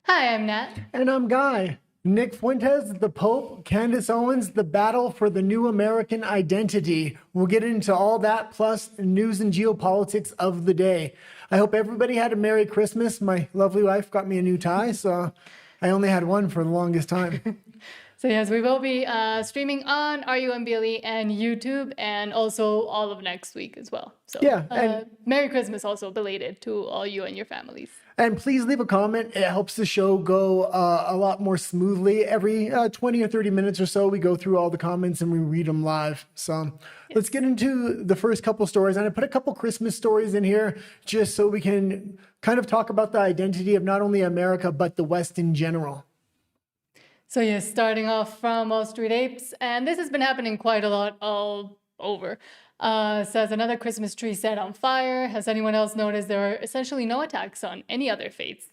Hi, I'm Nat. And I'm Guy. Nick Fuentes, the Pope, Candace Owens, the battle for the new American identity. We'll get into all that, plus news and geopolitics of the day. I hope everybody had a Merry Christmas. My lovely wife got me a new tie, so I only had one for the longest time. So yes, we will be streaming on RUMBLE and YouTube, and also all of next week as well. So Yeah, and Merry Christmas also belated to all you and your families. And please leave a comment. It helps the show go a lot more smoothly. Every 20 or 30 minutes or so, we go through all the comments and we read them live. So let's get into the first couple stories. And I put a couple Christmas stories in here just so we can kind of talk about the identity of not only America, but the West in general. So yes, starting off from Wall Street Apes, and this has been happening quite a lot all over. Says another Christmas tree set on fire. Has anyone else noticed there are essentially no attacks on any other faiths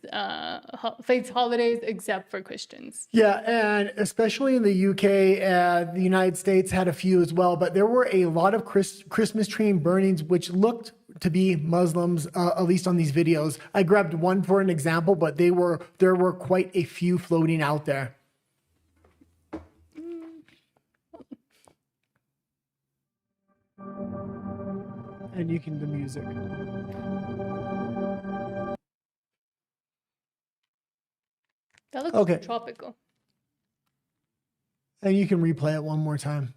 holidays except for Christians? Yeah, and especially in the UK, the United States had a few as well, but there were a lot of Christmas tree burnings which looked to be Muslims, at least on these videos. I grabbed one for an example, but there were quite a few floating out there. And you can the music. That looks okay. tropical. And you can replay it one more time.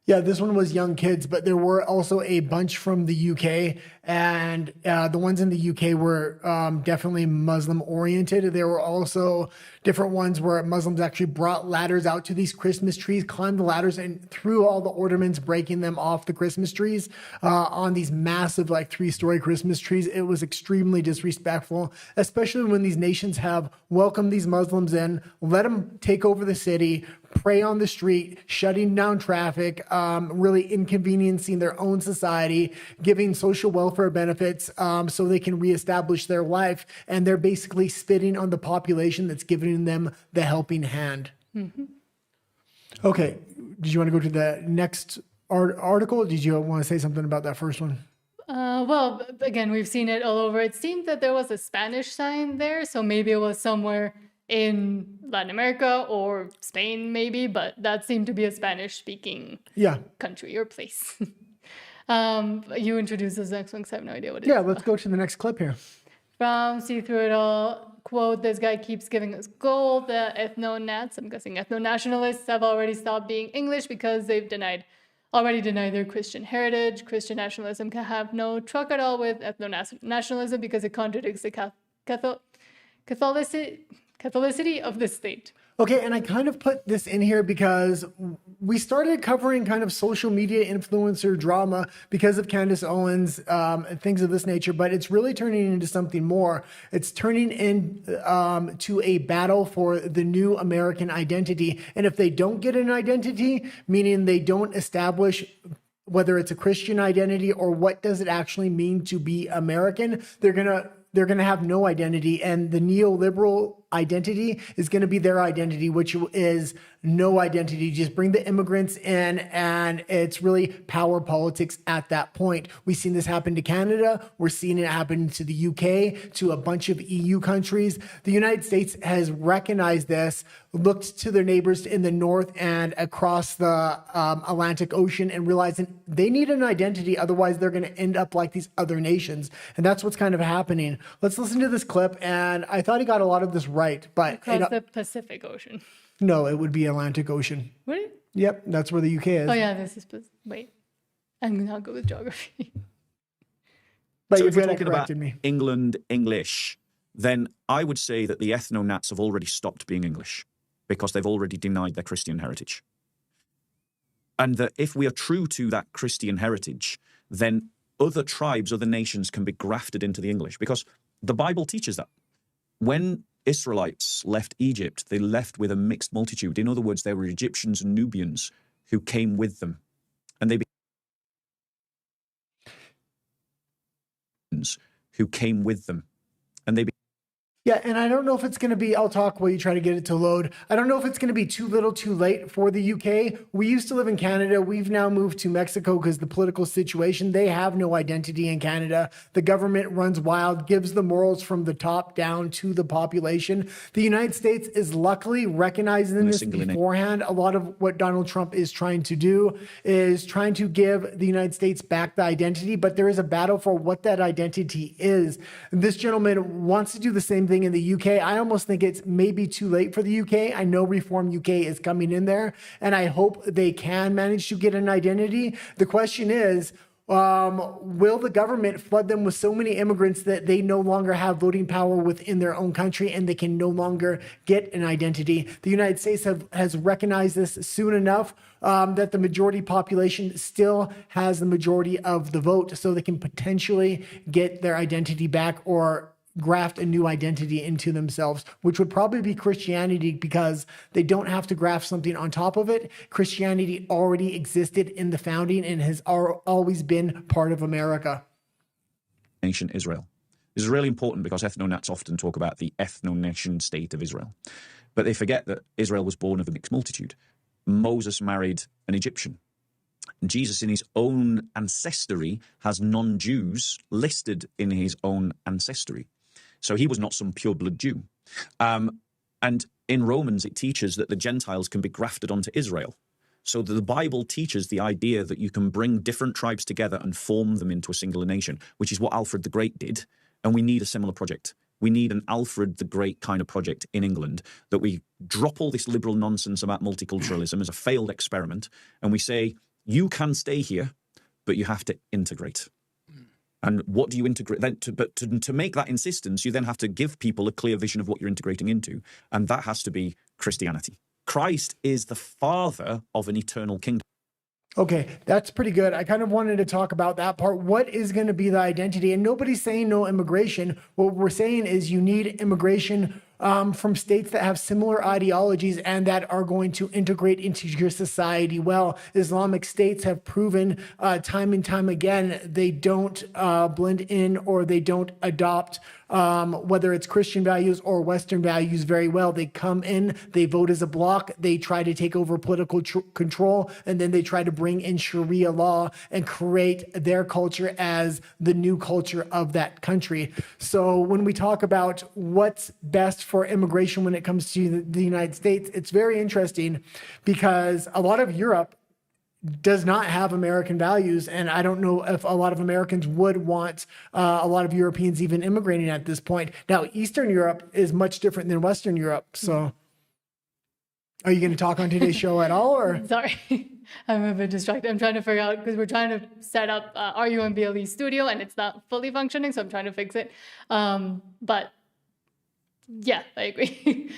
Yeah, this one was young kids, but there were also a bunch from the UK, and the ones in the UK were definitely Muslim oriented. There were also different ones where Muslims actually brought ladders out to these Christmas trees, climbed the ladders and threw all the ornaments, breaking them off the Christmas trees on these massive, like 3-story Christmas trees. It was extremely disrespectful, especially when these nations have welcomed these Muslims in, let them take over the city, pray on the street, shutting down traffic, really inconveniencing their own society, giving social welfare benefits so they can reestablish their life. And they're basically spitting on the population that's giving them the helping hand. Mm-hmm. Okay, did you want to go to the next article? Or did you want to say something about that first one? Well, again, we've seen it all over. It seemed that there was a Spanish sign there, so maybe it was somewhere in Latin America or Spain, maybe, but that seemed to be a Spanish-speaking country or place. You introduce this next one because I have no idea what it is. Yeah, let's go to the next clip here. From See Through It All, quote, this guy keeps giving us gold. The ethno-nats, I'm guessing ethno-nationalists, have already stopped being English because they've already denied their Christian heritage. Christian nationalism can have no truck at all with ethno-nationalism because it contradicts the Catholicity of the state. Okay, and I kind of put this in here because we started covering kind of social media influencer drama because of Candace Owens and things of this nature, but it's really turning into something more. It's turning into a battle for the new American identity. And if they don't get an identity, meaning they don't establish whether it's a Christian identity or what does it actually mean to be American, they're going to have no identity, and the neoliberal identity is going to be their identity, which is no identity. Just bring the immigrants in, and it's really power politics at that point. We've seen this happen to Canada. We're seeing it happen to the UK, to a bunch of EU countries. The United States has recognized this, looked to their neighbors in the north and across the Atlantic Ocean and realizing they need an identity. Otherwise, they're going to end up like these other nations. And that's what's kind of happening. Let's listen to this clip. And I thought he got a lot of this right, but across the Pacific Ocean. No, it would be Atlantic Ocean. Would it? Yep, that's where the UK is. Oh yeah, this is wait. I'm not good with geography. But so you're if we're good at talking about correcting me. England English, then I would say that the ethno-nats have already stopped being English because they've already denied their Christian heritage. And that if we are true to that Christian heritage, then other tribes, other nations can be grafted into the English, because the Bible teaches that. When Israelites left Egypt, they left with a mixed multitude. In other words, there were Egyptians and Nubians who came with them, and they Yeah, and I don't know if it's going to be, I'll talk while you try to get it to load. I don't know if it's going to be too little too late for the UK. We used to live in Canada. We've now moved to Mexico because the political situation, they have no identity in Canada. The government runs wild, gives the morals from the top down to the population. The United States is luckily recognizing this beforehand. A lot of what Donald Trump is trying to do is trying to give the United States back the identity, but there is a battle for what that identity is. This gentleman wants to do the same thing in the UK. I almost think it's maybe too late for the UK. I know Reform UK is coming in there, and I hope they can manage to get an identity. The question is, will the government flood them with so many immigrants that they no longer have voting power within their own country and they can no longer get an identity? The United States has recognized this soon enough that the majority population still has the majority of the vote, so they can potentially get their identity back or graft a new identity into themselves, which would probably be Christianity, because they don't have to graft something on top of it. Christianity already existed in the founding and has always been part of America. Nation Israel. This is really important because ethno-nats often talk about the ethno-nation state of Israel. But they forget that Israel was born of a mixed multitude. Moses married an Egyptian. Jesus in his own ancestry has non-Jews listed in his own ancestry. So he was not some pure-blood Jew. And in Romans, it teaches that the Gentiles can be grafted onto Israel. So the Bible teaches the idea that you can bring different tribes together and form them into a singular nation, which is what Alfred the Great did. And we need a similar project. We need an Alfred the Great kind of project in England, that we drop all this liberal nonsense about multiculturalism as a failed experiment, and we say, you can stay here, but you have to integrate. And what do you integrate? Then to make that insistence, you then have to give people a clear vision of what you're integrating into. And that has to be Christianity. Christ is the father of an eternal kingdom. Okay, that's pretty good. I kind of wanted to talk about that part. What is going to be the identity? And nobody's saying no immigration. What we're saying is you need immigration from states that have similar ideologies and that are going to integrate into your society well. Islamic states have proven time and time again they don't blend in, or they don't adopt whether it's Christian values or Western values very well. They come in, they vote as a bloc, they try to take over political control, and then they try to bring in Sharia law and create their culture as the new culture of that country. So when we talk about what's best for immigration when it comes to the United States, it's very interesting because a lot of Europe does not have American values. And I don't know if a lot of Americans would want a lot of Europeans even immigrating at this point. Now, Eastern Europe is much different than Western Europe. So are you going to talk on today's show at all? Or Sorry, I'm a bit distracted. I'm trying to figure out, because we're trying to set up RUMBLE studio and it's not fully functioning. So I'm trying to fix it. But yeah, I agree.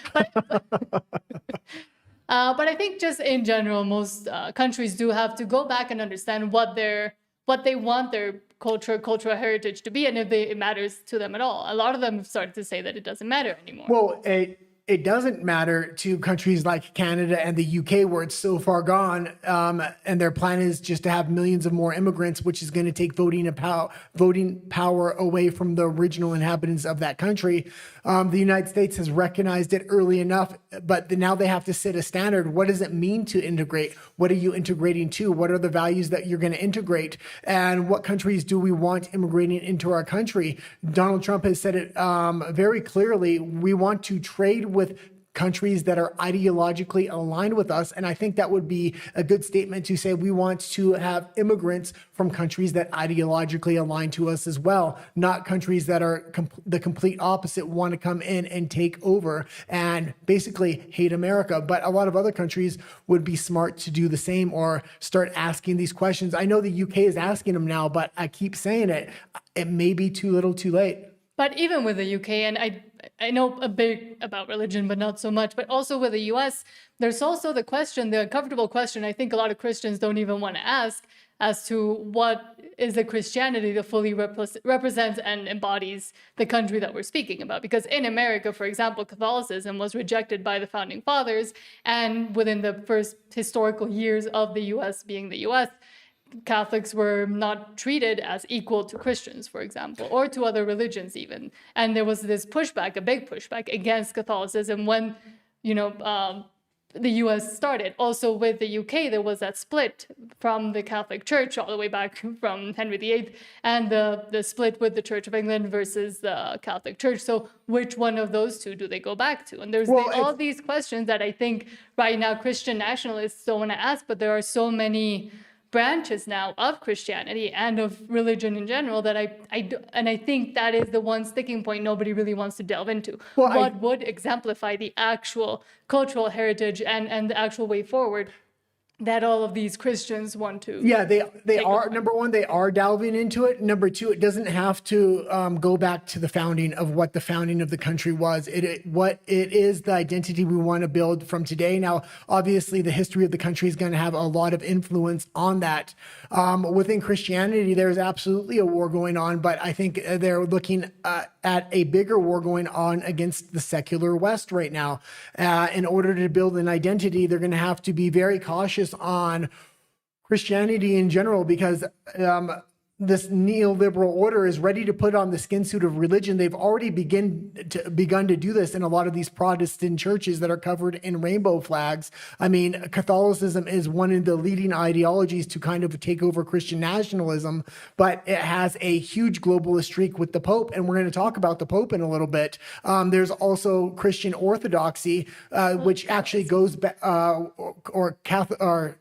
But I think just in general, most countries do have to go back and understand what they want their cultural heritage to be, and if it matters to them at all. A lot of them have started to say that it doesn't matter anymore. Well, it doesn't matter to countries like Canada and the UK, where it's so far gone, and their plan is just to have millions of more immigrants, which is going to take voting power away from the original inhabitants of that country. The United States has recognized it early enough, but now they have to set a standard. What does it mean to integrate? What are you integrating to? What are the values that you're going to integrate? And what countries do we want immigrating into our country? Donald Trump has said it very clearly. We want to trade with countries that are ideologically aligned with us. And I think that would be a good statement to say we want to have immigrants from countries that ideologically align to us as well, not countries that are the complete opposite, want to come in and take over and basically hate America. But a lot of other countries would be smart to do the same or start asking these questions. I know the UK is asking them now, but I keep saying it may be too little too late. But even with the UK, and I know a bit about religion, but not so much, but also with the US, there's also the question, the uncomfortable question, I think a lot of Christians don't even want to ask, as to what is the Christianity that fully represents and embodies the country that we're speaking about. Because in America, for example, Catholicism was rejected by the founding fathers, and within the first historical years of the US being the US, Catholics were not treated as equal to Christians, for example, or to other religions even. And there was this pushback, a big pushback against Catholicism when, the US started. Also with the UK, there was that split from the Catholic Church all the way back from Henry VIII, and the split with the Church of England versus the Catholic Church. So which one of those two do they go back to? And there's all these questions that I think right now Christian nationalists don't want to ask, but there are so many branches now of Christianity and of religion in general that I think that is the one sticking point nobody really wants to delve into. What would exemplify the actual cultural heritage and the actual way forward that all of these Christians want to. Yeah, they are. Number one, they are delving into it. Number two, it doesn't have to go back to the founding of what the founding of the country was. What it is, the identity we want to build from today. Now, obviously, the history of the country is going to have a lot of influence on that. Within Christianity, there's absolutely a war going on, but I think they're looking at a bigger war going on against the secular West right now. In order to build an identity, they're going to have to be very cautious on Christianity in general, because this neoliberal order is ready to put on the skin suit of religion. They've already begun to do this in a lot of these Protestant churches that are covered in rainbow flags. I mean, Catholicism is one of the leading ideologies to kind of take over Christian nationalism, but it has a huge globalist streak with the Pope, and we're going to talk about the Pope in a little bit. There's also Christian orthodoxy, which actually goes back, or Catholic, or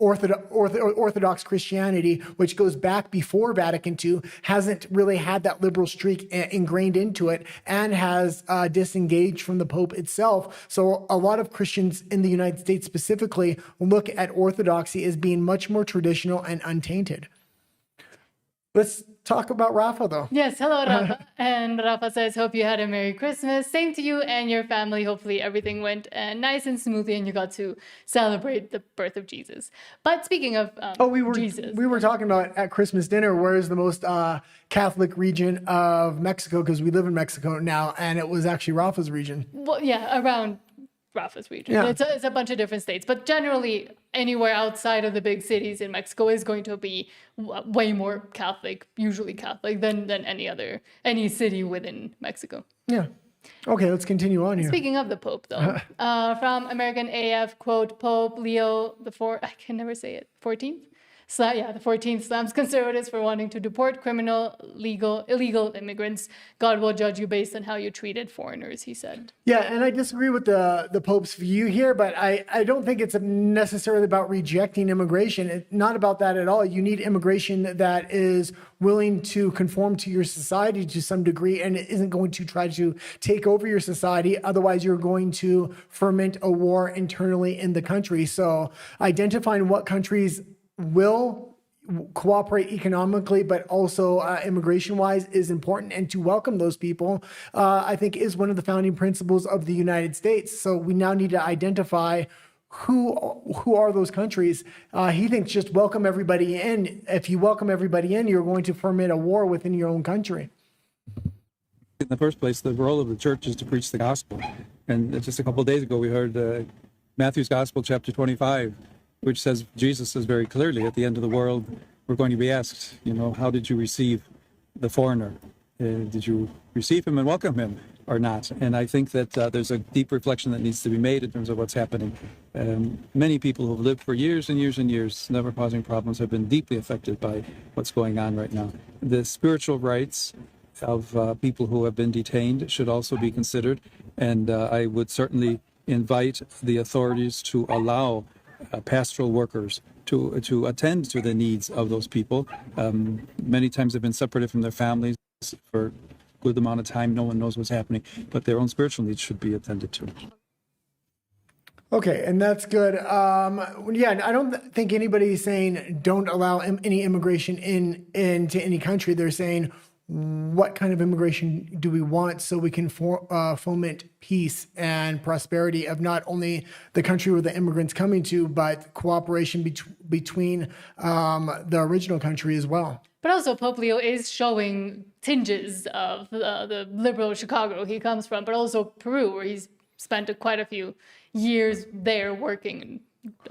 Orthodox Christianity, which goes back before Vatican II, hasn't really had that liberal streak ingrained into it, and has disengaged from the Pope itself. So a lot of Christians in the United States specifically look at Orthodoxy as being much more traditional and untainted. Let's talk about Rafa, though. Yes, hello, Rafa. And Rafa says, hope you had a Merry Christmas. Same to you and your family. Hopefully everything went nice and smoothly and you got to celebrate the birth of Jesus. But speaking of Jesus. We were talking about at Christmas dinner, where is the most Catholic region of Mexico, because we live in Mexico now, and it was actually Rafa's region. Well, yeah, around Rafa's region. Yeah. It's a bunch of different states, but generally anywhere outside of the big cities in Mexico is going to be way more Catholic, usually Catholic, than any city within Mexico. Yeah. Okay, let's continue on here. Speaking of the Pope, though, from American AF, quote, Pope Leo I can never say it, 14th? The 14th slams conservatives for wanting to deport illegal immigrants. God will judge you based on how you treated foreigners, he said. Yeah, and I disagree with the Pope's view here, but I don't think it's necessarily about rejecting immigration. It's not about that at all. You need immigration that is willing to conform to your society to some degree, and it isn't going to try to take over your society. Otherwise, you're going to ferment a war internally in the country. So identifying what countries will cooperate economically, but also immigration-wise, is important. And to welcome those people, I think, is one of the founding principles of the United States. So we now need to identify who are those countries. He thinks just welcome everybody in. If you welcome everybody in, you're going to ferment a war within your own country. In the first place, the role of the church is to preach the gospel. And just a couple of days ago, we heard Matthew's Gospel, chapter 25, which says, Jesus says very clearly, at the end of the world, we're going to be asked, how did you receive the foreigner? Did you receive him and welcome him or not? And I think that there's a deep reflection that needs to be made in terms of what's happening. Many people who have lived for years and years and years, never causing problems, have been deeply affected by what's going on right now. The spiritual rights of people who have been detained should also be considered. And I would certainly invite the authorities to allow pastoral workers to attend to the needs of those people. Many times they've been separated from their families for a good amount of time. No one knows what's happening, but their own spiritual needs should be attended to. Okay, and that's good. I don't think anybody's saying don't allow any immigration into any country. They're saying, what kind of immigration do we want so we can foment peace and prosperity of not only the country where the immigrants coming to, but cooperation between the original country as well. But also Pope Leo is showing tinges of the liberal Chicago he comes from, but also Peru, where he's spent quite a few years there working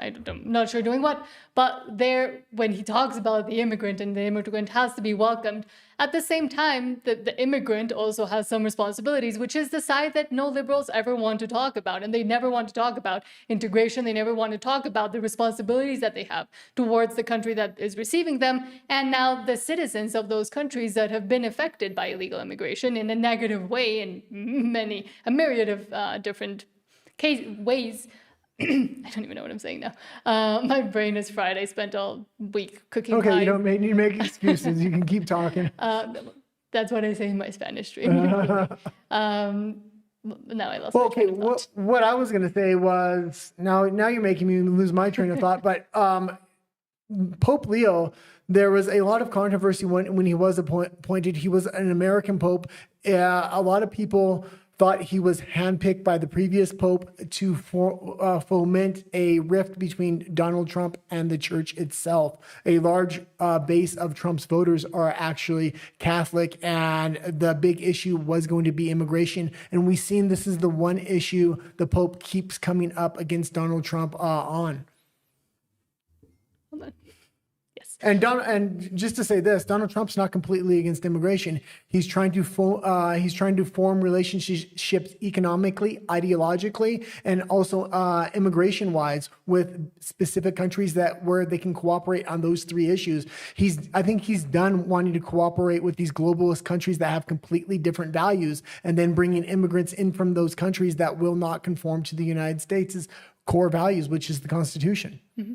I'm not sure doing what, but there, when he talks about the immigrant and the immigrant has to be welcomed, at the same time, the immigrant also has some responsibilities, which is the side that no liberals ever want to talk about. And they never want to talk about integration. They never want to talk about the responsibilities that they have towards the country that is receiving them. And now the citizens of those countries that have been affected by illegal immigration in a negative way in a myriad of different ways. I don't even know what I'm saying now. My brain is fried. I spent all week cooking Okay, pies. you don't need to make excuses. You can keep talking. That's what I say in my Spanish stream. Now I lost my Okay, train of thought. what I was going to say was, now you're making me lose my train of thought, but Pope Leo, there was a lot of controversy when he was appointed. He was an American pope. A lot of people thought he was handpicked by the previous pope to foment a rift between Donald Trump and the church itself. A large base of Trump's voters are actually Catholic, and the big issue was going to be immigration. And we've seen this is the one issue the pope keeps coming up against Donald Trump on. Hold on. Yes. And just to say this, Donald Trump's not completely against immigration. He's trying to form relationships economically, ideologically, and also immigration wise with specific countries where they can cooperate on those three issues. I think he's done wanting to cooperate with these globalist countries that have completely different values, and then bringing immigrants in from those countries that will not conform to the United States' core values, which is the Constitution. Mm-hmm.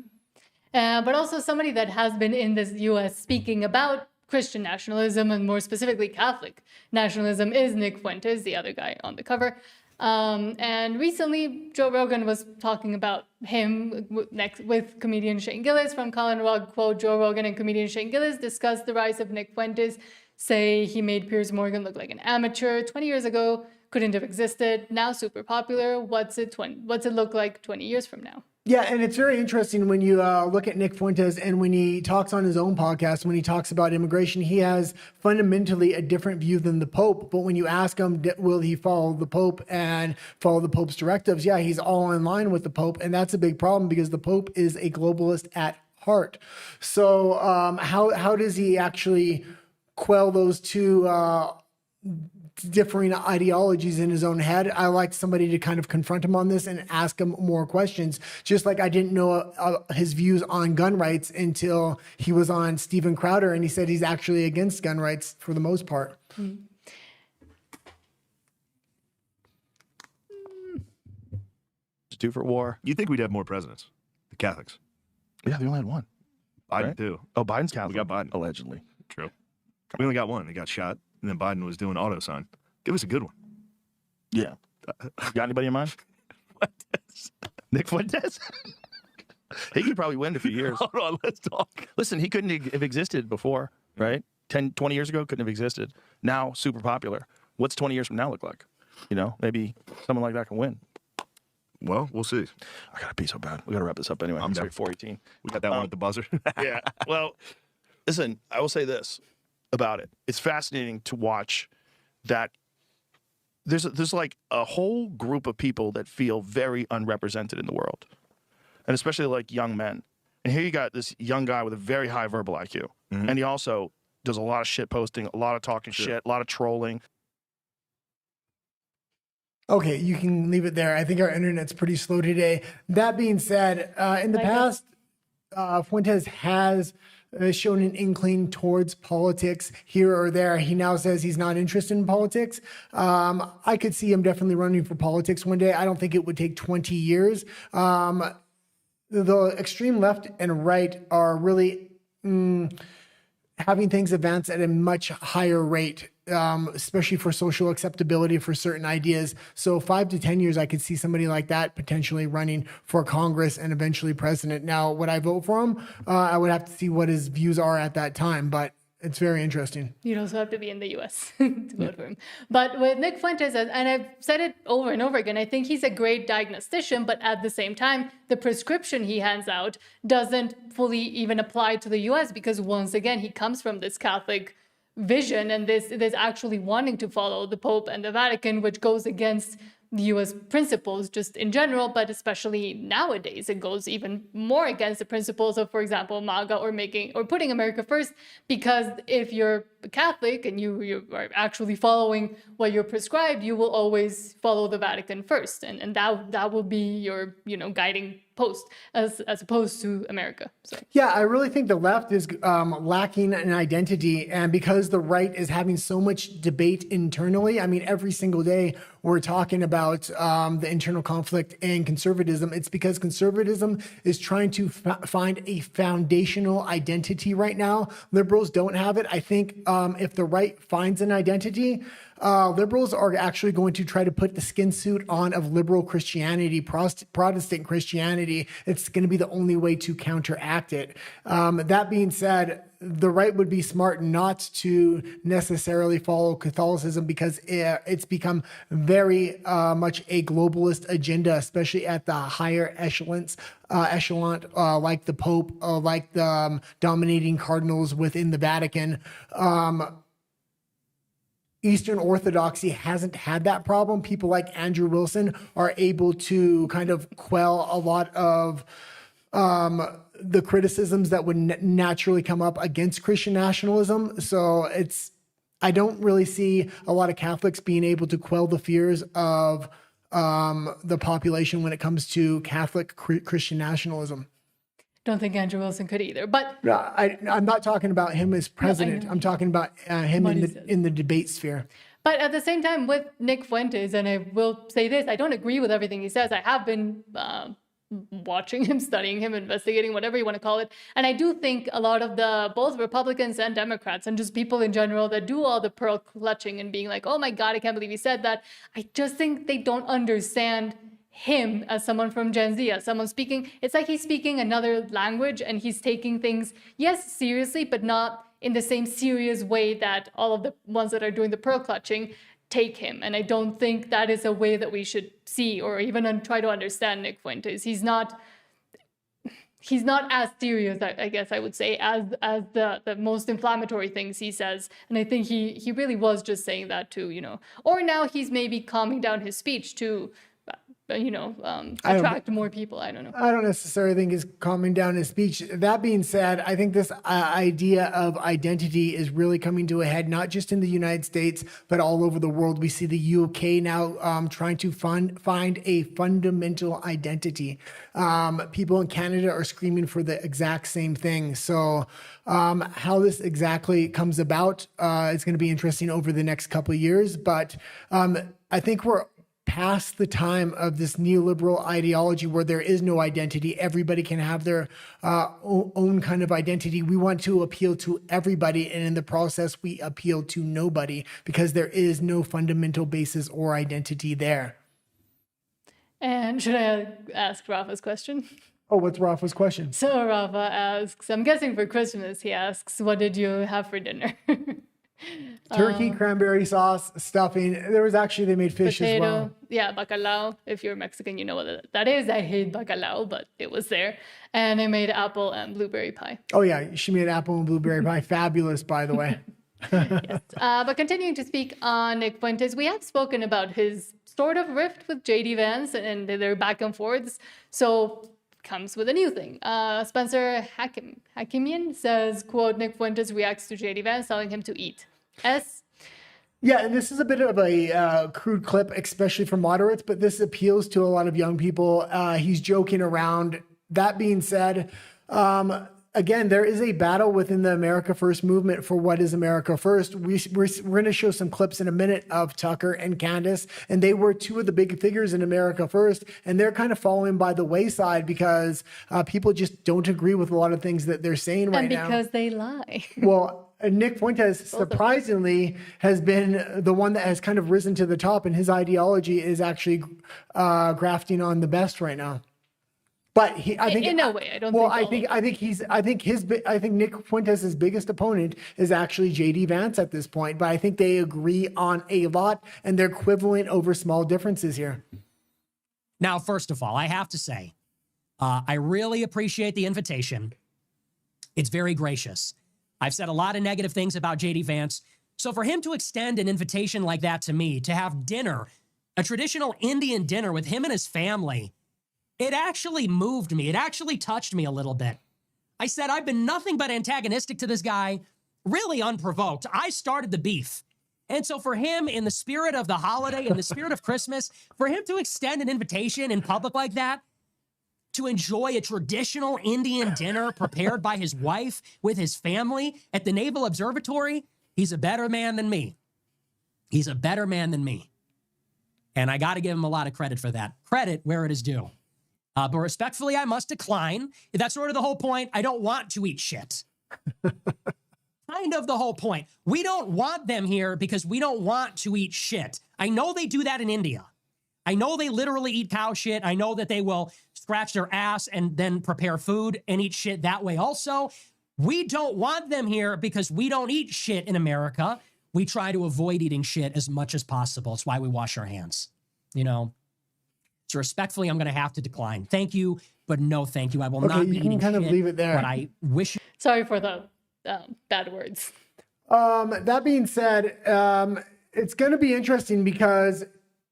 But also somebody that has been in the U.S. speaking about Christian nationalism and more specifically Catholic nationalism is Nick Fuentes, the other guy on the cover. And recently, Joe Rogan was talking about him with comedian Shane Gillis from Colin Rugg. Quote, Joe Rogan and comedian Shane Gillis discussed the rise of Nick Fuentes, say he made Piers Morgan look like an amateur 20 years ago, couldn't have existed, now super popular. What's it look like 20 years from now? Yeah, and it's very interesting when you look at Nick Fuentes and when he talks on his own podcast, when he talks about immigration, he has fundamentally a different view than the Pope. But when you ask him, will he follow the Pope and follow the Pope's directives? Yeah, he's all in line with the Pope. And that's a big problem because the Pope is a globalist at heart. So how does he actually quell those two differing ideologies in his own head? I like somebody to kind of confront him on this and ask him more questions. Just like I didn't know his views on gun rights until he was on Steven Crowder, and he said he's actually against gun rights for the most part. Due for war. You think we'd have more presidents? The Catholics. Yeah, we only had one. Biden Right? too. Oh, Biden's Catholic. We got Biden. Allegedly. True. We only got one. He got shot, and then Biden was doing auto sign. Give us a good one. Yeah. You got anybody in mind? Nick Fuentes? He could probably win in a few years. Hold on, let's talk. Listen, he couldn't have existed before, right? 10, 20 years ago, couldn't have existed. Now, super popular. What's 20 years from now look like? You know, maybe someone like that can win. Well, we'll see. I got to pee so bad. We got to wrap this up anyway. I'm It's down. like 4:18. We got that one at the buzzer. Yeah. Well, listen, I will say this about it. It's fascinating to watch that there's like a whole group of people that feel very unrepresented in the world, and especially like young men. And here you got this young guy with a very high verbal IQ, and he also does a lot of shit posting, a lot of talking shit, a lot of trolling. Okay, you can leave it there. I think our internet's pretty slow today. That being said, in the past, Fuentes has shown an inkling towards politics here or there. He now says he's not interested in politics. I could see him definitely running for politics one day. I don't think it would take 20 years. The extreme left and right are really having things advance at a much higher rate, especially for social acceptability for certain ideas. So 5 to 10 years, I could see somebody like that potentially running for Congress and eventually president. Now, would I vote for him? I would have to see what his views are at that time, but it's very interesting. You'd also have to be in the U.S. to vote for him. But with Nick Fuentes, and I've said it over and over again, I think he's a great diagnostician, but at the same time, the prescription he hands out doesn't fully even apply to the U.S. because once again, he comes from this Catholic vision and this actually wanting to follow the Pope and the Vatican, which goes against U.S. principles just in general, but especially nowadays, it goes even more against the principles of, for example, MAGA or putting America first. Because if you're a Catholic and you are actually following what you're prescribed, you will always follow the Vatican first, and that will be your guiding post as opposed to America. So. Yeah, I really think the left is lacking an identity, and because the right is having so much debate internally, I mean, every single day we're talking about the internal conflict in conservatism. It's because conservatism is trying to find a foundational identity right now. Liberals don't have it. I think if the right finds an identity, liberals are actually going to try to put the skin suit on of liberal Christianity, Protestant Christianity. It's going to be the only way to counteract it. That being said, the right would be smart not to necessarily follow Catholicism because it's become very much a globalist agenda, especially at the higher echelon, like the Pope, like the dominating cardinals within the Vatican. Eastern Orthodoxy hasn't had that problem. People like Andrew Wilson are able to kind of quell a lot of the criticisms that would naturally come up against Christian nationalism. So I don't really see a lot of Catholics being able to quell the fears of the population when it comes to Catholic Christian nationalism. Don't think Andrew Wilson could either, but I'm not talking about him as president. I'm talking about him in the debate sphere. But at the same time, with Nick Fuentes, and I will say this, I don't agree with everything he says. I have been watching him, studying him, investigating, whatever you want to call it. And I do think a lot of both Republicans and Democrats and just people in general that do all the pearl clutching and being like, oh my God, I can't believe he said that. I just think they don't understand him as someone from Gen Z, as someone speaking. It's like he's speaking another language and he's taking things, yes, seriously, but not in the same serious way that all of the ones that are doing the pearl clutching take him. And I don't think that is a way that we should see or even try to understand Nick Fuentes. He's not as serious, I guess I would say, as the most inflammatory things he says. And I think he really was just saying that to, or now he's maybe calming down his speech to attract more people. I don't know. I don't necessarily think he's calming down his speech. That being said, I think this idea of identity is really coming to a head, not just in the United States, but all over the world. We see the UK now trying to find a fundamental identity. People in Canada are screaming for the exact same thing. So how this exactly comes about is going to be interesting over the next couple of years. But I think we're past the time of this neoliberal ideology where there is no identity. Everybody can have their own kind of identity. We want to appeal to everybody, and in the process, we appeal to nobody because there is no fundamental basis or identity there. And should I ask Rafa's question? Oh, what's Rafa's question? So Rafa asks, I'm guessing for Christmas, he asks, what did you have for dinner? Turkey, cranberry sauce, stuffing. They made fish potato, as well. Yeah, bacalao. If you're Mexican, you know what that is. I hate bacalao, but it was there. And I made apple and blueberry pie. Oh, yeah. She made apple and blueberry pie. Fabulous, by the way. Yes. But continuing to speak on Nick Fuentes, we have spoken about his sort of rift with JD Vance and their back and forths. So comes with a new thing. Spencer Hakimian says, quote, Nick Fuentes reacts to JD Vance telling him to eat. Yeah, and this is a bit of a crude clip, especially for moderates, but this appeals to a lot of young people. He's joking around. That being said, again, there is a battle within the America First movement for what is America First. We're going to show some clips in a minute of Tucker and Candace, and they were two of the big figures in America First, and they're kind of falling by the wayside because people just don't agree with a lot of things that they're saying right now. And because they lie. Well, Nick Fuentes, surprisingly, has been the one that has kind of risen to the top, and his ideology is actually grafting on the best right now. But I think in a way, I don't. Well, think I think Nick Fuentes' biggest opponent is actually JD Vance at this point. But I think they agree on a lot, and they're equivalent over small differences here. Now, first of all, I have to say, I really appreciate the invitation. It's very gracious. I've said a lot of negative things about JD Vance. So for him to extend an invitation like that to me, to have dinner a traditional Indian dinner with him and his family, it actually moved me. It actually touched me a little bit. I said, I've been nothing but antagonistic to this guy, really unprovoked. I started the beef. And so for him, in the spirit of the holiday, in the spirit of Christmas, for him to extend an invitation in public like that, to enjoy a traditional Indian dinner prepared by his wife with his family at the Naval Observatory, he's a better man than me. He's a better man than me. And I got to give him a lot of credit for that. Credit where it is due. But respectfully, I must decline. That's sort of the whole point. I don't want to eat shit. Kind of the whole point. We don't want them here because we don't want to eat shit. I know they do that in India. I know they literally eat cow shit. I know that they will scratch their ass and then prepare food and eat shit that way also. We don't want them here because we don't eat shit in America. We try to avoid eating shit as much as possible. It's why we wash our hands, you know? So respectfully, I'm going to have to decline. Thank you, but no thank you. I will not be you can eating kind of shit, leave it there. But I wish... Sorry for the bad words. That being said, it's going to be interesting because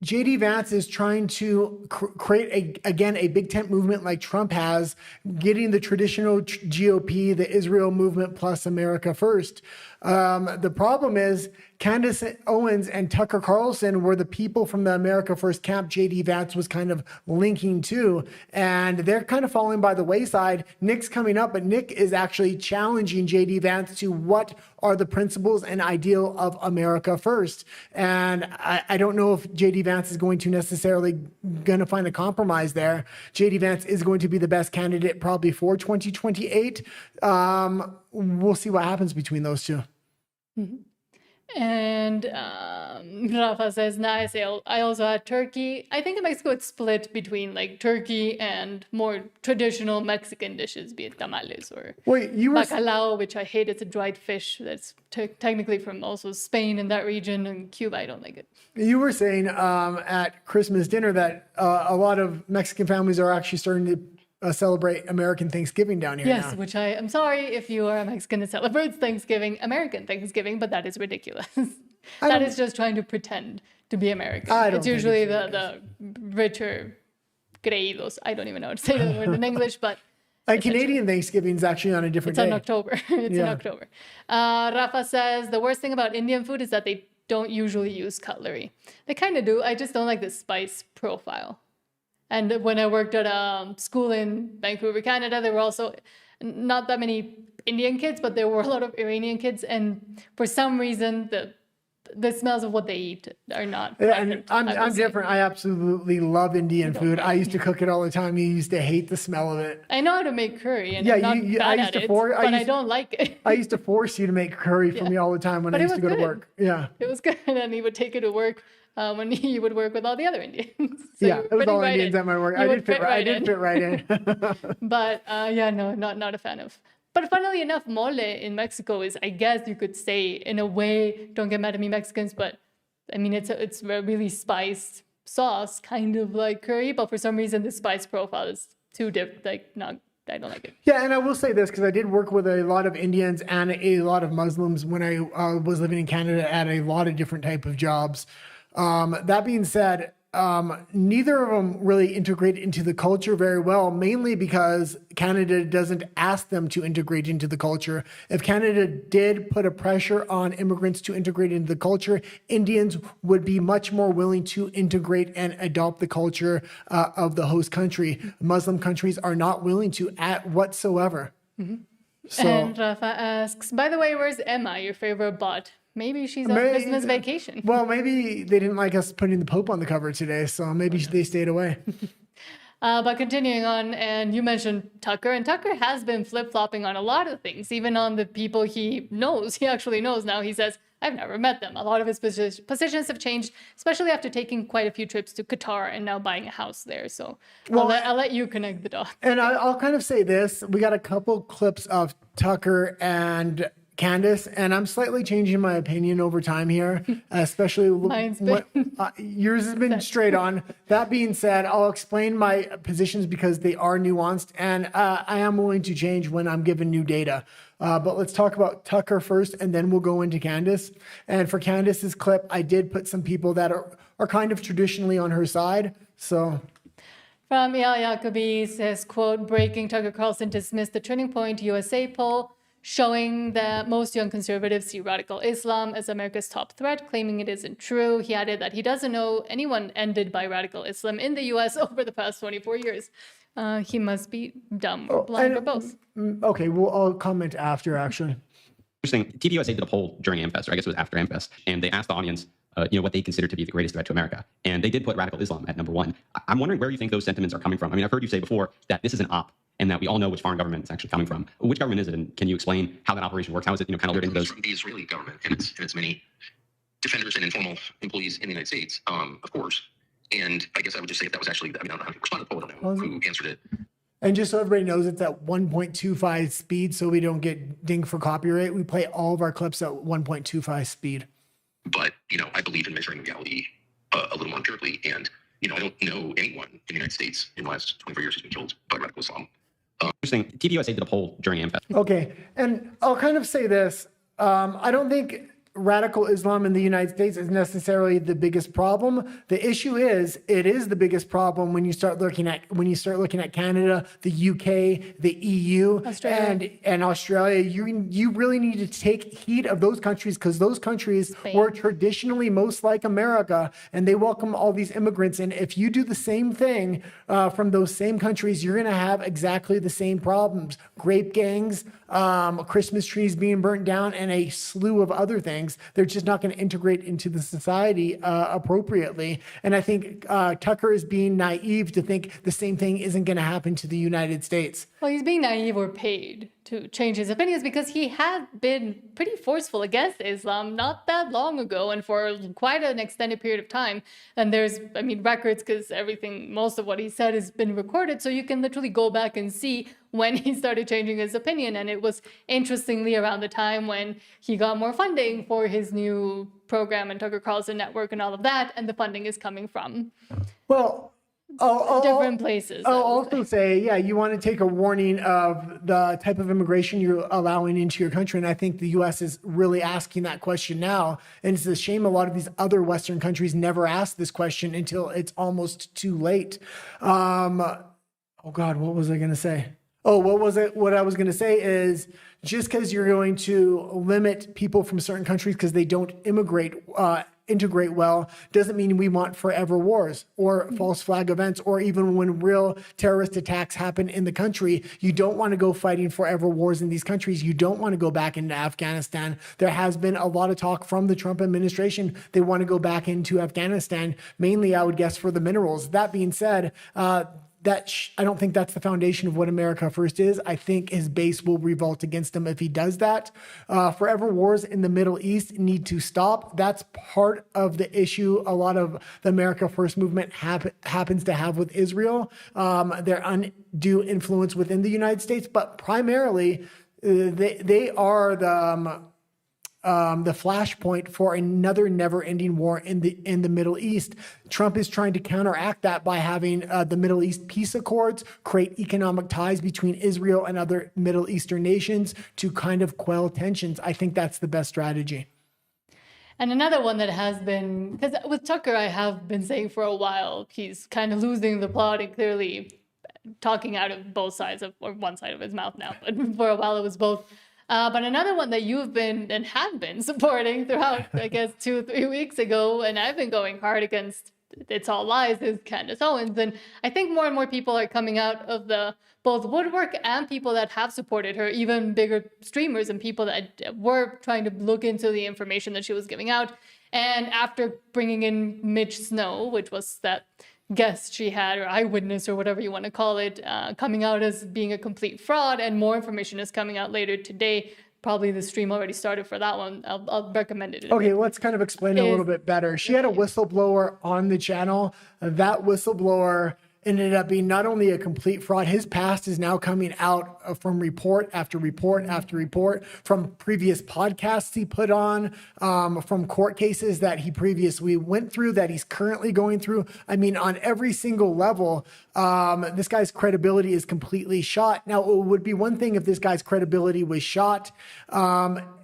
JD Vance is trying to create a big tent movement like Trump has, getting the traditional GOP, the Israel movement plus America first. The problem is Candace Owens and Tucker Carlson were the people from the America First camp JD Vance was kind of linking to, and they're kind of falling by the wayside. Nick's coming up, but Nick is actually challenging JD Vance to what are the principles and ideal of America First. And I don't know if JD Vance is going to necessarily going to find a compromise there. JD Vance is going to be the best candidate probably for 2028. We'll see what happens between those two. Mm-hmm. And Rafa says, nice. I also had turkey. I think in Mexico it's split between like turkey and more traditional Mexican dishes, be it tamales or bacalao, which I hate. It's a dried fish that's technically from also Spain and that region, and Cuba. I don't like it. You were saying at Christmas dinner that a lot of Mexican families are actually starting to celebrate American Thanksgiving down here. Yes, now. which I'm sorry if you are a Mexican that celebrates American Thanksgiving, but that is ridiculous. That is just trying to pretend to be American. It's usually the richer creídos. I don't even know how to say the word in English, but Canadian Thanksgiving is actually on a different day. It's in October. It's in October. Rafa says, the worst thing about Indian food is that they don't usually use cutlery. They kind of do. I just don't like the spice profile. And when I worked at a school in Vancouver, Canada, there were also not that many Indian kids, but there were a lot of Iranian kids. And for some reason, the smells of what they eat are not. And I'm different. I absolutely love Indian food. I used to cook it all the time. You used to hate the smell of it. I know how to make curry, and I'm not bad at it, but I don't like it. I used to force you to make curry for me all the time when I used to go to work. Yeah, it was good, and he would take it to work. When he would work with all the other Indians. So it was all Indians at my work. I did fit right in. But no, not a fan of. But funnily enough, mole in Mexico is, I guess you could say, in a way, don't get mad at me Mexicans, but I mean, it's a really spiced sauce, kind of like curry, but for some reason the spice profile is too different, I don't like it. Yeah, and I will say this, because I did work with a lot of Indians and a lot of Muslims when I was living in Canada at a lot of different type of jobs. That being said, neither of them really integrate into the culture very well, mainly because Canada doesn't ask them to integrate into the culture. If Canada did put a pressure on immigrants to integrate into the culture, Indians would be much more willing to integrate and adopt the culture of the host country. Muslim countries are not willing to whatsoever. Mm-hmm. And Rafa asks, by the way, where's Emma, your favorite bot? Maybe she's on Christmas vacation. Well, maybe they didn't like us putting the Pope on the cover today, so maybe they stayed away. But continuing on, and you mentioned Tucker, and Tucker has been flip-flopping on a lot of things, even on the people he knows. He actually knows now. He says, I've never met them. A lot of his positions have changed, especially after taking quite a few trips to Qatar and now buying a house there. So I'll let you connect the dots. And I'll kind of say this. We got a couple clips of Tucker and Candace, and I'm slightly changing my opinion over time here, especially Mine's been yours has been straight on. That being said, I'll explain my positions because they are nuanced, and I am willing to change when I'm given new data. But let's talk about Tucker first, and then we'll go into Candace. And for Candace's clip, I did put some people that are kind of traditionally on her side. So From Eyal Yacobi says, quote, breaking Tucker Carlson dismissed the Turning Point USA poll showing that most young conservatives see radical Islam as America's top threat, claiming it isn't true. He added that he doesn't know anyone ended by radical Islam in the US over the past 24 years. He must be dumb or blind or both. Okay, well, I'll comment after, actually. Interesting. TV USA did a poll during AmFest, or I guess it was after AmFest, and they asked the audience, what they consider to be the greatest threat to America. And they did put radical Islam at number one. I'm wondering where you think those sentiments are coming from. I mean, I've heard you say before that this is an op and that we all know which foreign government it's actually coming from. Which government is it? And can you explain how that operation works? How is it, kind of lured into those? From the Israeli government and its many defenders and informal employees in the United States, of course. And I guess I would just say if that was actually, I don't know how to respond to the poll. I don't know who answered it. And just so everybody knows, it's at 1.25 speed, so we don't get dinged for copyright. We play all of our clips at 1.25 speed. But, I believe in measuring reality a little more empirically. And, I don't know anyone in the United States in the last 24 years who's been killed by radical Islam. Interesting. TV USA did a poll during AmFest. Okay, and I'll kind of say this. I don't think radical Islam in the United States is necessarily the biggest problem. The issue is, it is the biggest problem when you start looking at Canada, the UK, the EU, and Australia. You really need to take heed of those countries because those countries were traditionally most like America, and they welcome all these immigrants. And if you do the same thing from those same countries, you're going to have exactly the same problems: grape gangs, Christmas trees being burnt down, and a slew of other things. They're just not going to integrate into the society appropriately. And I think Tucker is being naive to think the same thing isn't going to happen to the United States. Well, he's being naive or paid to change his opinions because he had been pretty forceful against Islam not that long ago and for quite an extended period of time. And there's, records because most of what he said has been recorded. So you can literally go back and see when he started changing his opinion. And it was interestingly around the time when he got more funding for his new program and Tucker Carlson Network and all of that. And the funding is coming from different places. I'll also say, you want to take a warning of the type of immigration you're allowing into your country. And I think the U.S. is really asking that question now. And it's a shame a lot of these other Western countries never ask this question until it's almost too late. What was I going to say? What I was going to say is just because you're going to limit people from certain countries because they don't integrate well doesn't mean we want forever wars or false flag events, or even when real terrorist attacks happen in the country. You don't want to go fighting forever wars in these countries. You don't want to go back into Afghanistan. There has been a lot of talk from the Trump administration. They want to go back into Afghanistan, mainly, I would guess, for the minerals. That being said, I don't think that's the foundation of what America First is. I think his base will revolt against him if he does that. Forever wars in the Middle East need to stop. That's part of the issue a lot of the America First movement happens to have with Israel. Their undue influence within the United States, but primarily they are the flashpoint for another never-ending war in the Middle East. Trump is trying to counteract that by having the Middle East peace accords, create economic ties between Israel and other Middle Eastern nations to kind of quell tensions. I think that's the best strategy. And another one that has been, because with Tucker, I have been saying for a while, he's kind of losing the plot and clearly talking out of both sides or one side of his mouth now. But for a while, it was both. But another one that you've been and have been supporting throughout, I guess, 2-3 weeks ago, and I've been going hard against, it's all lies, is Candace Owens. And I think more and more people are coming out of the both woodwork and people that have supported her, even bigger streamers and people that were trying to look into the information that she was giving out. And after bringing in Mitch Snow, which was that guest she had, or eyewitness, or whatever you want to call it, coming out as being a complete fraud, and more information is coming out later today. Probably the stream already started for that one. I'll recommend it. Okay, let's kind of explain it a little bit better. She had a whistleblower on the channel. That whistleblower ended up being not only a complete fraud, his past is now coming out from report after report after report, from previous podcasts he put on, from court cases that he previously went through, that he's currently going through. I mean, on every single level, this guy's credibility is completely shot. Now, it would be one thing if this guy's credibility was shot.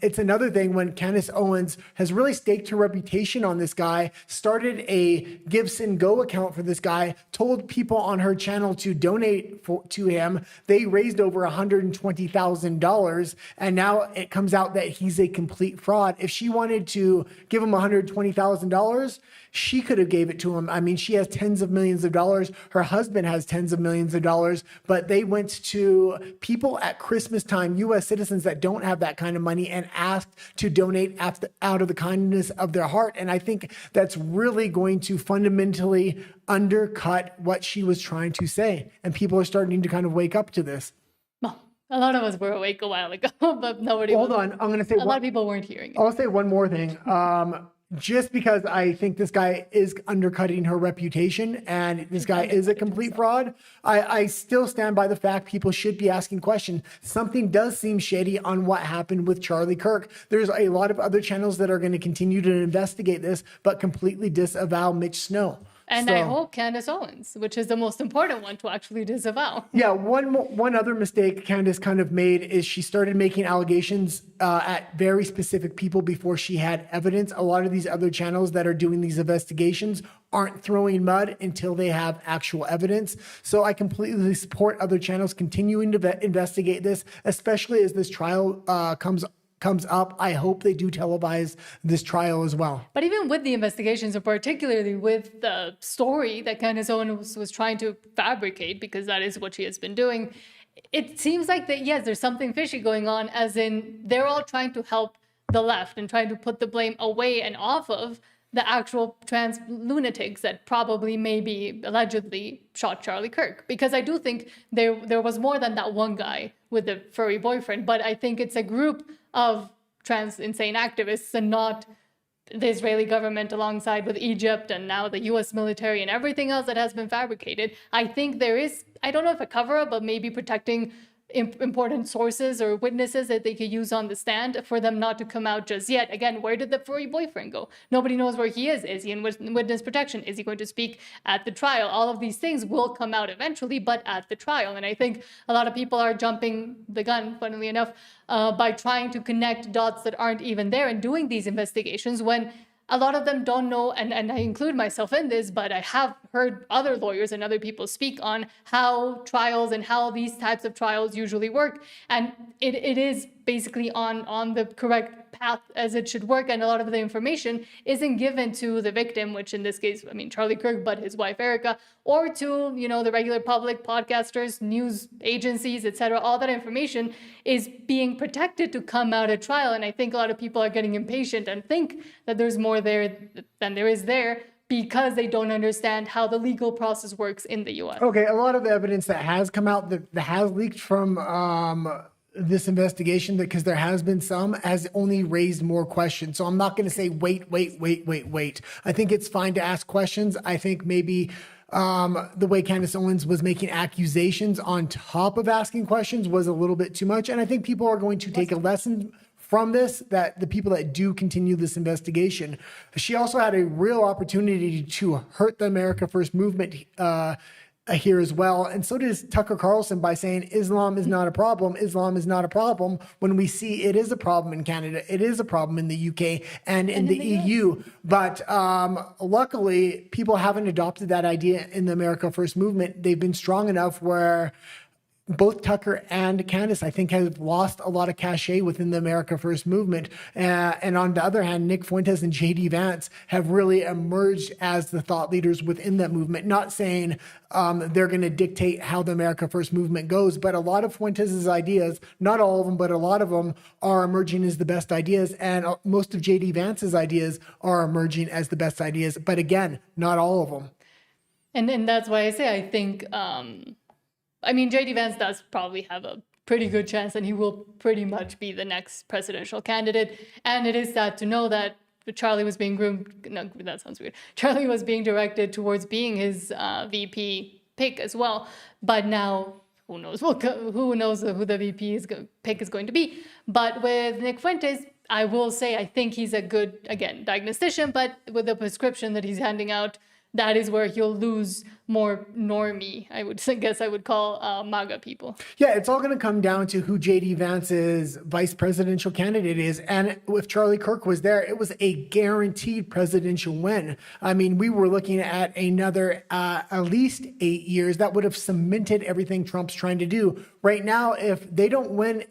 It's another thing when Candace Owens has really staked her reputation on this guy, started a Gibson Go account for this guy, told people on her channel to donate to him. They raised over $120,000, and now it comes out that he's a complete fraud. If she wanted to give him $120,000, she could have gave it to him. I mean, she has tens of millions of dollars. Her husband has tens of millions of dollars, but they went to people at Christmas time, U.S. citizens that don't have that kind of money, and asked to donate out of the kindness of their heart. And I think that's really going to fundamentally undercut what she was trying to say. And people are starting to kind of wake up to this. Well, a lot of us were awake a while ago, but nobody. Hold on, I'm going to say a lot of people weren't hearing it. I'll say one more thing. Just because I think this guy is undercutting her reputation and this guy is a complete fraud, I still stand by the fact people should be asking questions. Something does seem shady on what happened with Charlie Kirk. There's a lot of other channels that are going to continue to investigate this, but completely disavow Mitch Snow. And I hope Candace Owens, which is the most important one to actually disavow. Yeah, one other mistake Candace kind of made is she started making allegations at very specific people before she had evidence. A lot of these other channels that are doing these investigations aren't throwing mud until they have actual evidence. So I completely support other channels continuing to investigate this, especially as this trial comes up. I hope they do televise this trial as well. But even with the investigations, and particularly with the story that Candace Owens was trying to fabricate, because that is what she has been doing, it seems like that, yes, there's something fishy going on, as in they're all trying to help the left and trying to put the blame away and off of the actual trans lunatics that probably maybe allegedly shot Charlie Kirk. Because I do think there was more than that one guy with the furry boyfriend, but I think it's a group of trans insane activists and not the Israeli government alongside with Egypt and now the US military and everything else that has been fabricated. I think there is, I don't know if a cover-up, but maybe protecting important sources or witnesses that they could use on the stand for them not to come out just yet. Again, where did the furry boyfriend go? Nobody knows where he is. Is he in witness protection? Is he going to speak at the trial? All of these things will come out eventually, but at the trial. And I think a lot of people are jumping the gun, funnily enough, by trying to connect dots that aren't even there and doing these investigations when a lot of them don't know, and I include myself in this, but I have heard other lawyers and other people speak on how trials and how these types of trials usually work. And it is basically on the correct path as it should work. And a lot of the information isn't given to the victim, which in this case, I mean, Charlie Kirk, but his wife, Erica, or to, the regular public, podcasters, news agencies, etc. All that information is being protected to come out at trial. And I think a lot of people are getting impatient and think that there's more there than there is there, because they don't understand how the legal process works in the U.S. Okay, a lot of the evidence that has come out, that has leaked from this investigation, because there has been some, has only raised more questions. So I'm not going to say wait. I think it's fine to ask questions. I think maybe the way Candace Owens was making accusations on top of asking questions was a little bit too much. And I think people are going to take a lesson from this, that the people that do continue this investigation. She also had a real opportunity to hurt the America First movement here as well. And so does Tucker Carlson by saying Islam is not a problem. Islam is not a problem, when we see it is a problem in Canada. It is a problem in the UK and in the EU. But luckily, people haven't adopted that idea in the America First movement. They've been strong enough where both Tucker and Candace, I think, have lost a lot of cachet within the America First movement. And on the other hand, Nick Fuentes and JD Vance have really emerged as the thought leaders within that movement. Not saying they're going to dictate how the America First movement goes, but a lot of Fuentes' ideas, not all of them, but a lot of them are emerging as the best ideas. And most of JD Vance's ideas are emerging as the best ideas. But again, not all of them. And that's why I say I think... JD Vance does probably have a pretty good chance, and he will pretty much be the next presidential candidate. And it is sad to know that Charlie was being groomed. No, that sounds weird. Charlie was being directed towards being his VP pick as well. But now, who knows? Who knows who the VP pick is going to be? But with Nick Fuentes, I will say I think he's a good, again, diagnostician, but with the prescription that he's handing out, that is where he'll lose more normie, I guess I would call MAGA people. Yeah, it's all going to come down to who J.D. Vance's vice presidential candidate is. And if Charlie Kirk was there, it was a guaranteed presidential win. I mean, we were looking at another at least 8 years. That would have cemented everything Trump's trying to do. Right now, if they don't win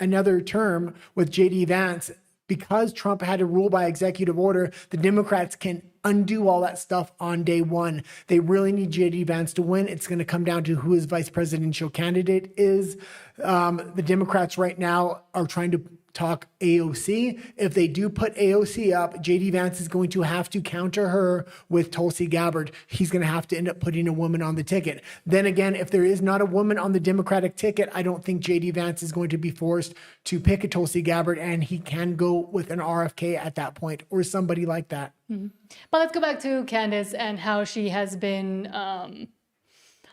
another term with J.D. Vance, because Trump had to rule by executive order, the Democrats can undo all that stuff on day one. They really need J.D. Vance to win. It's going to come down to who his vice presidential candidate is. The Democrats right now are trying to talk AOC. If they do put AOC up, J.D. Vance is going to have to counter her with Tulsi Gabbard. He's going to have to end up putting a woman on the ticket. Then again, if there is not a woman on the Democratic ticket, I don't think J.D. Vance is going to be forced to pick a Tulsi Gabbard, and he can go with an RFK at that point or somebody like that. Mm-hmm. But let's go back to Candace and how she has been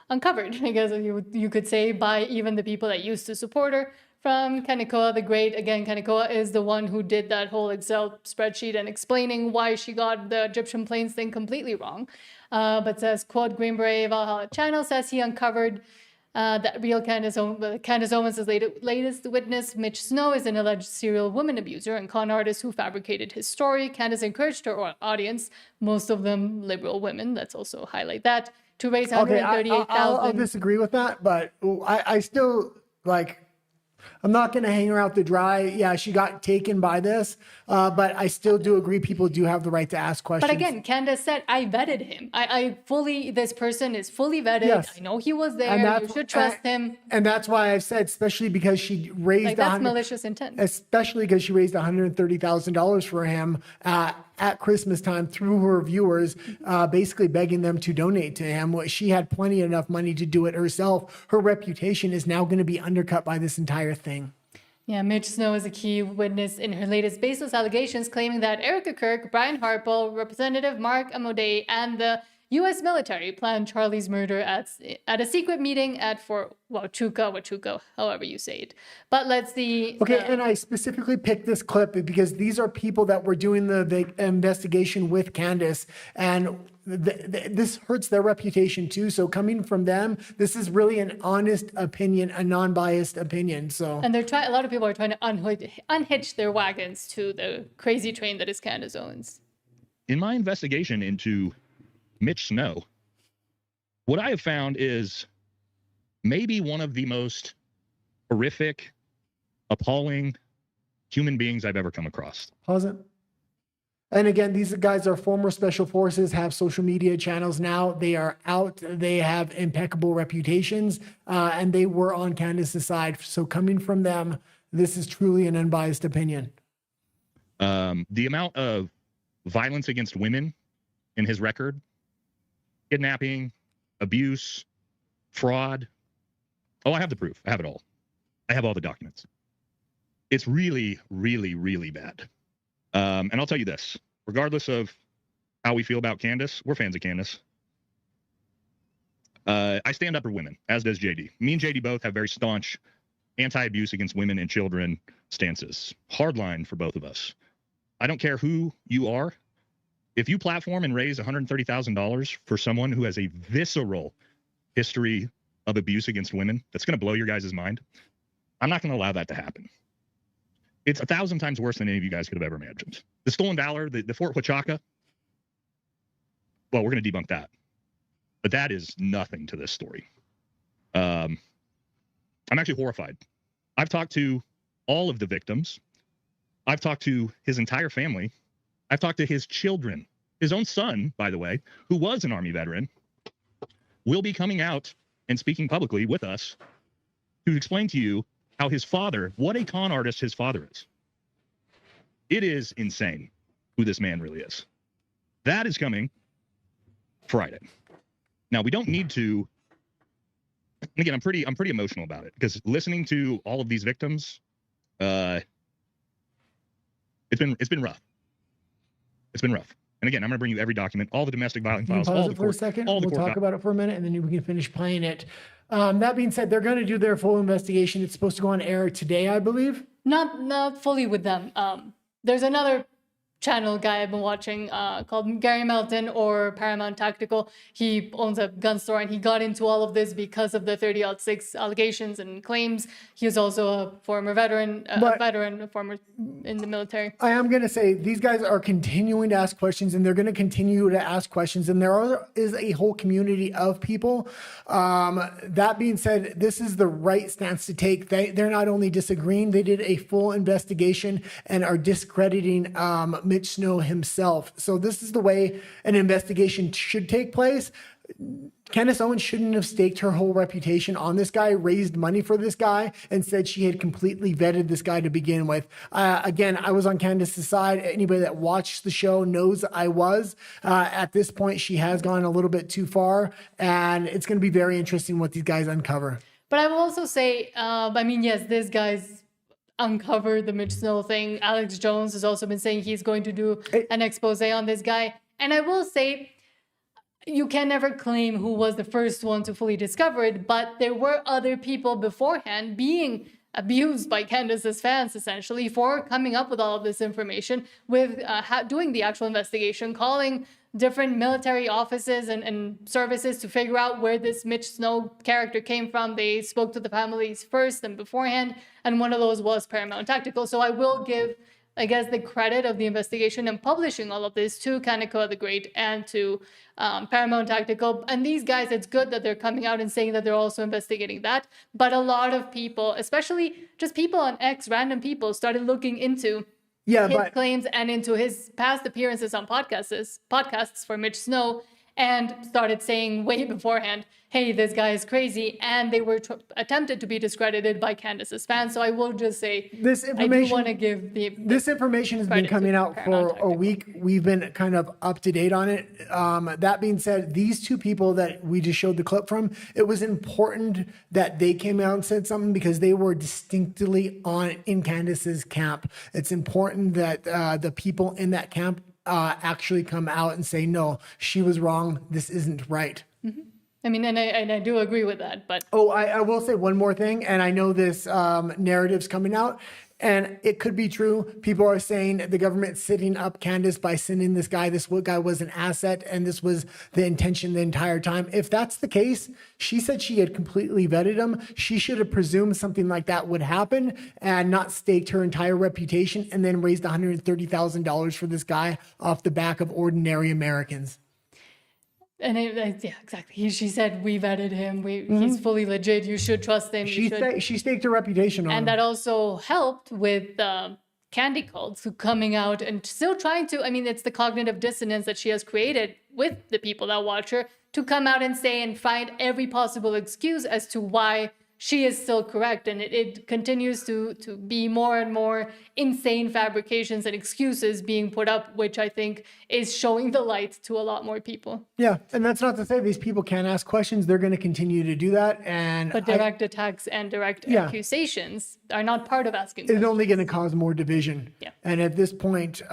uncovered, I guess you could say, by even the people that used to support her. From Kanikoa the Great. Again, Kanikoa is the one who did that whole Excel spreadsheet and explaining why she got the Egyptian planes thing completely wrong. But says, quote, Green Beret Valhalla Channel says he uncovered that real Candace Owens' latest witness, Mitch Snow, is an alleged serial woman abuser and con artist who fabricated his story. Candace encouraged her audience, most of them liberal women, let's also highlight that, to raise $138,000. I'll disagree with that, but I still, I'm not going to hang her out to dry. Yeah, she got taken by this, but I still do agree people do have the right to ask questions. But again, Candace said, I vetted him. This person is fully vetted. Yes. I know he was there. You should trust him. And that's why I've said, especially because she raised that's malicious intent. Especially because she raised $130,000 for him at Christmas time through her viewers, basically begging them to donate to him. She had plenty enough money to do it herself. Her reputation is now going to be undercut by this entire thing. Yeah, Mitch Snow is a key witness in her latest baseless allegations, claiming that Erica Kirk, Brian Harpel, Representative Mark Amodei, and the U.S. military planned Charlie's murder at a secret meeting at Fort Huachuca, however you say it. But let's see. Okay, and I specifically picked this clip because these are people that were doing the investigation with Candace, and this hurts their reputation too. So coming from them, this is really an honest opinion, a non-biased opinion. So, and a lot of people are trying to unhitch their wagons to the crazy train that is Candace Owens. In my investigation into Mitch Snow, what I have found is maybe one of the most horrific, appalling human beings I've ever come across. Pause it. And again, these guys are former special forces, have social media channels now. They are out. They have impeccable reputations, and they were on Candace's side. So coming from them, this is truly an unbiased opinion. The amount of violence against women in his record, kidnapping, abuse, fraud. Oh, I have the proof. I have it all. I have all the documents. It's really, really, really bad. And I'll tell you this, regardless of how we feel about Candace, we're fans of Candace. I stand up for women, as does JD. Me and JD both have very staunch anti-abuse against women and children stances. Hardline for both of us. I don't care who you are. If you platform and raise $130,000 for someone who has a visceral history of abuse against women, that's going to blow your guys' mind. I'm not going to allow that to happen. It's 1,000 times worse than any of you guys could have ever imagined. The stolen valor, the Fort Huachuca, well, we're going to debunk that. But that is nothing to this story. I'm actually horrified. I've talked to all of the victims. I've talked to his entire family. I've talked to his children. His own son, by the way, who was an Army veteran, will be coming out and speaking publicly with us to explain to you how his father, what a con artist his father is. It is insane who this man really is. That is coming Friday. Now, we don't need to, again, I'm pretty emotional about it because listening to all of these victims, it's been rough. It's been rough. And again, I'm going to bring you every document, all the domestic violence Can you files, pause all it the for a court, second? all the We'll court talk about it for a minute, and then we can finish playing it. That being said, they're going to do their full investigation. It's supposed to go on air today, I believe. Not fully with them. There's another channel guy I've been watching called Gary Melton or Paramount Tactical. He owns a gun store and he got into all of this because of the 30-06 allegations and claims. He was also a former veteran, a former in the military. I am going to say these guys are continuing to ask questions, and they're going to continue to ask questions. And is a whole community of people. That being said, this is the right stance to take. They're not only disagreeing, they did a full investigation and are discrediting Mitch Snow himself. So this is the way an investigation should take place. Candace Owens shouldn't have staked her whole reputation on this guy, raised money for this guy, and said she had completely vetted this guy to begin with. Again, I was on Candace's side. Anybody that watched the show knows I was. At this point, she has gone a little bit too far, and it's going to be very interesting what these guys uncover. But I will also say, yes, this guy's uncovered the Mitch Snow thing. Alex Jones has also been saying he's going to do an expose on this guy. And I will say, you can never claim who was the first one to fully discover it, but there were other people beforehand being abused by Candace's fans, essentially, for coming up with all of this information, with doing the actual investigation, calling different military offices and services to figure out where this Mitch Snow character came from. They spoke to the families first and beforehand, and one of those was Paramount Tactical. So I will give, I guess, the credit of the investigation and publishing all of this to Kaneko the Great and to Paramount Tactical. And these guys, it's good that they're coming out and saying that they're also investigating that. But a lot of people, especially just people on X, random people, started looking into his claims and into his past appearances on podcasts for Mitch Snow, and started saying way beforehand, hey, this guy is crazy. And they were attempted to be discredited by Candace's fans. So I will just say, this information, I do want to give this information has been coming out for a week. We've been kind of up to date on it. That being said, these two people that we just showed the clip from, it was important that they came out and said something because they were distinctly in Candace's camp. It's important that the people in that camp actually come out and say, no, she was wrong. This isn't right. Mm-hmm. I mean, and I do agree with that, but... I will say one more thing, and I know this narrative's coming out, and it could be true. People are saying the government's sitting up Candace by sending this guy. This guy was an asset, and this was the intention the entire time. If that's the case, she said she had completely vetted him. She should have presumed something like that would happen and not staked her entire reputation and then raised $130,000 for this guy off the back of ordinary Americans. And yeah, exactly. She said, we vetted him. He's fully legit. You should trust him. She staked her reputation on him. And that also helped with candy cults coming out and still trying to, it's the cognitive dissonance that she has created with the people that watch her to come out and say and find every possible excuse as to why she is still correct. And it continues to be more and more insane fabrications and excuses being put up, which I think is showing the light to a lot more people. Yeah, and that's not to say these people can't ask questions. They're going to continue to do that. But direct attacks and direct accusations are not part of asking questions. It's only going to cause more division. Yeah. And at this point,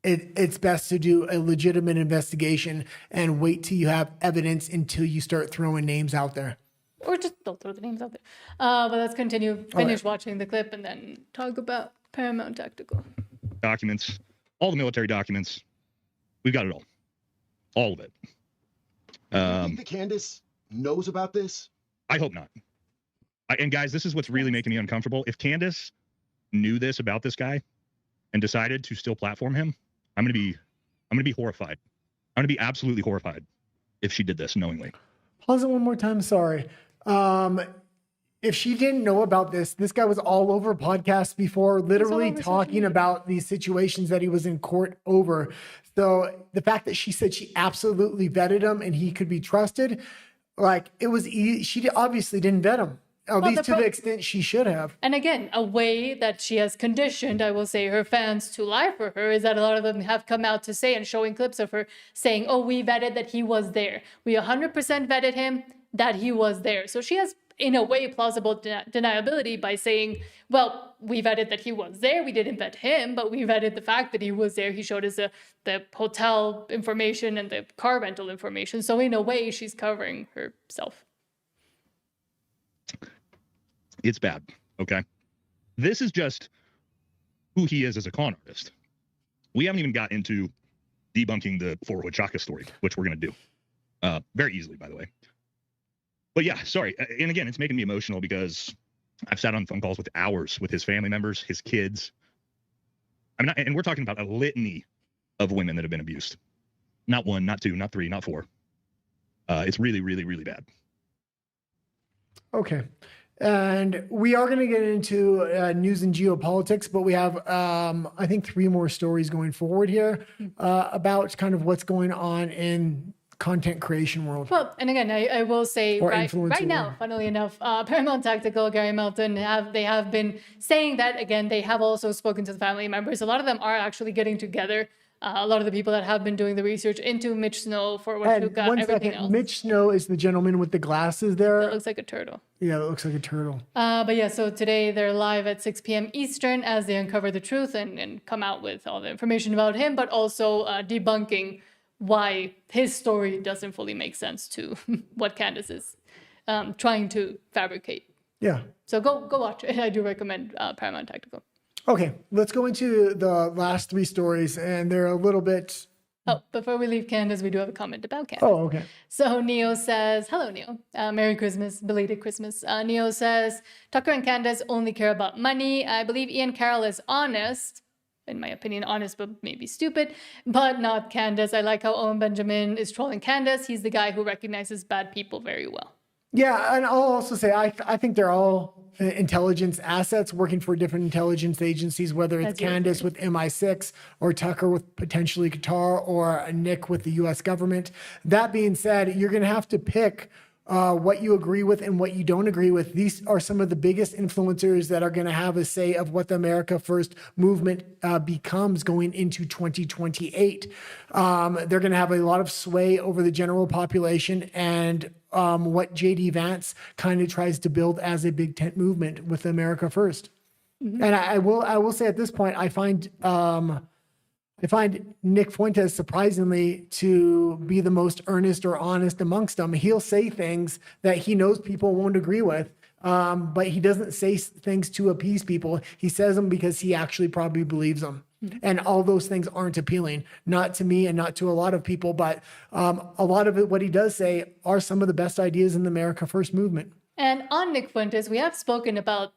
it's best to do a legitimate investigation and wait till you have evidence until you start throwing names out there. Or just don't throw the names out there. But let's finish watching the clip and then talk about Paramount Tactical. Documents, all the military documents. We've got it all. All of it. Do you think that Candace knows about this? I hope not. And guys, this is what's really making me uncomfortable. If Candace knew this about this guy and decided to still platform him, I'm gonna be horrified. I'm gonna be absolutely horrified if she did this knowingly. Pause it one more time. Sorry. If she didn't know about this guy was all over podcasts before, literally talking about these situations that he was in court over. So the fact that she said she absolutely vetted him and he could be trusted, like it was easy. She obviously didn't vet him, at least to the extent she should have. And again, a way that she has conditioned, I will say, her fans to lie for her is that a lot of them have come out to say and showing clips of her saying, oh, we vetted that he was there. We 100% vetted him, that he was there. So she has in a way, plausible deniability by saying, well, we vetted that he was there. We didn't vet him, but we vetted the fact that he was there. He showed us the hotel information and the car rental information. So in a way, she's covering herself. It's bad. Okay. This is just who he is as a con artist. We haven't even got into debunking the Fort Hood Chaka story, which we're going to do very easily, by the way. But yeah, sorry. And again, it's making me emotional because I've sat on phone calls with hours with his family members, his kids. And we're talking about a litany of women that have been abused. Not one, not two, not three, not four. It's really, really, really bad. Okay. And we are going to get into news and geopolitics, but we have, I think, 3 more stories going forward here about kind of what's going on in content creation world. Well, and again, I will say right now, world. funnily enough, Paramount Tactical, Gary Melton, they have been saying that, again, they have also spoken to the family members. A lot of them are actually getting together. A lot of the people that have been doing the research into Mitch Snow, for what you got, everything else. Mitch Snow is the gentleman with the glasses there. That looks like a turtle. Yeah, it looks like a turtle. But yeah, so today they're live at 6 p.m. Eastern as they uncover the truth and come out with all the information about him, but also debunking why his story doesn't fully make sense to what Candace is trying to fabricate. Yeah. So go watch it. I do recommend Paramount Tactical. Okay, let's go into the last 3 stories, and they're a little bit... Oh, before we leave Candace, we do have a comment about Candace. Oh, okay. So Neo says, hello, Neo. Merry Christmas, belated Christmas. Neo says, Tucker and Candace only care about money. I believe Ian Carroll is honest. In my opinion, honest, but maybe stupid, but not Candace. I like how Owen Benjamin is trolling Candace. He's the guy who recognizes bad people very well. Yeah, and I'll also say I think they're all intelligence assets working for different intelligence agencies, whether it's Candace with MI6 or Tucker with potentially Qatar or Nick with the U.S. government. That being said, you're going to have to pick what you agree with and what you don't agree with. These are some of the biggest influencers that are going to have a say of what the America First movement becomes going into 2028. They're going to have a lot of sway over the general population and what JD Vance kind of tries to build as a big tent movement with America First. Mm-hmm. And I will say at this point, I find Nick Fuentes surprisingly to be the most earnest or honest amongst them. He'll say things that he knows people won't agree with, but he doesn't say things to appease people. He says them because he actually probably believes them. Mm-hmm. And all those things aren't appealing, not to me and not to a lot of people, but a lot of it, what he does say are some of the best ideas in the America First movement. And on Nick Fuentes, we have spoken about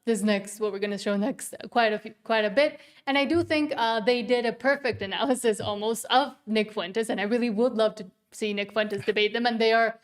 this next, what we're going to show next, quite a bit. And I do think they did a perfect analysis almost of Nick Fuentes. And I really would love to see Nick Fuentes debate them. And they are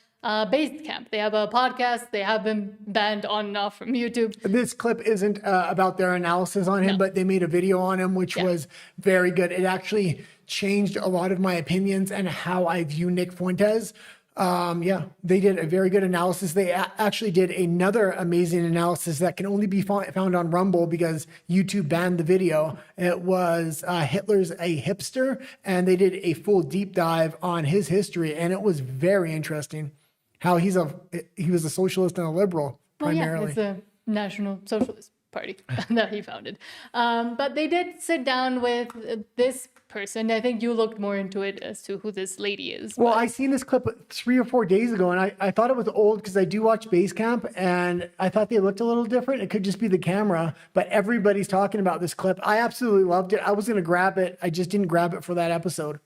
Based Camp. They have a podcast. They have been banned on and off from YouTube. This clip isn't about their analysis on him, but they made a video on him, which was very good. It actually changed a lot of my opinions and how I view Nick Fuentes. They did a very good analysis. They actually did another amazing analysis that can only be found on Rumble because YouTube banned the video. It was Hitler's a Hipster, and they did a full deep dive on his history, and it was very interesting how he was a socialist and a liberal primarily. Well, yeah, it's a National Socialist Party that he founded. But they did sit down with this person. I think you looked more into it as to who this lady is. Well, I seen this clip 3 or 4 days ago, and I thought it was old because I do watch Basecamp, and I thought they looked a little different. It could just be the camera, but everybody's talking about this clip. I absolutely loved it. I was going to grab it. I just didn't grab it for that episode.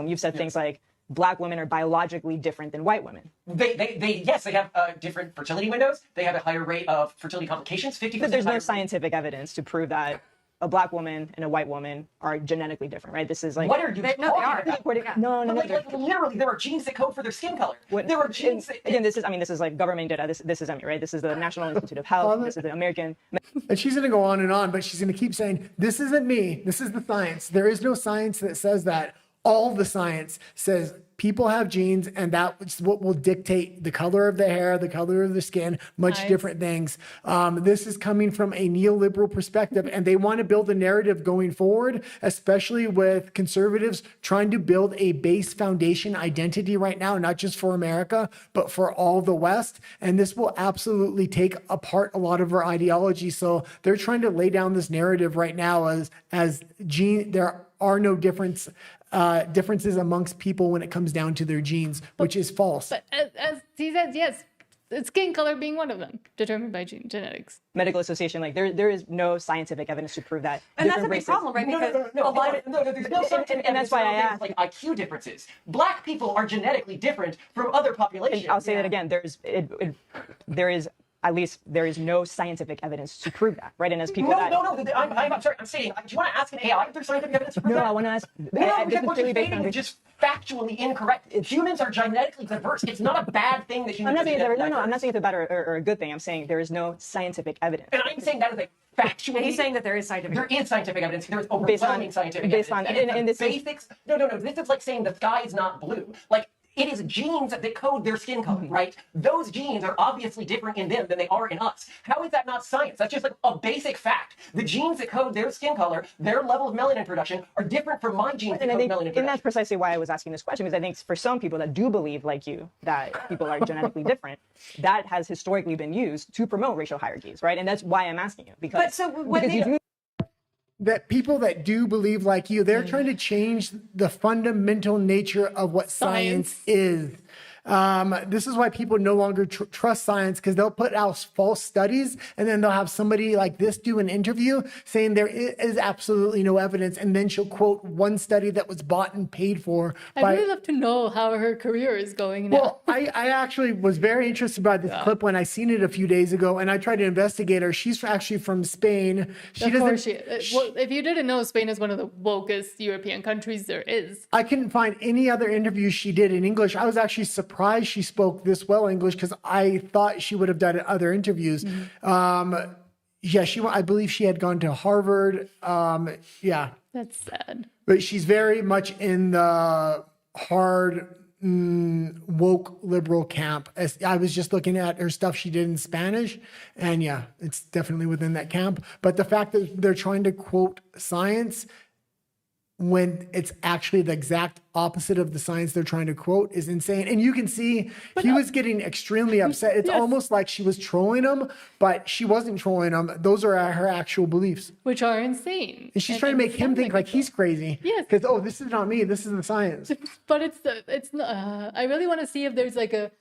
You've said things like Black women are biologically different than white women. They have different fertility windows. They have a higher rate of fertility complications. 50%. But there's no scientific evidence to prove that a Black woman and a white woman are genetically different, right? This is like... What are you talking about? No. Like, literally, there are genes that code for their skin color. There are genes that... Again, this is like government data. This is Emmy, right? This is the National Institute of Health. This is the American... And she's going to go on and on, but she's going to keep saying, this isn't me. This is the science. There is no science that says that. All the science says people have genes, and that's what will dictate the color of the hair, the color of the skin, much different things. This is coming from a neoliberal perspective, and they want to build a narrative going forward, especially with conservatives trying to build a base foundation identity right now, not just for America, but for all the West. And this will absolutely take apart a lot of our ideology. So they're trying to lay down this narrative right now as there are no differences amongst people when it comes down to their genes, which is false. But as he says, yes, skin color being one of them, determined by genetics. Medical association, like there is no scientific evidence to prove that. And that's a big problem, right? Because there's no scientific and that's why I asked, like IQ differences. Black people are genetically different from other populations. I'll say that again. There is no scientific evidence to prove that, right? And as people I'm sorry. I'm saying, do you want to ask an AI if there's scientific evidence to prove that? I want to ask. Because what you're stating is just factually incorrect. Humans are genetically diverse. It's not a bad thing that humans are genetically diverse. I'm not saying it's a bad or a good thing. I'm saying there is no scientific evidence. And I'm saying that is a factual. He's saying that there is scientific. There is scientific evidence. There is overwhelming scientific evidence. And this basics. No. This is like saying the sky is not blue. Like, it is genes that code their skin color, right? Those genes are obviously different in them than they are in us. How is that not science? That's just like a basic fact. The genes that code their skin color, their level of melanin production, are different from my genes that code melanin production. And that's precisely why I was asking this question, because I think for some people that do believe, like you, that people are genetically different, that has historically been used to promote racial hierarchies, right? And that's why I'm asking you. That people that do believe like you, they're trying to change the fundamental nature of what science is. This is why people no longer trust science, because they'll put out false studies and then they'll have somebody like this do an interview saying there is absolutely no evidence. And then she'll quote one study that was bought and paid for. I'd really love to know how her career is going now. Well, I actually was very interested by this clip when I seen it a few days ago, and I tried to investigate her. She's actually from Spain. Well, if you didn't know, Spain is one of the wokest European countries there is. I couldn't find any other interviews she did in English. I was actually surprised she spoke this well English, because I thought she would have done other interviews. I believe she had gone to Harvard. That's sad. But she's very much in the hard woke liberal camp. As I was just looking at her stuff she did in Spanish, and it's definitely within that camp. But the fact that they're trying to quote science when it's actually the exact opposite of the science they're trying to quote is insane. And you can see he was getting extremely upset. It's almost like she was trolling him, but she wasn't trolling him. Those are her actual beliefs. Which are insane. And she's trying to make him think like he's crazy. Yes. Because, this is not me. This is the science. But I really want to see if there's like an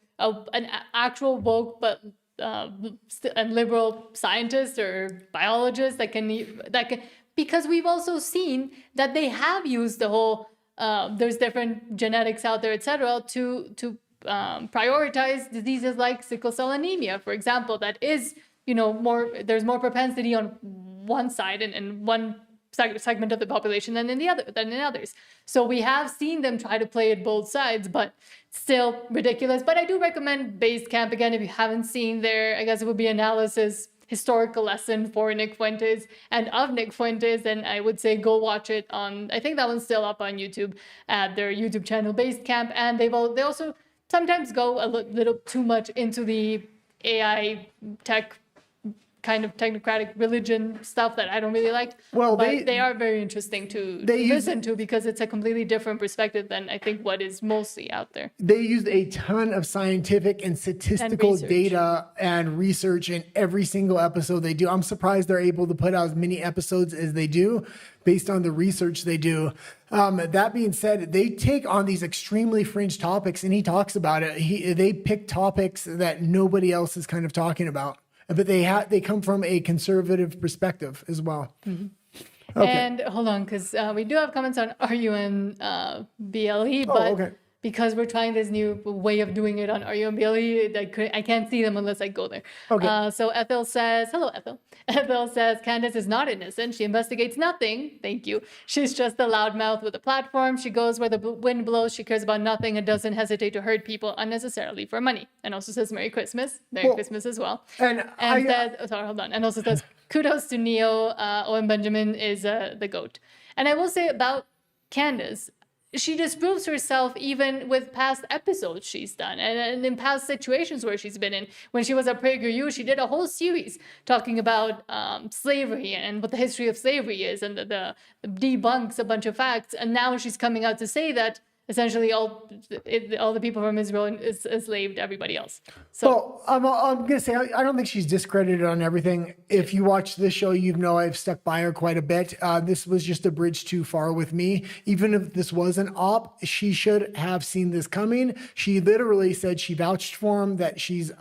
actual woke but and liberal scientist or biologist that can, because we've also seen that they have used the whole there's different genetics out there, etc., to prioritize diseases like sickle cell anemia, for example, that is there's more propensity on one side and one segment of the population than in others. So we have seen them try to play it both sides, but still ridiculous. But I do recommend Basecamp again if you haven't seen there. I guess it would be analysis. Historical lesson for Nick Fuentes and of Nick Fuentes, and I would say go watch it on, I think that one's still up on YouTube at their YouTube channel Basecamp, and they also sometimes go a little too much into the AI tech kind of technocratic religion stuff that I don't really like. Well, but they are very interesting to listen to, because it's a completely different perspective than I think what is mostly out there. They use a ton of scientific and statistical data and research in every single episode they do. I'm surprised they're able to put out as many episodes as they do based on the research they do. That being said, they take on these extremely fringe topics, and he talks about it. They pick topics that nobody else is kind of talking about. But they come from a conservative perspective as well. Mm-hmm. Okay. And hold on, because we do have comments on RUN BLE, but because we're trying this new way of doing it on RUN BLE, I can't see them unless I go there. Okay. So Ethel says, hello, Ethel. Ethel says, Candace is not innocent. She investigates nothing. Thank you. She's just a loudmouth with a platform. She goes where the wind blows. She cares about nothing and doesn't hesitate to hurt people unnecessarily for money. And also says Merry Christmas. Merry Christmas as well. And also says, kudos to Neo. Owen Benjamin is the GOAT. And I will say about Candace, she disproves herself even with past episodes she's done and in past situations where she's been in. When she was at PragerU, she did a whole series talking about slavery and what the history of slavery is, and the debunks a bunch of facts. And now she's coming out to say that essentially all the people from Israel enslaved everybody else. So I'm going to say, I don't think she's discredited on everything. If you watch this show, you know I've stuck by her quite a bit. This was just a bridge too far with me. Even if this was an op, she should have seen this coming. She literally said she vouched for him, that she's...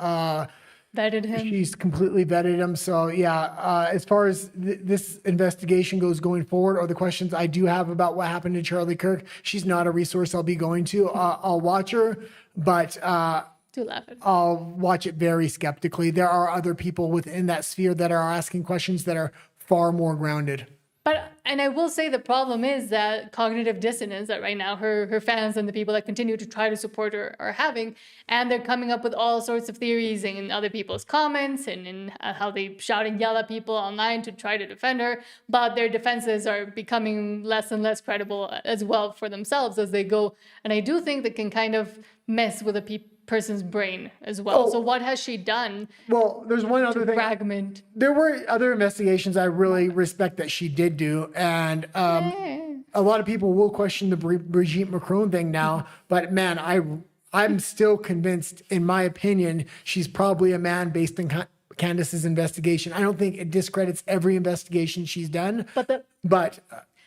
vetted him. She's completely vetted him. So yeah, as far as this investigation goes going forward, or the questions I do have about what happened to Charlie Kirk, she's not a resource I'll be going to. I'll watch her, but do laugh at her. I'll watch it very skeptically. There are other people within that sphere that are asking questions that are far more grounded. And I will say the problem is that cognitive dissonance that right now her fans and the people that continue to try to support her are having, and they're coming up with all sorts of theories in other people's comments and in how they shout and yell at people online to try to defend her, but their defenses are becoming less and less credible as well for themselves as they go. And I do think that can kind of mess with a person's brain as well. So what has she done? Well, there's one other thing. Fragment. There were other investigations I really respect that she did do, and a lot of people will question the Brigitte Macron thing now. But man, I'm still convinced, in my opinion, she's probably a man based on Candace's investigation. I don't think it discredits every investigation she's done. But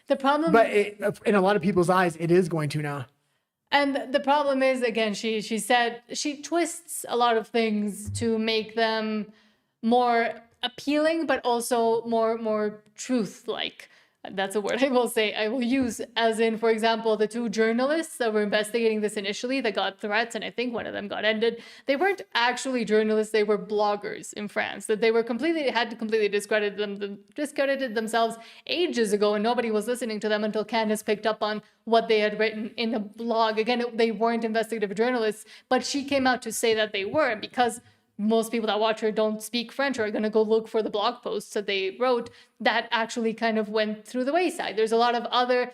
the problem. But in a lot of people's eyes, it is going to now. And the problem is, again, she said she twists a lot of things to make them more appealing, but also more truth-like. That's a word I will use, as in, for example, the two journalists that were investigating this initially that got threats, and I think one of them got ended. They weren't actually journalists, they were bloggers in France, that they were had completely discredited themselves ages ago, and nobody was listening to them until Candace picked up on what they had written in a blog. Again, they weren't investigative journalists, but she came out to say that they were, and because most people that watch her don't speak French or are going to go look for the blog posts that they wrote, that actually kind of went through the wayside. There's a lot of other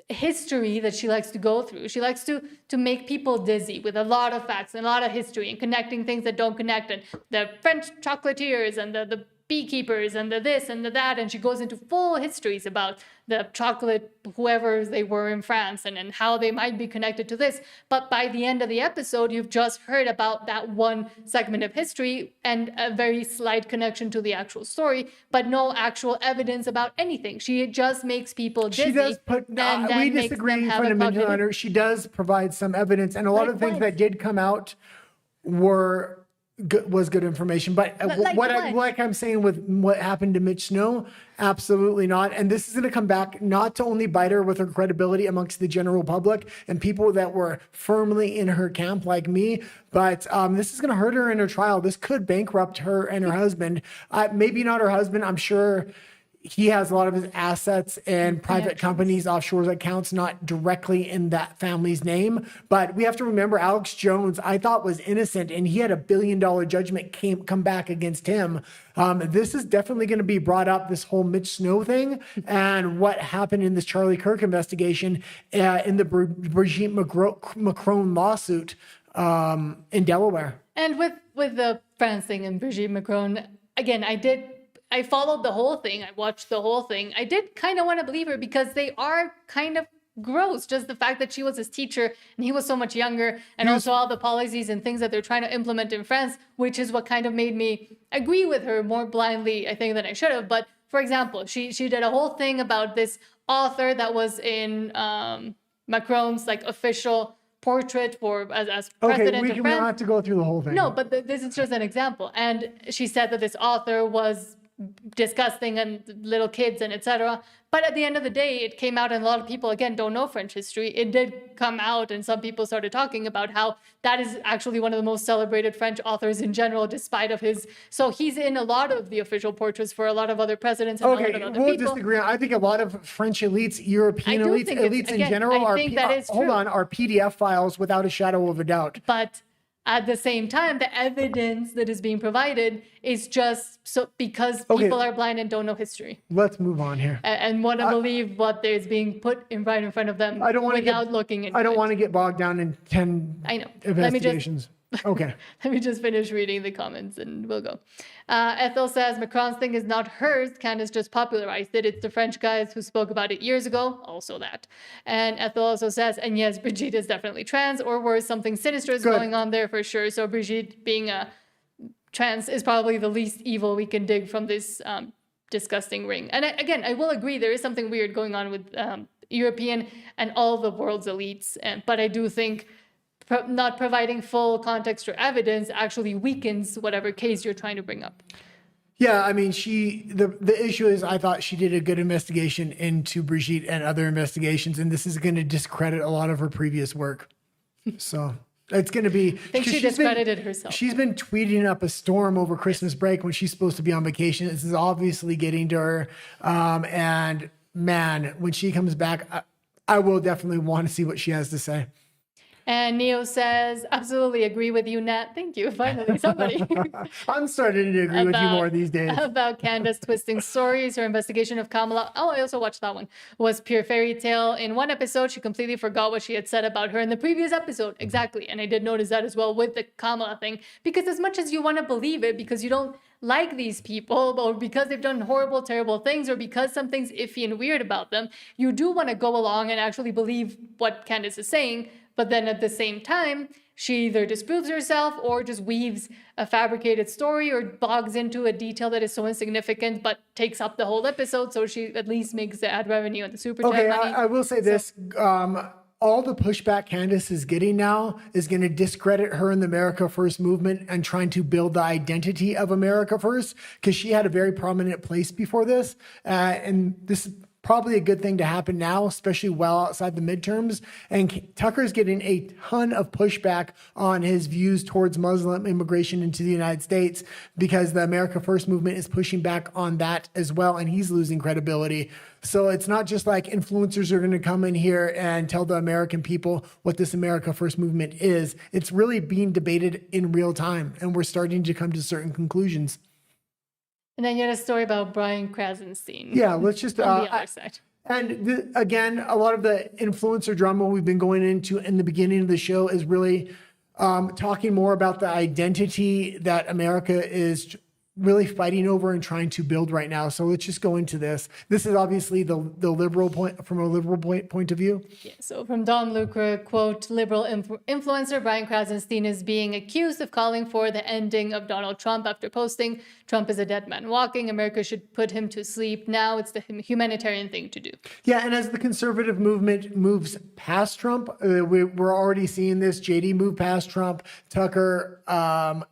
history that she likes to go through. She likes to make people dizzy with a lot of facts and a lot of history and connecting things that don't connect, and the French chocolatiers and the beekeepers and the this and the that, and she goes into full histories about the chocolate whoever they were in France and how they might be connected to this. But by the end of the episode, you've just heard about that one segment of history and a very slight connection to the actual story, but no actual evidence about anything. She just makes people dizzy. She does put, we disagree fundamentally on her. She does provide some evidence, and a lot of things that did come out was good information, but like I'm saying with what happened to Mitch Snow, absolutely not. And this is going to come back not to only bite her with her credibility amongst the general public and people that were firmly in her camp like me, but this is going to hurt her in her trial. This could bankrupt her and her husband. Maybe not her husband. I'm sure he has a lot of his assets in private companies, offshore accounts, not directly in that family's name. But we have to remember Alex Jones, I thought was innocent, and he had $1 billion judgment come back against him. This is definitely going to be brought up, this whole Mitch Snow thing and what happened in this Charlie Kirk investigation in the Brigitte Macron lawsuit in Delaware. And with the France thing and Brigitte Macron, again, I followed the whole thing. I watched the whole thing. I did kind of want to believe her because they are kind of gross. Just the fact that she was his teacher and he was so much younger, and also all the policies and things that they're trying to implement in France, which is what kind of made me agree with her more blindly, I think, than I should have. But for example, she did a whole thing about this author that was in Macron's official portrait as president of France. We don't have to go through the whole thing. No, but this is just an example. And she said that this author was disgusting and little kids and etc. But at the end of the day, it came out, and a lot of people, again, don't know French history. It did come out, and some people started talking about how that is actually one of the most celebrated French authors in general, despite of his... So he's in a lot of the official portraits for a lot of other presidents and a lot of other we'll people. Disagree. I think a lot of French elites, European elites in general, are PDF files without a shadow of a doubt. But At the same time, the evidence that is being provided is just so because people are blind and don't know history Let's move on here. and want to believe what is being put right in front of them without looking into I don't it. want to get bogged down in 10 I know. investigations. Okay. Let me just finish reading the comments and we'll go. Ethel says, Macron's thing is not hers. Candace just popularized it. It's the French guys who spoke about it years ago. Also that. And Ethel also says, and yes, Brigitte is definitely trans, or worse, something sinister is going on there for sure. So Brigitte being a trans is probably the least evil we can dig from this disgusting ring. And again, I will agree there is something weird going on with European and all the world's elites. But I do think not providing full context or evidence actually weakens whatever case you're trying to bring up. Yeah, I mean, the issue is I thought she did a good investigation into Brigitte and other investigations, and this is going to discredit a lot of her previous work. So it's going to be... I think she discredited herself. She's been tweeting up a storm over Christmas break when she's supposed to be on vacation. This is obviously getting to her. And man, when she comes back, I will definitely want to see what she has to say. And Neo says, absolutely agree with you, Nat. Thank you. Finally, somebody. I'm starting to agree with you more these days. About Candace twisting stories. Her investigation of Kamala. Oh, I also watched that one. Was pure fairy tale. In one episode, she completely forgot what she had said about her in the previous episode. Exactly. And I did notice that as well with the Kamala thing. Because as much as you want to believe it, because you don't like these people, or because they've done horrible, terrible things, or because something's iffy and weird about them, you do want to go along and actually believe what Candace is saying. But then at the same time, she either disproves herself or just weaves a fabricated story or bogs into a detail that is so insignificant but takes up the whole episode. So she at least makes the ad revenue and the super chat money. I will say this. All the pushback Candace is getting now is going to discredit her in the America First movement and trying to build the identity of America First, because she had a very prominent place before this. And this is probably a good thing to happen now, especially well outside the midterms. And Tucker's getting a ton of pushback on his views towards Muslim immigration into the United States because the America First movement is pushing back on that as well. And he's losing credibility. So it's not just like influencers are going to come in here and tell the American people what this America First movement is. It's really being debated in real time. And we're starting to come to certain conclusions. And then you had a story about Brian Krasenstein. Yeah, let's just... on the other side. And again, a lot of the influencer drama we've been going into in the beginning of the show is really talking more about the identity that America is really fighting over and trying to build right now. So let's just go into this. This is obviously the liberal point, from a liberal point of view. Yeah, so from Don Lucre, quote, liberal influencer Brian Krasenstein is being accused of calling for the ending of Donald Trump after posting, Trump is a dead man walking, America should put him to sleep. Now it's the humanitarian thing to do. Yeah, and as the conservative movement moves past Trump, we're already seeing this. JD move past Trump, Tucker,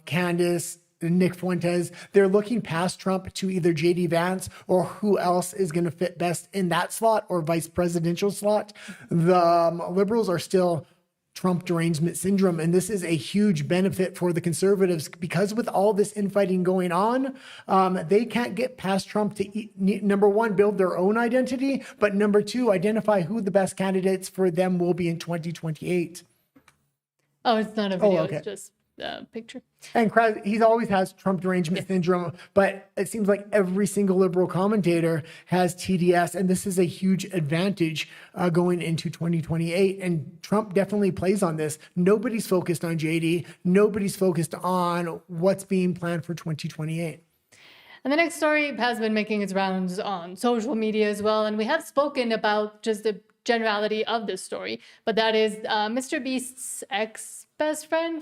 Candace, Nick Fuentes, they're looking past Trump to either JD Vance or who else is going to fit best in that slot or vice presidential slot. The liberals are still Trump derangement syndrome. And this is a huge benefit for the conservatives because with all this infighting going on, they can't get past Trump to, number one, build their own identity, but number two, identify who the best candidates for them will be in 2028. Oh, it's not a video, okay. It's just picture. And he always has Trump derangement syndrome, but it seems like every single liberal commentator has TDS, and this is a huge advantage going into 2028. And Trump definitely plays on this. Nobody's focused on JD. Nobody's focused on what's being planned for 2028. And the next story has been making its rounds on social media as well, and we have spoken about just the generality of this story, but that is Mr. Beast's ex-best friend,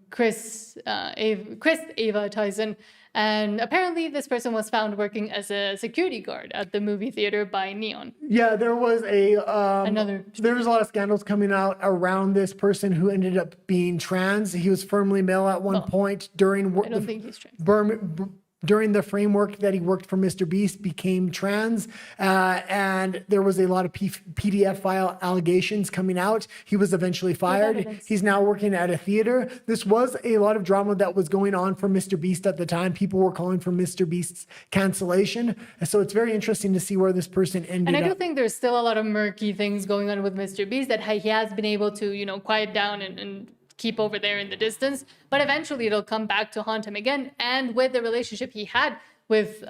Chris Ava Tyson. And apparently this person was found working as a security guard at the movie theater by Neon. Yeah, there was there was a lot of scandals coming out around this person who ended up being trans. He was firmly male at one point during I don't think he's trans. During the framework that he worked for Mr. Beast, became trans, and there was a lot of PDF file allegations coming out. He was eventually fired. He's now working at a theater. This was a lot of drama that was going on for Mr. Beast at the time. People were calling for Mr. Beast's cancellation. And so it's very interesting to see where this person ended up. And I do think there's still a lot of murky things going on with Mr. Beast that he has been able to, quiet down and keep over there in the distance. But eventually it'll come back to haunt him again. And with the relationship he had with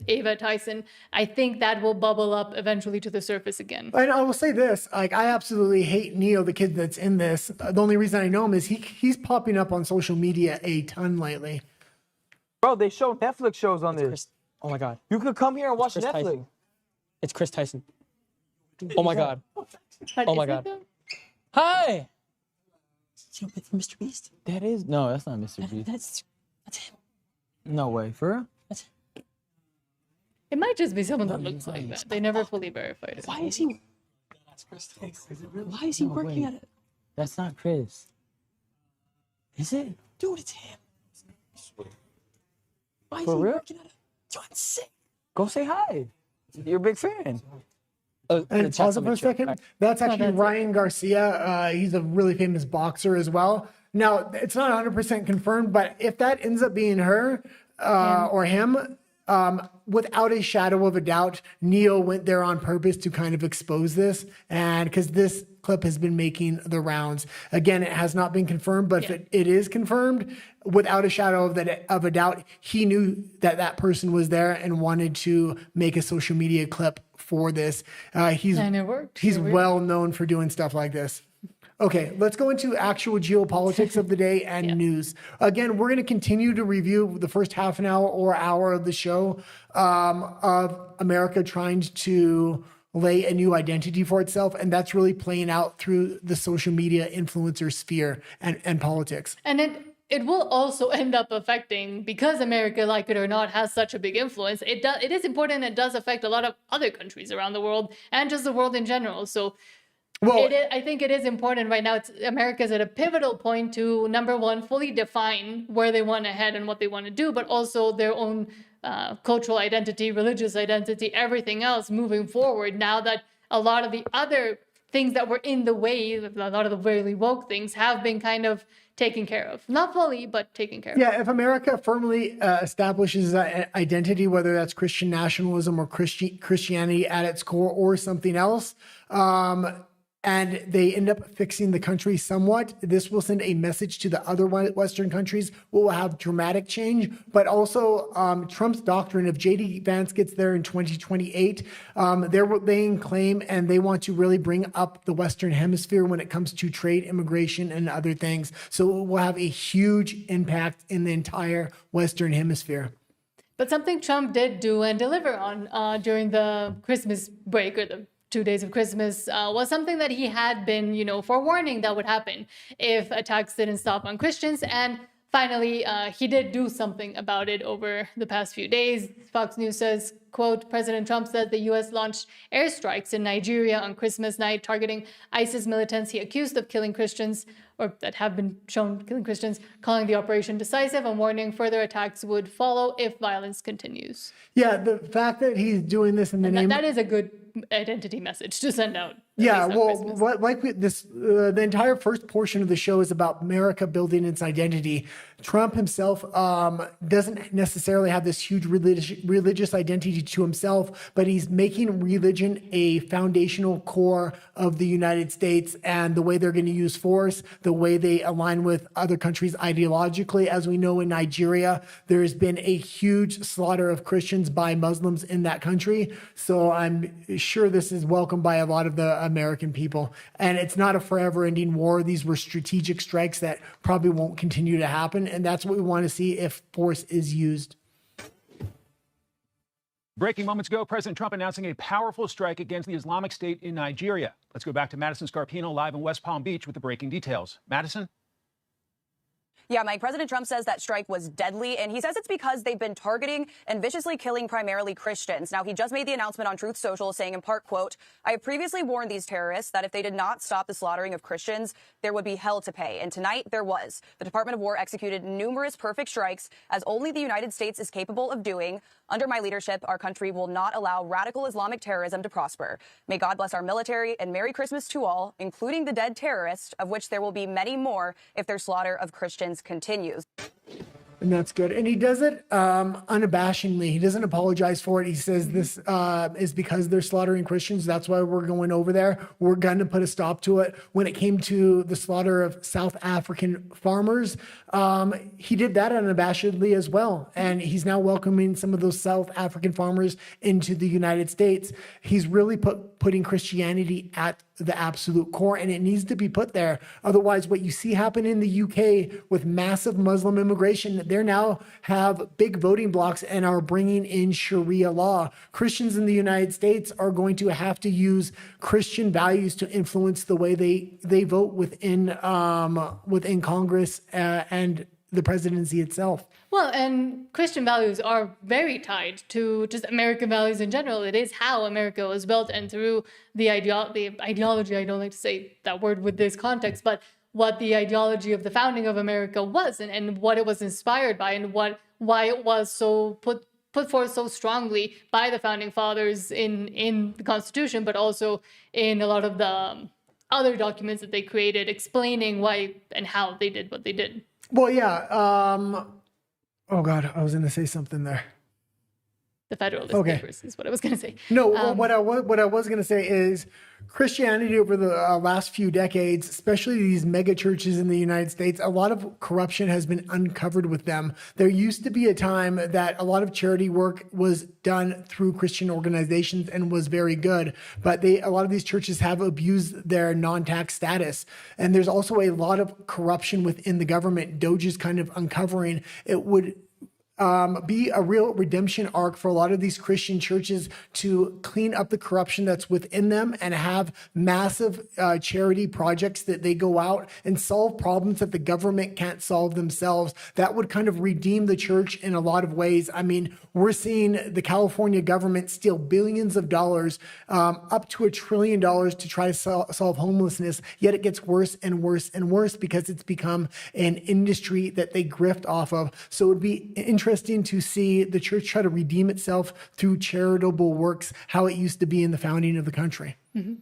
Ava Tyson, I think that will bubble up eventually to the surface again. And I will say this, like, I absolutely hate Neo, the kid that's in this. The only reason I know him is he's popping up on social media a ton lately. Bro, they show Netflix shows on this. Oh my God. You could come here and watch Chris Netflix. Tyson. It's Chris Tyson. Oh my God. But Oh my is it God. though? Hi. Mr. Beast? That is no, that's not Mr. Beast. That's him. No way, for real? It might just be someone that looks like that. They never fully verified it. Why is he? Why is he working at it? That's not Chris. Is it? Dude, it's him. Why is For he real? working at it? John, sick. Go say hi. You're a big fan. And pause it for a second. That's actually Ryan Garcia. He's a really famous boxer as well. Now, it's not 100% confirmed, but if that ends up being her or him, without a shadow of a doubt, Neo went there on purpose to kind of expose this. And because this clip has been making the rounds. Again, it has not been confirmed, but if it is confirmed, without a shadow of a doubt, he knew that that person was there and wanted to make a social media clip for this. And it worked. He's well known for doing stuff like this. Okay, let's go into actual geopolitics of the day and news. Again, we're going to continue to review the first half an hour or hour of the show of America trying to lay a new identity for itself. And that's really playing out through the social media influencer sphere and politics. And it will also end up affecting, because America, like it or not, has such a big influence. It is important. It does affect a lot of other countries around the world and just the world in general. So I think it is important right now. America's at a pivotal point to, number one, fully define where they want to head and what they want to do, but also their own cultural identity, religious identity, everything else moving forward. Now that a lot of the other things that were in the way, a lot of the really woke things, have been kind of taken care of. Not fully, but taken care of. Yeah, if America firmly establishes that identity, whether that's Christian nationalism or Christianity at its core or something else, and they end up fixing the country somewhat, this will send a message to the other Western countries, will have dramatic change. But also Trump's doctrine, if J.D. Vance gets there in 2028, they're laying claim and they want to really bring up the Western hemisphere when it comes to trade, immigration, and other things. So it will have a huge impact in the entire Western hemisphere. But something Trump did do and deliver on during the Christmas break, or the 2 days of Christmas, was something that he had been, forewarning that would happen if attacks didn't stop on Christians. And finally, he did do something about it over the past few days. Fox News says, quote, President Trump said the U.S. launched airstrikes in Nigeria on Christmas night, targeting ISIS militants he accused of killing Christians, or that have been shown killing Christians, calling the operation decisive and warning further attacks would follow if violence continues. Yeah, the fact that he's doing this in the name... That is a good identity message to send out. Yeah, well, the entire first portion of the show is about America building its identity. Trump himself doesn't necessarily have this huge religious identity to himself, but he's making religion a foundational core of the United States, and the way they're going to use force, the way they align with other countries ideologically. As we know, in Nigeria, there has been a huge slaughter of Christians by Muslims in that country. So I'm sure this is welcomed by a lot of the American people. And it's not a forever ending war. These were strategic strikes that probably won't continue to happen. And that's what we want to see if force is used. Breaking moments ago, President Trump announcing a powerful strike against the Islamic State in Nigeria. Let's go back to Madison Scarpino live in West Palm Beach with the breaking details. Madison? Yeah, Mike, President Trump says that strike was deadly, and he says it's because they've been targeting and viciously killing primarily Christians. Now, he just made the announcement on Truth Social saying in part, quote, I have previously warned these terrorists that if they did not stop the slaughtering of Christians, there would be hell to pay. And tonight there was. The Department of War executed numerous perfect strikes, as only the United States is capable of doing. Under my leadership, our country will not allow radical Islamic terrorism to prosper. May God bless our military, and Merry Christmas to all, including the dead terrorists, of which there will be many more if their slaughter of Christians continues. And that's good. And he does it unabashedly. He doesn't apologize for it. He says this is because they're slaughtering Christians. That's why we're going over there. We're going to put a stop to it. When it came to the slaughter of South African farmers, he did that unabashedly as well. And he's now welcoming some of those South African farmers into the United States. He's really putting Christianity at the absolute core, and it needs to be put there. Otherwise, what you see happen in the UK with massive Muslim immigration, they now have big voting blocks and are bringing in Sharia law. Christians in the United States are going to have to use Christian values to influence the way they vote within Congress and the presidency itself. Well, and Christian values are very tied to just American values in general. It is how America was built, and through the ideology, I don't like to say that word with this context, but what the ideology of the founding of America was, and what it was inspired by, and why it was so put forth so strongly by the founding fathers in the Constitution, but also in a lot of the other documents that they created explaining why and how they did what they did. Well, yeah. Oh God, I was going to say something there. The Federalist Papers is what I was going to say. No, what I was going to say is Christianity over the last few decades, especially these mega churches in the United States, a lot of corruption has been uncovered with them. There used to be a time that a lot of charity work was done through Christian organizations and was very good, but a lot of these churches have abused their non-tax status. And there's also a lot of corruption within the government. Doge is kind of uncovering it would be a real redemption arc for a lot of these Christian churches to clean up the corruption that's within them and have massive charity projects that they go out and solve problems that the government can't solve themselves. That would kind of redeem the church in a lot of ways. I mean, we're seeing the California government steal billions of dollars, up to $1 trillion to try to solve homelessness, yet it gets worse and worse and worse because it's become an industry that they grift off of. So it would be interesting to see the church try to redeem itself through charitable works, how it used to be in the founding of the country. Mm-hmm.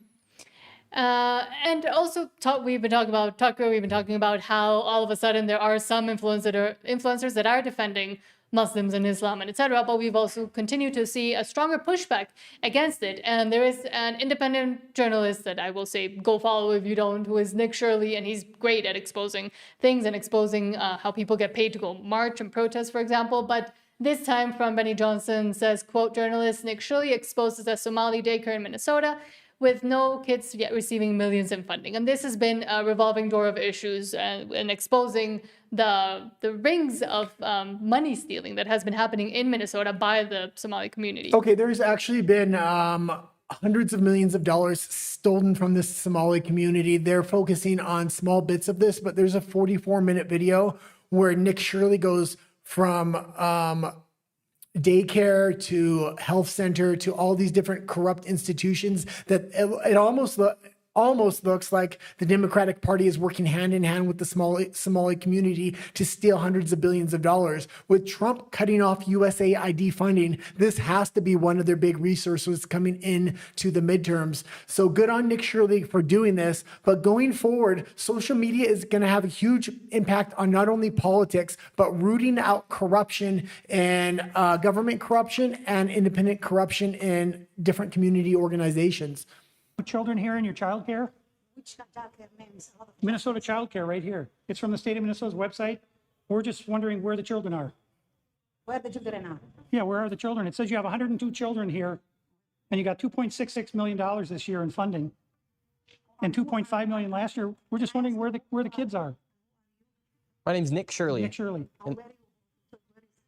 And also, we've been talking about how all of a sudden there are some influencers that are defending Muslims and Islam and etc. But we've also continued to see a stronger pushback against it. And there is an independent journalist that I will say, go follow if you don't, who is Nick Shirley, and he's great at exposing things and exposing how people get paid to go march and protest, for example. But this time from Benny Johnson says, quote, journalist Nick Shirley exposes a Somali daycare in Minnesota with no kids yet receiving millions in funding. And this has been a revolving door of issues and exposing the rings of money stealing that has been happening in Minnesota by the Somali community. Okay, there's actually been hundreds of millions of dollars stolen from this Somali community. They're focusing on small bits of this, but there's a 44-minute video where Nick Shirley goes from daycare to health center to all these different corrupt institutions that it almost looks like the Democratic Party is working hand in hand with the Somali community to steal hundreds of billions of dollars. With Trump cutting off USAID funding, this has to be one of their big resources coming in to the midterms. So good on Nick Shirley for doing this. But going forward, social media is going to have a huge impact on not only politics, but rooting out corruption and government corruption and independent corruption in different community organizations. Children here in your child care? Which child care means? Minnesota Child Care right here. It's from the state of Minnesota's website. We're just wondering where the children are. Where the children are? Yeah, where are the children? It says you have 102 children here, and you got $2.66 million this year in funding, and $2.5 million last year. We're just wondering where the kids are. My name's Nick Shirley. Nick Shirley. And,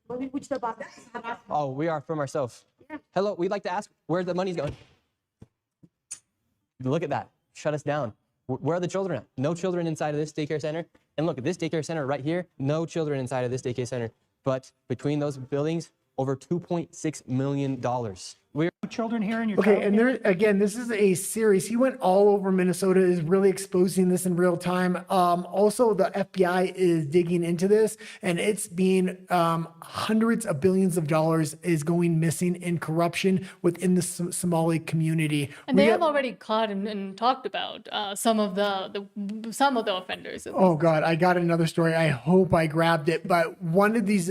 Which department? oh, we are from ourselves. Hello, we'd like to ask where the money's going. Look at that. Shut us down. Where are the children at? No children inside of this daycare center. And look at this daycare center right here. No children inside of this daycare center. But between those buildings, over $2.6 million. We're children here in your Okay, child and there again, this is a series. He went all over Minnesota, is really exposing this in real time. Also, the FBI is digging into this, and it's being hundreds of billions of dollars is going missing in corruption within the Somali community. And they have already caught and talked about some of the offenders. Oh God, I got another story. I hope I grabbed it. But one of these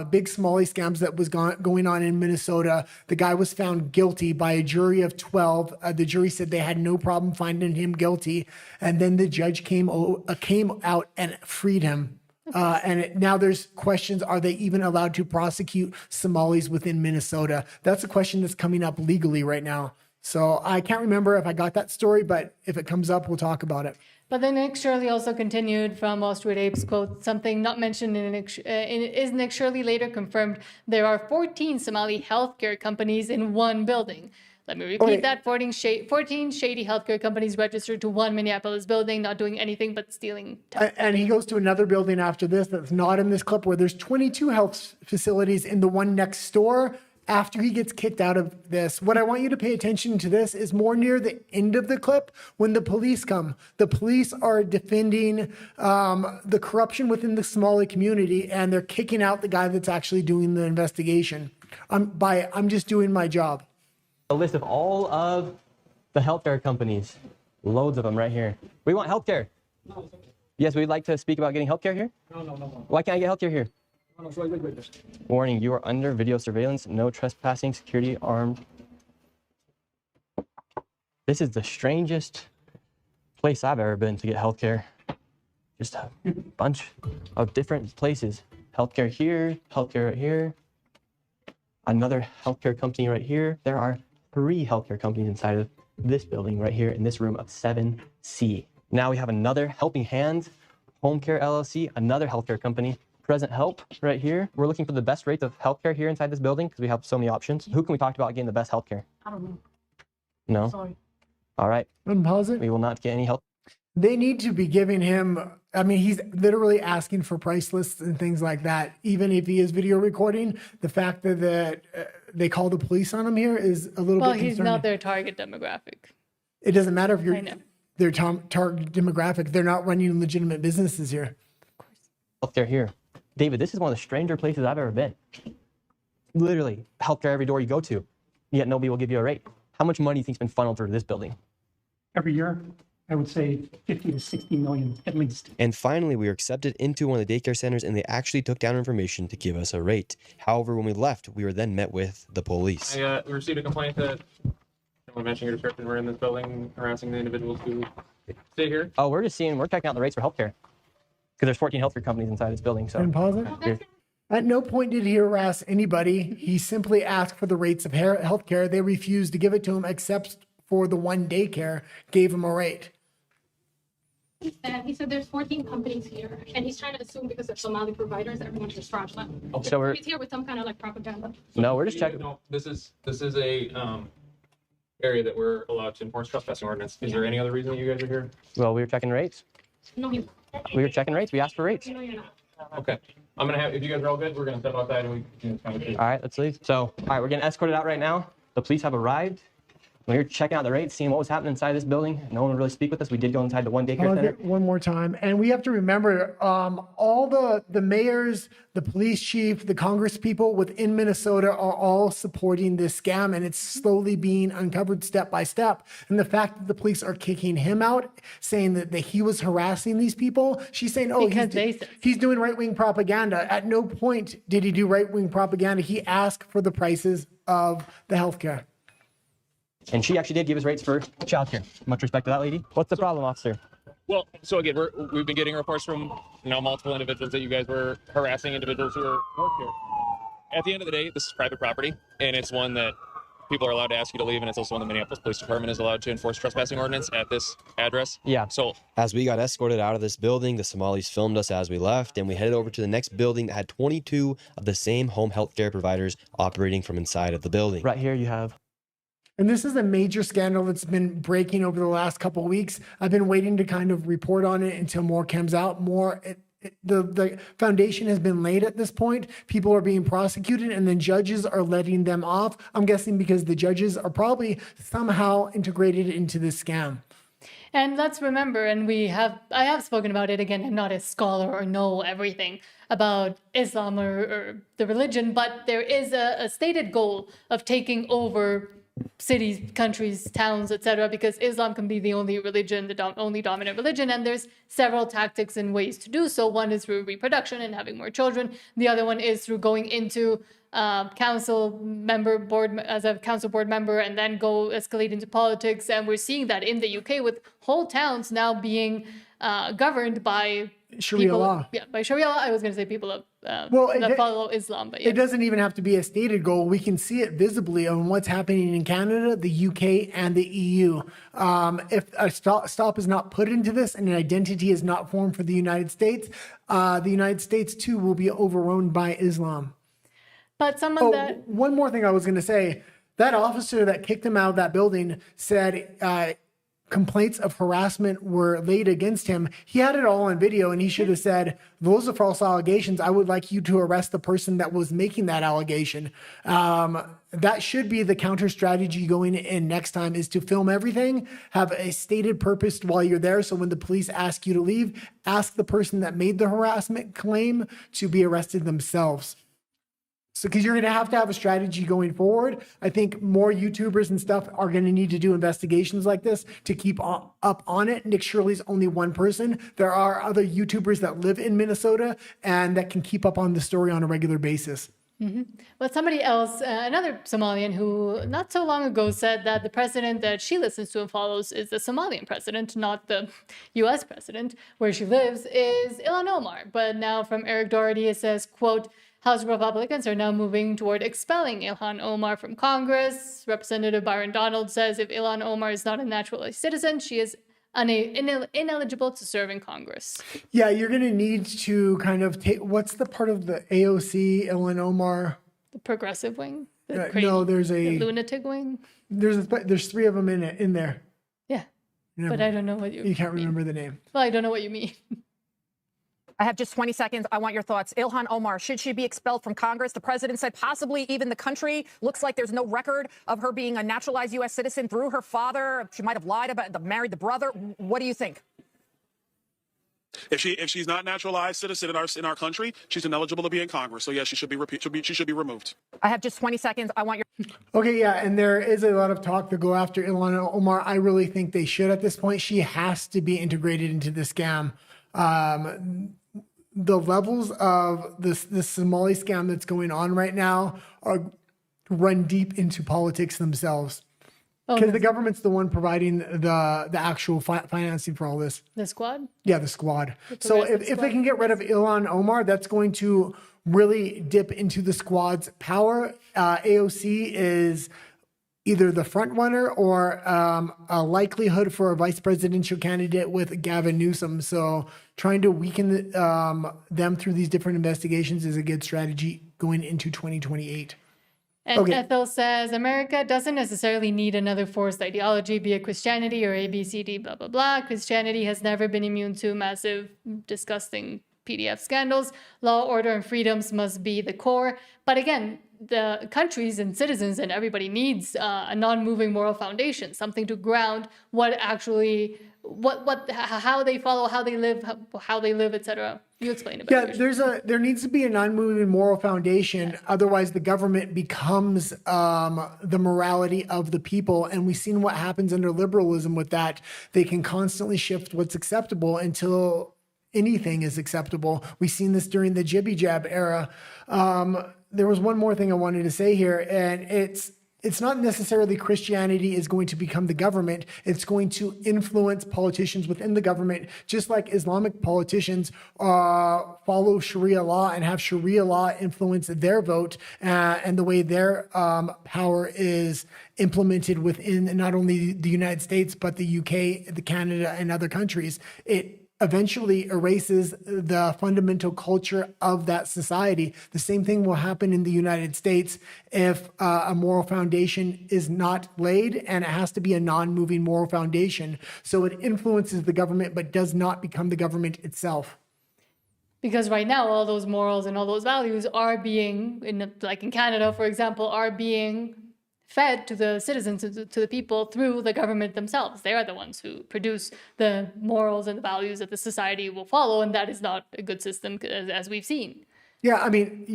big Somali scams that was going on in Minnesota, the guy was found guilty by a jury of 12. The jury said they had no problem finding him guilty, and then the judge came out and freed him. Now there's questions: are they even allowed to prosecute Somalis within Minnesota? That's a question that's coming up legally right now. So I can't remember if I got that story, but if it comes up, we'll talk about it. But then Nick Shirley also continued from Wall Street Apes, quote, something not mentioned in Nick Shirley later confirmed there are 14 Somali healthcare companies in one building. Let me repeat that, 14 shady healthcare companies registered to one Minneapolis building, not doing anything but stealing tests. And he goes to another building after this that's not in this clip, where there's 22 health facilities in the one next door. After he gets kicked out of this, what I want you to pay attention to this is more near the end of the clip when the police come. The police are defending the corruption within the Somali community, and they're kicking out the guy that's actually doing the investigation. I'm just doing my job. A list of all of the healthcare companies, loads of them right here. We want healthcare. Yes, we'd like to speak about getting healthcare here. No. Why can't I get healthcare here? No, wait. Warning, you are under video surveillance. No trespassing, security armed. This is the strangest place I've ever been to get healthcare. Just a bunch of different places. Healthcare here, healthcare right here. Another healthcare company right here. There are 3 healthcare companies inside of this building right here in this room of 7C. Now we have another Helping Hands, Home Care LLC, another healthcare company. Present Help right here. We're looking for the best rates of healthcare here inside this building because we have so many options. Who can we talk about getting the best healthcare? I don't know. No? Sorry. All right. Unpause it. We will not get any help. They need to be giving him, I mean, he's literally asking for price lists and things like that. Even if he is video recording, the fact that they call the police on him here is a little bit concerning. Well, he's not their target demographic. It doesn't matter if I you're know. their target demographic. They're not running legitimate businesses here. Healthcare here. David, this is one of the stranger places I've ever been. Literally, healthcare every door you go to, yet nobody will give you a rate. How much money do you think's been funneled through this building? Every year, I would say 50 to 60 million at least. And finally, we were accepted into one of the daycare centers, and they actually took down information to give us a rate. However, when we left, we were then met with the police. We received a complaint that someone mentioning your description were in this building harassing the individuals who stay here. Oh, we're checking out the rates for healthcare. Because there's 14 healthcare companies inside this building. So. And pause it. Here. At no point did he harass anybody. He simply asked for the rates of healthcare. They refused to give it to him, except for the one daycare gave him a rate. He said there's 14 companies here, and he's trying to assume because they're Somali providers, everyone's just fraudulent. Okay. So he's here with some kind of like propaganda. No, we're just checking. No, this is a area that we're allowed to enforce trespassing ordinance. Is there any other reason that you guys are here? Well, we were checking rates. No, We were checking rates. We asked for rates. No, you're not. Okay. I'm gonna have, if you guys are all good, we're gonna step outside and we can kind of. All right, let's leave. So, all right, we're getting escorted out right now. The police have arrived. We were checking out the rates, seeing what was happening inside this building. No one would really speak with us. We did go inside the one daycare center. One more time. And we have to remember all the mayors, the police chief, the Congress people within Minnesota are all supporting this scam, and it's slowly being uncovered step by step. And the fact that the police are kicking him out, saying that he was harassing these people, she's saying, oh, he's doing right-wing propaganda. At no point did he do right-wing propaganda. He asked for the prices of the healthcare. And she actually did give us rates for childcare. Much respect to that lady. What's the problem, officer? Well, so again, we've been getting reports from multiple individuals that you guys were harassing individuals who work here. At the end of the day, this is private property, and it's one that people are allowed to ask you to leave, and it's also one the Minneapolis Police Department is allowed to enforce trespassing ordinance at this address. Yeah. So as we got escorted out of this building, the Somalis filmed us as we left, and we headed over to the next building that had 22 of the same home health care providers operating from inside of the building. Right here you have. And this is a major scandal that's been breaking over the last couple of weeks. I've been waiting to kind of report on it until more comes out. the foundation has been laid at this point. People are being prosecuted, and then judges are letting them off. I'm guessing because the judges are probably somehow integrated into this scam. And let's remember, and I have spoken about it again. I'm not a scholar or know everything about Islam or the religion, but there is a stated goal of taking over cities, countries, towns, etc., because Islam can be the only religion, the only dominant religion, and there's several tactics and ways to do so. One is through reproduction and having more children. The other one is through going into council board member and then go escalate into politics. And we're seeing that in the UK with whole towns now being governed by Sharia law. Yeah, by Sharia law. I was going to say people of that follow Islam, but yes. It doesn't even have to be a stated goal. We can see it visibly on what's happening in Canada, the UK, and the EU. If a stop is not put into this and an identity is not formed for the United States too will be overrun by Islam. But one more thing I was going to say, that officer that kicked him out of that building said complaints of harassment were laid against him. He had it all on video, and he should have said, those are false allegations. I would like you to arrest the person that was making that allegation. That should be the counter strategy going in next time, is to film everything, have a stated purpose while you're there. So when the police ask you to leave, ask the person that made the harassment claim to be arrested themselves. So, because you're going to have a strategy going forward. I think more YouTubers and stuff are going to need to do investigations like this to keep up on it. Nick Shirley's only one person. There are other YouTubers that live in Minnesota and that can keep up on the story on a regular basis. Mm-hmm. But somebody else, another Somalian who not so long ago said that the president that she listens to and follows is the Somalian president, not the U.S. president. Where she lives is Ilhan Omar. But now from Eric Doherty, it says, quote, House Republicans are now moving toward expelling Ilhan Omar from Congress. Representative Byron Donald says if Ilhan Omar is not a naturalized citizen, she is ineligible to serve in Congress. Yeah, you're going to need to kind of take, what's the part of the AOC, Ilhan Omar? The progressive wing? The there's the lunatic wing? There's three of them in there. Yeah, but I don't know what you can't remember the name. Well, I don't know what you mean. I have just 20 seconds. I want your thoughts. Ilhan Omar, should she be expelled from Congress? The president said possibly even the country. Looks like there's no record of her being a naturalized U.S. citizen through her father. She might have lied about married the brother. What do you think? If she's not naturalized citizen in our country, she's ineligible to be in Congress. So yes, she should be removed. I have just 20 seconds. I want your. Okay, yeah, and there is a lot of talk to go after Ilhan Omar. I really think they should at this point. She has to be integrated into the scam. The levels of this Somali scam that's going on right now run deep into politics themselves. Because the government's the one providing the actual financing for all this. The squad? Yeah, the squad. So if they can get rid of Ilhan Omar, that's going to really dip into the squad's power. AOC is either the front runner or a likelihood for a vice presidential candidate with Gavin Newsom. So trying to weaken them through these different investigations is a good strategy going into 2028. And Ethel says, America doesn't necessarily need another forced ideology, be it Christianity or ABCD, blah, blah, blah. Christianity has never been immune to massive, disgusting PDF scandals. Law, order, and freedoms must be the core. But again, the countries and citizens and everybody needs a non-moving moral foundation, something to ground what actually, how they follow, how they live, etc. You explain it better. Yeah, there needs to be a non-moving moral foundation. Yeah. Otherwise, the government becomes the morality of the people. And we've seen what happens under liberalism with that. They can constantly shift what's acceptable until anything is acceptable. We've seen this during the jibby jab era. There was one more thing I wanted to say here, and it's not necessarily Christianity is going to become the government. It's going to influence politicians within the government, just like Islamic politicians follow Sharia law and have Sharia law influence their vote and the way their power is implemented within not only the United States, but the UK, the Canada, and other countries. It eventually erases the fundamental culture of that society. The same thing will happen in the United States if a moral foundation is not laid, and it has to be a non-moving moral foundation. So it influences the government, but does not become the government itself. Because right now, all those morals and all those values are being, like in Canada, for example, are being fed to the citizens, to the people through the government themselves. They are the ones who produce the morals and the values that the society will follow, and that is not a good system, as we've seen. Yeah, I mean,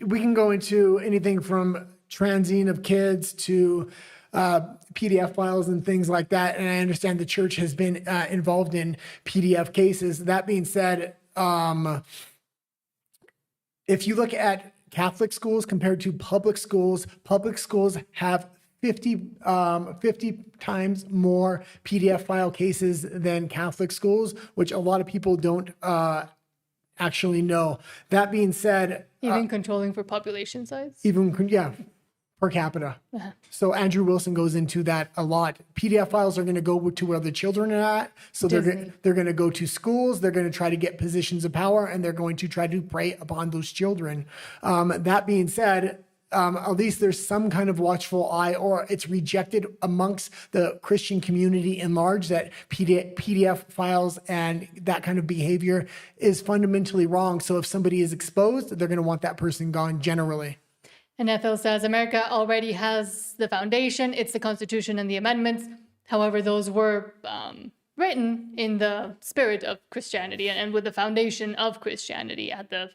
we can go into anything from transing of kids to PDF files and things like that. And I understand the church has been involved in PDF cases. That being said, if you look at Catholic schools compared to public schools have 50 times more PDF file cases than Catholic schools, which a lot of people don't actually know. That being said, even controlling for population size? Per capita. Uh-huh. So Andrew Wilson goes into that a lot. PDF files are going to go to where the children are at. So they're going to go to schools. They're going to try to get positions of power, and they're going to try to prey upon those children. That being said, at least there's some kind of watchful eye, or it's rejected amongst the Christian community in large that PDF files and that kind of behavior is fundamentally wrong. So if somebody is exposed, they're going to want that person gone generally. And Ethel says, America already has the foundation. It's the Constitution and the amendments. However, those were written in the spirit of Christianity and with the foundation of Christianity at the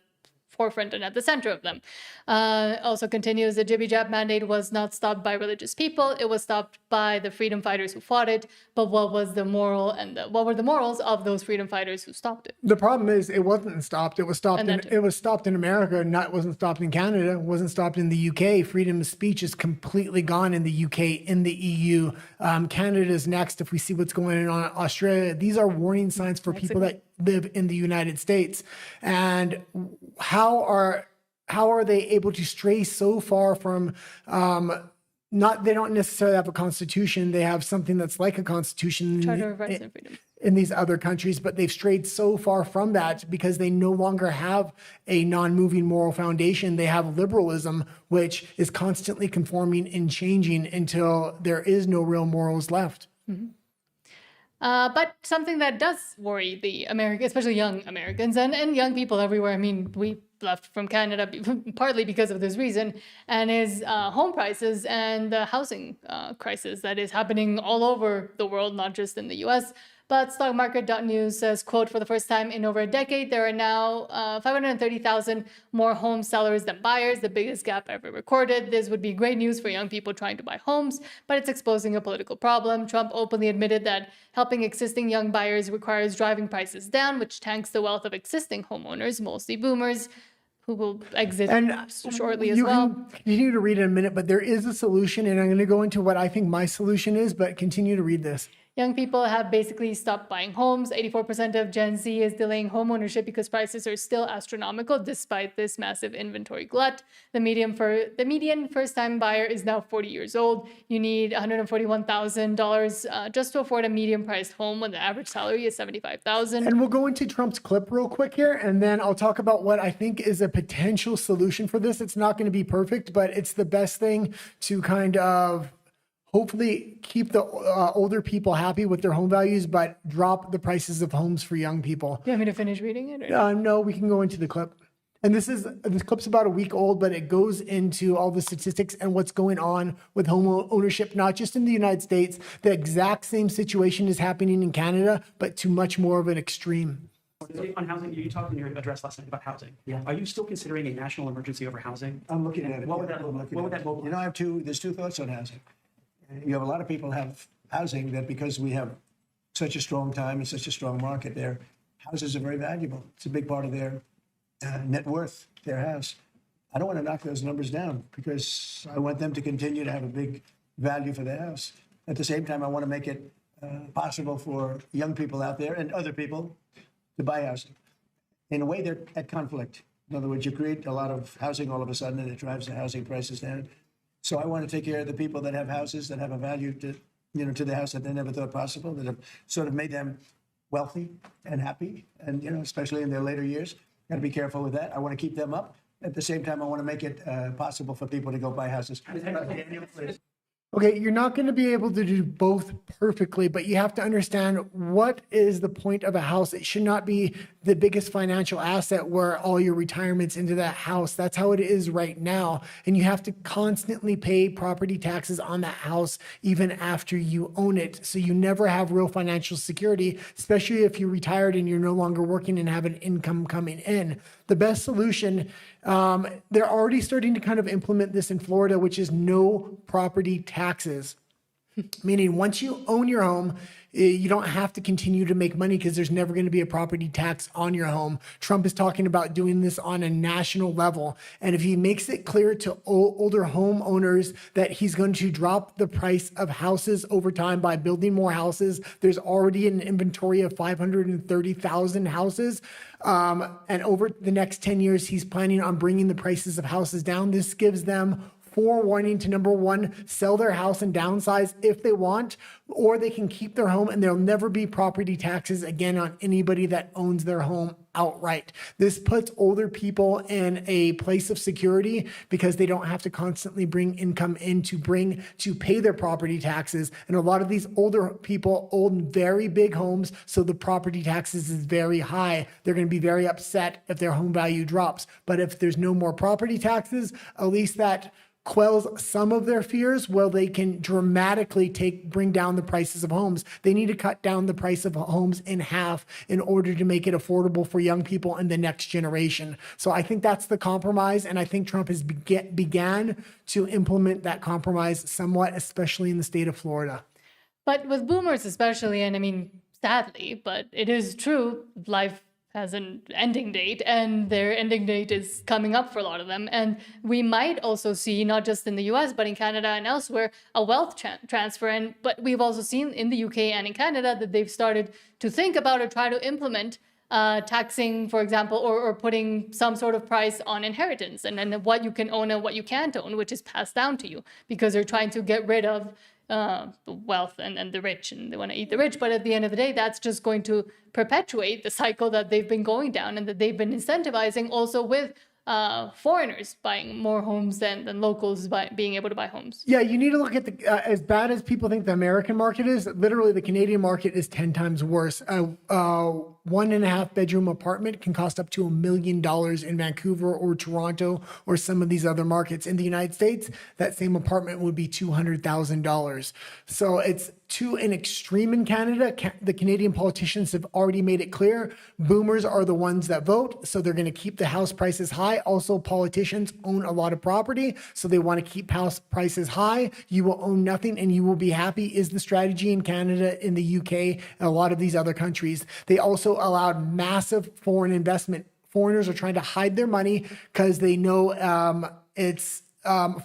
forefront and at the center of them. Also continues, the Jibby Jab mandate was not stopped by religious people. It was stopped by the freedom fighters who fought it. But what was the moral and what were the morals of those freedom fighters who stopped it? The problem is it wasn't stopped. It was stopped. It was stopped in America. It wasn't stopped in Canada. It wasn't stopped in the UK. Freedom of speech is completely gone in the UK, in the EU. Canada is next. If we see what's going on in Australia, these are warning signs for people that live in the United States. And how are they able to stray so far from they don't necessarily have a constitution. They have something that's like a constitution Charter of Rights and Freedom in these other countries, but they've strayed so far from that because they no longer have a non-moving moral foundation. They have liberalism, which is constantly conforming and changing until there is no real morals left. Mm-hmm. But something that does worry the especially young Americans and young people everywhere. I mean, we left from Canada partly because of this reason, and is home prices and the housing crisis that is happening all over the world, not just in the US. But stockmarket.news says, quote, for the first time in over a decade, there are now 530,000 more home sellers than buyers, the biggest gap ever recorded. This would be great news for young people trying to buy homes, but it's exposing a political problem. Trump openly admitted that helping existing young buyers requires driving prices down, which tanks the wealth of existing homeowners, mostly boomers, who will exit shortly as well. You can continue to read in a minute, but there is a solution, and I'm going to go into what I think my solution is, but continue to read this. Young people have basically stopped buying homes. 84% of Gen Z is delaying home ownership because prices are still astronomical despite this massive inventory glut. The median first-time buyer is now 40 years old. You need $141,000 just to afford a medium-priced home when the average salary is $75,000. And we'll go into Trump's clip real quick here, and then I'll talk about what I think is a potential solution for this. It's not going to be perfect, but it's the best thing to kind of hopefully keep the older people happy with their home values, but drop the prices of homes for young people. Do you want me to finish reading it? Or? No, we can go into the clip. And this clip's about a week old, but it goes into all the statistics and what's going on with home ownership, not just in the United States. The exact same situation is happening in Canada, but to much more of an extreme. On housing, you talked in your address last night about housing. Yeah. Are you still considering a national emergency over housing? I'm looking at it. What would that look like? You know, there's two thoughts on housing. You have a lot of people have housing that because we have such a strong time and such a strong market there, houses are very valuable. It's a big part of their net worth, their house. I don't want to knock those numbers down because I want them to continue to have a big value for their house. At the same time, I want to make it possible for young people out there and other people to buy housing. In a way, they're at conflict. In other words, you create a lot of housing all of a sudden and it drives the housing prices down. So I want to take care of the people that have houses that have a value to the house that they never thought possible, that have sort of made them wealthy and happy, and especially in their later years. Got to be careful with that. I want to keep them up. At the same time, I want to make it possible for people to go buy houses. Okay, you're not going to be able to do both perfectly, but you have to understand what is the point of a house. It should not be the biggest financial asset where all your retirement's into that house. That's how it is right now. And you have to constantly pay property taxes on that house even after you own it. So you never have real financial security, especially if you're retired and you're no longer working and have an income coming in. The best solution, they're already starting to kind of implement this in Florida, which is no property taxes. Meaning once you own your home, you don't have to continue to make money because there's never going to be a property tax on your home. Trump is talking about doing this on a national level. And if he makes it clear to older homeowners that he's going to drop the price of houses over time by building more houses, there's already an inventory of 530,000 houses. And over the next 10 years, he's planning on bringing the prices of houses down. This gives them forewarning to, number one, sell their house and downsize if they want, or they can keep their home and there'll never be property taxes again on anybody that owns their home outright. This puts older people in a place of security because they don't have to constantly bring income in to pay their property taxes. And a lot of these older people own very big homes, so the property taxes is very high. They're going to be very upset if their home value drops. But if there's no more property taxes, at least that quells some of their fears. Well, they can dramatically bring down the prices of homes. They need to cut down the price of homes in half in order to make it affordable for young people and the next generation. So I think that's the compromise, and I think Trump has began to implement that compromise somewhat, especially in the state of Florida. But with boomers especially, and I mean, sadly, but it is true, life has an ending date, and their ending date is coming up for a lot of them. And we might also see, not just in the US, but in Canada and elsewhere, a wealth transfer. But we've also seen in the UK and in Canada that they've started to think about or try to implement taxing, for example, or putting some sort of price on inheritance and then what you can own and what you can't own, which is passed down to you, because they're trying to get rid of the wealth and the rich, and they want to eat the rich. But at the end of the day, that's just going to perpetuate the cycle that they've been going down and that they've been incentivizing also with foreigners buying more homes than locals being able to buy homes. Yeah, you need to look at as bad as people think the American market is, literally the Canadian market is 10 times worse. 1.5 bedroom apartment can cost up to $1 million in Vancouver or Toronto or some of these other markets. In the United States, that same apartment would be $200,000. So it's to an extreme in Canada. The Canadian politicians have already made it clear. Boomers are the ones that vote, so they're going to keep the house prices high. Also, politicians own a lot of property, so they want to keep house prices high. You will own nothing and you will be happy is the strategy in Canada, in the UK, and a lot of these other countries. They also allowed massive foreign investment. Foreigners are trying to hide their money because they know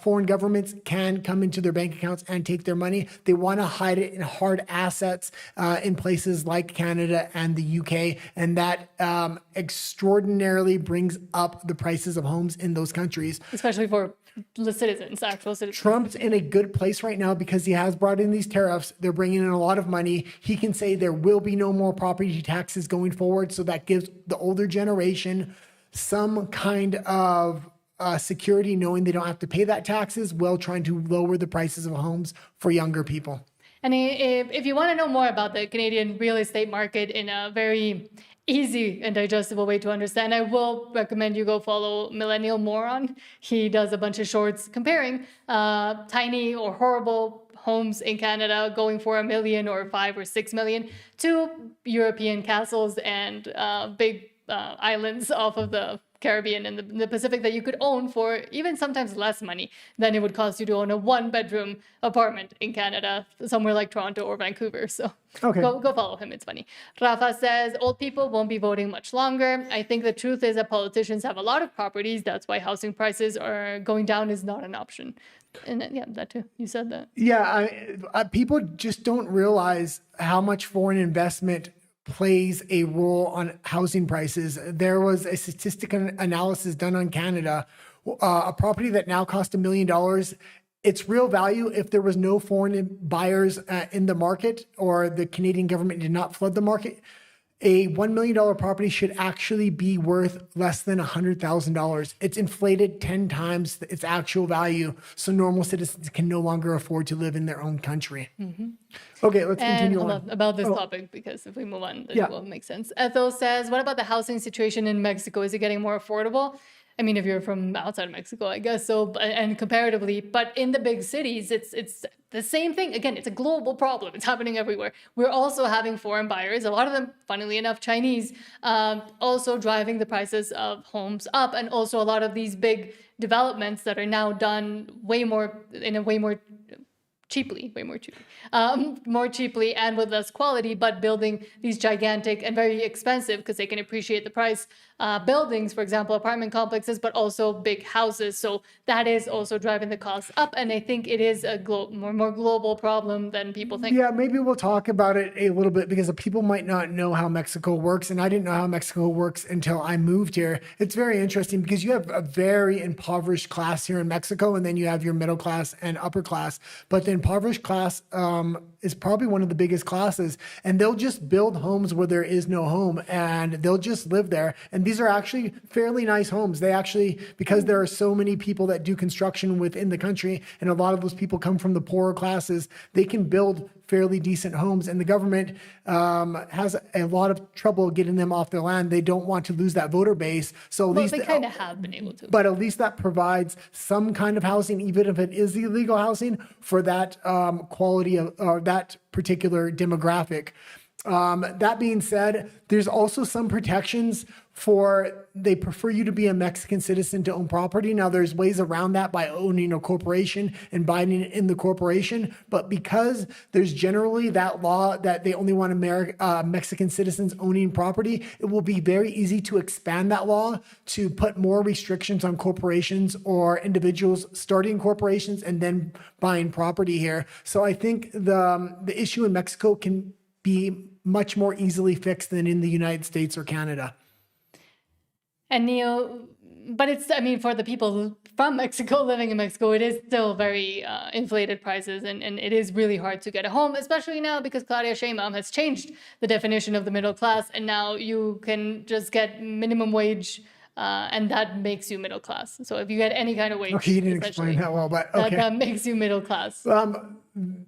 foreign governments can come into their bank accounts and take their money. They want to hide it in hard assets in places like Canada and the UK. And that extraordinarily brings up the prices of homes in those countries. Especially for the citizens, actual citizens. Trump's in a good place right now because he has brought in these tariffs. They're bringing in a lot of money. He can say there will be no more property taxes going forward. So that gives the older generation some kind of security, knowing they don't have to pay that taxes, while trying to lower the prices of homes for younger people. And if you want to know more about the Canadian real estate market in a very easy and digestible way to understand, I will recommend you go follow Millennial Moron. He does a bunch of shorts comparing tiny or horrible homes in Canada going for $1 million or $5 or $6 million to European castles and big islands off of the Caribbean and the Pacific that you could own for even sometimes less money than it would cost you to own a 1-bedroom apartment in Canada, somewhere like Toronto or Vancouver. So go follow him. It's funny. Rafa says, old people won't be voting much longer. I think the truth is that politicians have a lot of properties. That's why housing prices are going down is not an option. And yeah, that too. You said that. Yeah, people just don't realize how much foreign investment plays a role on housing prices. There was a statistical analysis done on Canada. A property that now costs $1 million, its real value, if there was no foreign buyers in the market or the Canadian government did not flood the market, a $1 million property should actually be worth less than $100,000. It's inflated 10 times its actual value, so normal citizens can no longer afford to live in their own country. Okay, let's continue hold on. about this topic, because if we move on, it will make sense. Ethel says, what about the housing situation in Mexico? Is it getting more affordable? I mean, if you're from outside of Mexico, I guess so, and comparatively, but in the big cities, it's the same thing. Again, it's a global problem. It's happening everywhere. We're also having foreign buyers, a lot of them, funnily enough, Chinese, also driving the prices of homes up, and also a lot of these big developments that are now done more cheaply and with less quality, but building these gigantic and very expensive, because they can appreciate the price, buildings, for example, apartment complexes, but also big houses. So that is also driving the costs up. And I think it is a more global problem than people think. Yeah, maybe we'll talk about it a little bit, because people might not know how Mexico works. And I didn't know how Mexico works until I moved here. It's very interesting because you have a very impoverished class here in Mexico, and then you have your middle class and upper class. But the impoverished class is probably one of the biggest classes, and they'll just build homes where there is no home, and they'll just live there. And these are actually fairly nice homes. They actually, because there are so many people that do construction within the country, and a lot of those people come from the poorer classes, they can build fairly decent homes, and the government has a lot of trouble getting them off their land. They don't want to lose that voter base. So at least they kind of have been able to. But at least that provides some kind of housing, even if it is illegal housing, for that quality of that particular demographic. That being said, there's also some protections they prefer you to be a Mexican citizen to own property. Now, there's ways around that by owning a corporation and buying it in the corporation. But because there's generally that law that they only want Mexican citizens owning property, it will be very easy to expand that law to put more restrictions on corporations or individuals starting corporations and then buying property here. So I think the issue in Mexico can be much more easily fixed than in the United States or Canada. And Neo, but for the people from Mexico, living in Mexico, it is still very inflated prices, and it is really hard to get a home, especially now because Claudia Sheinbaum has changed the definition of the middle class, and now you can just get minimum wage, and that makes you middle class. So if you get any kind of wage, okay, you didn't explain that well, but okay, that makes you middle class.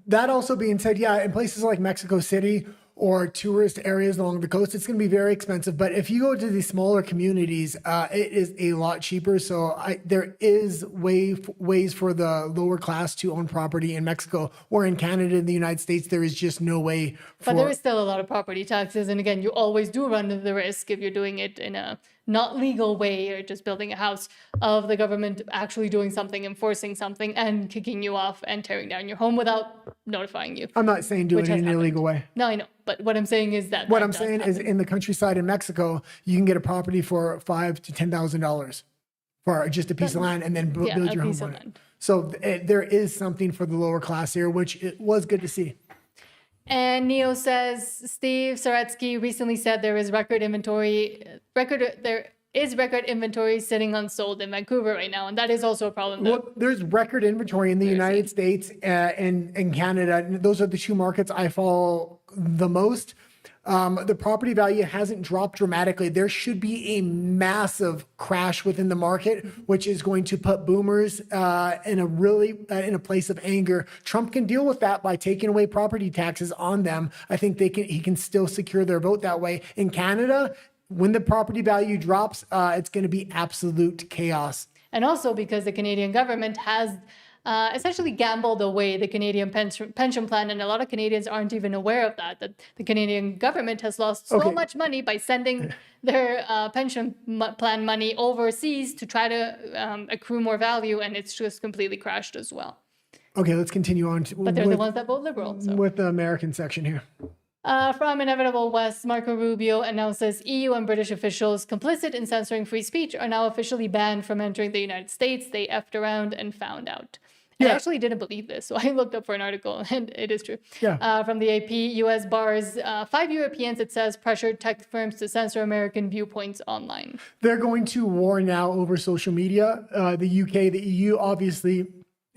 That also being said, yeah, in places like Mexico City or tourist areas along the coast, it's going to be very expensive. But if you go to these smaller communities, it is a lot cheaper. So there is ways for the lower class to own property in Mexico, or in Canada and the United States, there is just no way. But there is still a lot of property taxes. And again, you always do run the risk, if you're doing it in a not legal way or just building a house, of the government actually doing something, enforcing something, and kicking you off and tearing down your home without notifying you. I'm not saying do it in an illegal way. No, I know. But what I'm saying is that what I'm saying is, in the countryside in Mexico, you can get a property for $5,000 to $10,000 for just a piece of land, and then build your home on it. So there is something for the lower class here, which it was good to see. And Neo says, Steve Saretsky recently said there is record inventory sitting unsold in Vancouver right now, and that is also a problem. Well, there's record inventory in the United States and Canada. Those are the two markets I follow the most. The property value hasn't dropped dramatically. There should be a massive crash within the market, which is going to put boomers in a place of anger. Trump can deal with that by taking away property taxes on them. I think he can still secure their vote that way. In Canada, when the property value drops, it's going to be absolute chaos. And also because the Canadian government has essentially gambled away the Canadian pension plan, and a lot of Canadians aren't even aware of that the Canadian government has lost so much money by sending their pension plan money overseas to try to accrue more value, and it's just completely crashed as well. Okay, let's continue on. But they're the ones that vote Liberal. So. With the American section here. From Inevitable West, Marco Rubio announces EU and British officials complicit in censoring free speech are now officially banned from entering the United States. They effed around and found out. I actually didn't believe this, so I looked up for an article, and it is true. From the AP, U.S. bars 5 Europeans, it says, pressured tech firms to censor American viewpoints online. They're going to war now over social media. The UK, the EU, obviously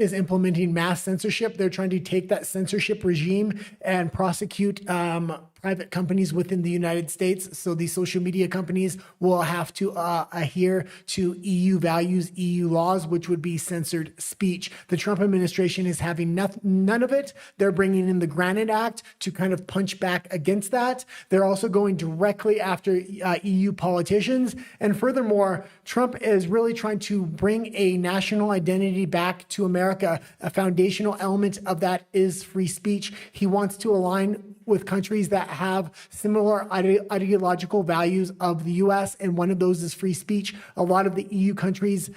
is implementing mass censorship. They're trying to take that censorship regime and prosecute private companies within the United States. So these social media companies will have to adhere to EU values, EU laws, which would be censored speech. The Trump administration is having none of it. They're bringing in the Granite Act to kind of punch back against that. They're also going directly after EU politicians. And furthermore, Trump is really trying to bring a national identity back to America. A foundational element of that is free speech. He wants to align with countries that have similar ideological values of the US, and one of those is free speech. A lot of the EU countries,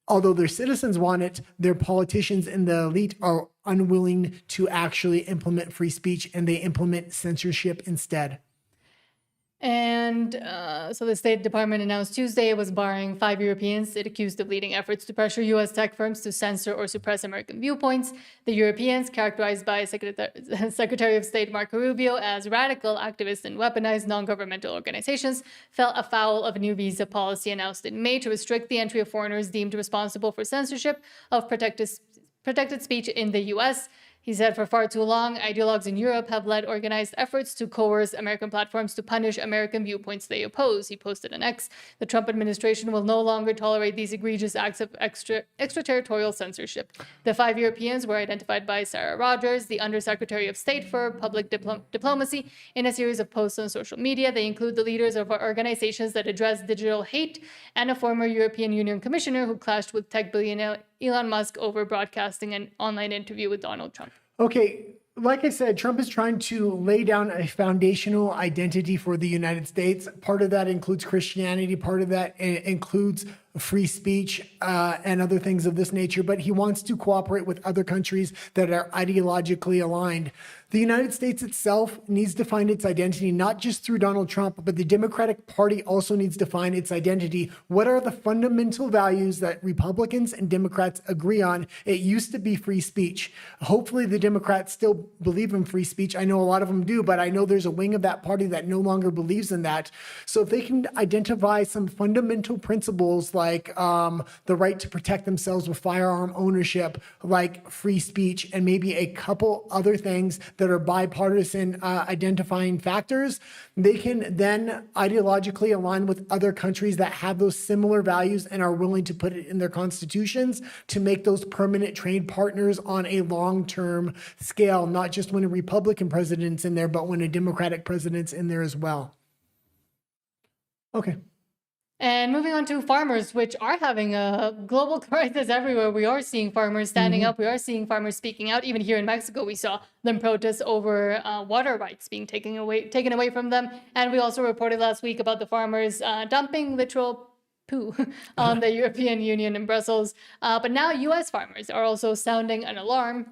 although their citizens want it, their politicians and the elite are unwilling to actually implement free speech, and they implement censorship instead. And so the State Department announced Tuesday it was barring 5 Europeans it accused of leading efforts to pressure U.S. tech firms to censor or suppress American viewpoints. The Europeans, characterized by Secretary of State Marco Rubio as radical, activists, and weaponized non-governmental organizations, fell afoul of a new visa policy announced in May to restrict the entry of foreigners deemed responsible for censorship of protected speech in the U.S. He said, for far too long, ideologues in Europe have led organized efforts to coerce American platforms to punish American viewpoints they oppose. He posted on X, the Trump administration will no longer tolerate these egregious acts of extraterritorial censorship. The 5 Europeans were identified by Sarah Rogers, the Undersecretary of State for Public Diplomacy, in a series of posts on social media. They include the leaders of organizations that address digital hate and a former European Union commissioner who clashed with tech billionaire Elon Musk over broadcasting an online interview with Donald Trump. Okay, like I said, Trump is trying to lay down a foundational identity for the United States. Part of that includes Christianity. Part of that includes free speech and other things of this nature. But he wants to cooperate with other countries that are ideologically aligned. The United States itself needs to find its identity, not just through Donald Trump, but the Democratic Party also needs to find its identity. What are the fundamental values that Republicans and Democrats agree on? It used to be free speech. Hopefully the Democrats still believe in free speech. I know a lot of them do, but I know there's a wing of that party that no longer believes in that. So if they can identify some fundamental principles like the right to protect themselves with firearm ownership, like free speech, and maybe a couple other things that are bipartisan identifying factors, they can then ideologically align with other countries that have those similar values and are willing to put it in their constitutions to make those permanent trade partners on a long-term scale, not just when a Republican president's in there, but when a Democratic president's in there as well. Okay. And moving on to farmers, which are having a global crisis everywhere. We are seeing farmers standing up. We are seeing farmers speaking out. Even here in Mexico, we saw them protest over water rights being taken away from them. And we also reported last week about the farmers dumping literal poo on the European Union in Brussels. But now U.S. farmers are also sounding an alarm.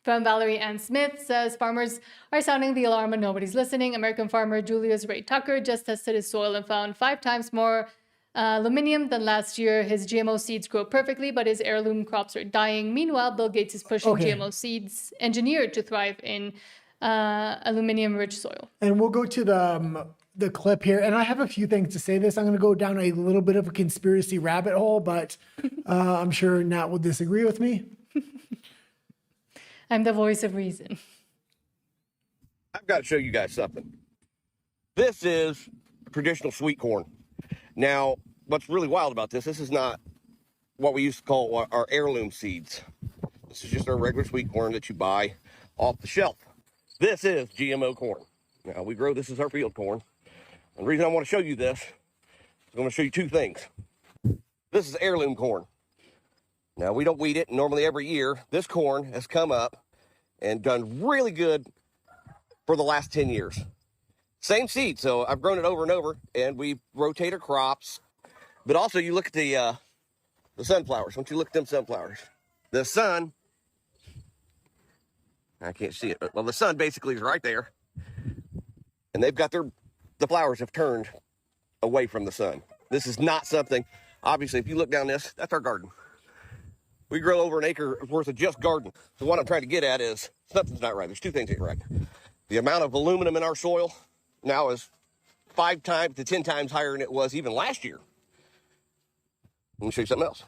From Valerie Ann Smith says farmers are sounding the alarm and nobody's listening. American farmer Julius Ray Tucker just tested his soil and found 5 times more aluminium than last year. His GMO seeds grow perfectly, but his heirloom crops are dying. Meanwhile, Bill Gates is pushing GMO seeds engineered to thrive in aluminium-rich soil. And we'll go to the clip here. And I have a few things to say this. I'm going to go down a little bit of a conspiracy rabbit hole, but I'm sure Nat will disagree with me. I'm the voice of reason. I've got to show you guys something. This is traditional sweet corn. Now, what's really wild about this is not what we used to call our heirloom seeds. This is just our regular sweet corn that you buy off the shelf. This is GMO corn. Now, we grow this as our field corn. And the reason I want to show you this is I'm going to show you 2 things. This is heirloom corn. Now, we don't weed it. Normally every year, this corn has come up and done really good for the last 10 years. Same seed, so I've grown it over and over, and we rotate our crops. But also, you look at the sunflowers. Once you look at them sunflowers, the sun, I can't see it, but well, the sun basically is right there. And they've got the flowers have turned away from the sun. This is not something, obviously, if you look down this, that's our garden. We grow over an acre worth of just garden. So what I'm trying to get at is something's not right. There's 2 things that are right. The amount of aluminum in our soil now is 5 times to 10 times higher than it was even last year. Let me show you something else.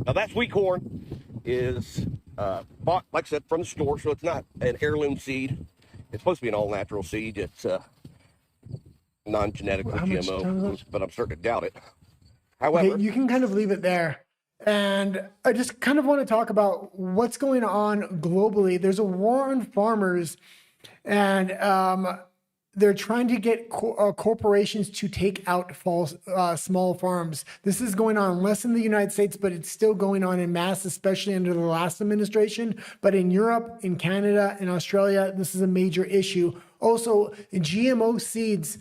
Now that sweet corn is bought, like I said, from the store, so it's not an heirloom seed. It's supposed to be an all-natural seed. It's non-genetically GMO, but I'm starting to doubt it. However, Okay, you can kind of leave it there. And I just kind of want to talk about what's going on globally. There's a war on farmers, and they're trying to get corporations to take out small farms. This is going on less in the United States, but it's still going on in mass, especially under the last administration. But in Europe, in Canada, in Australia, this is a major issue. Also, GMO seeds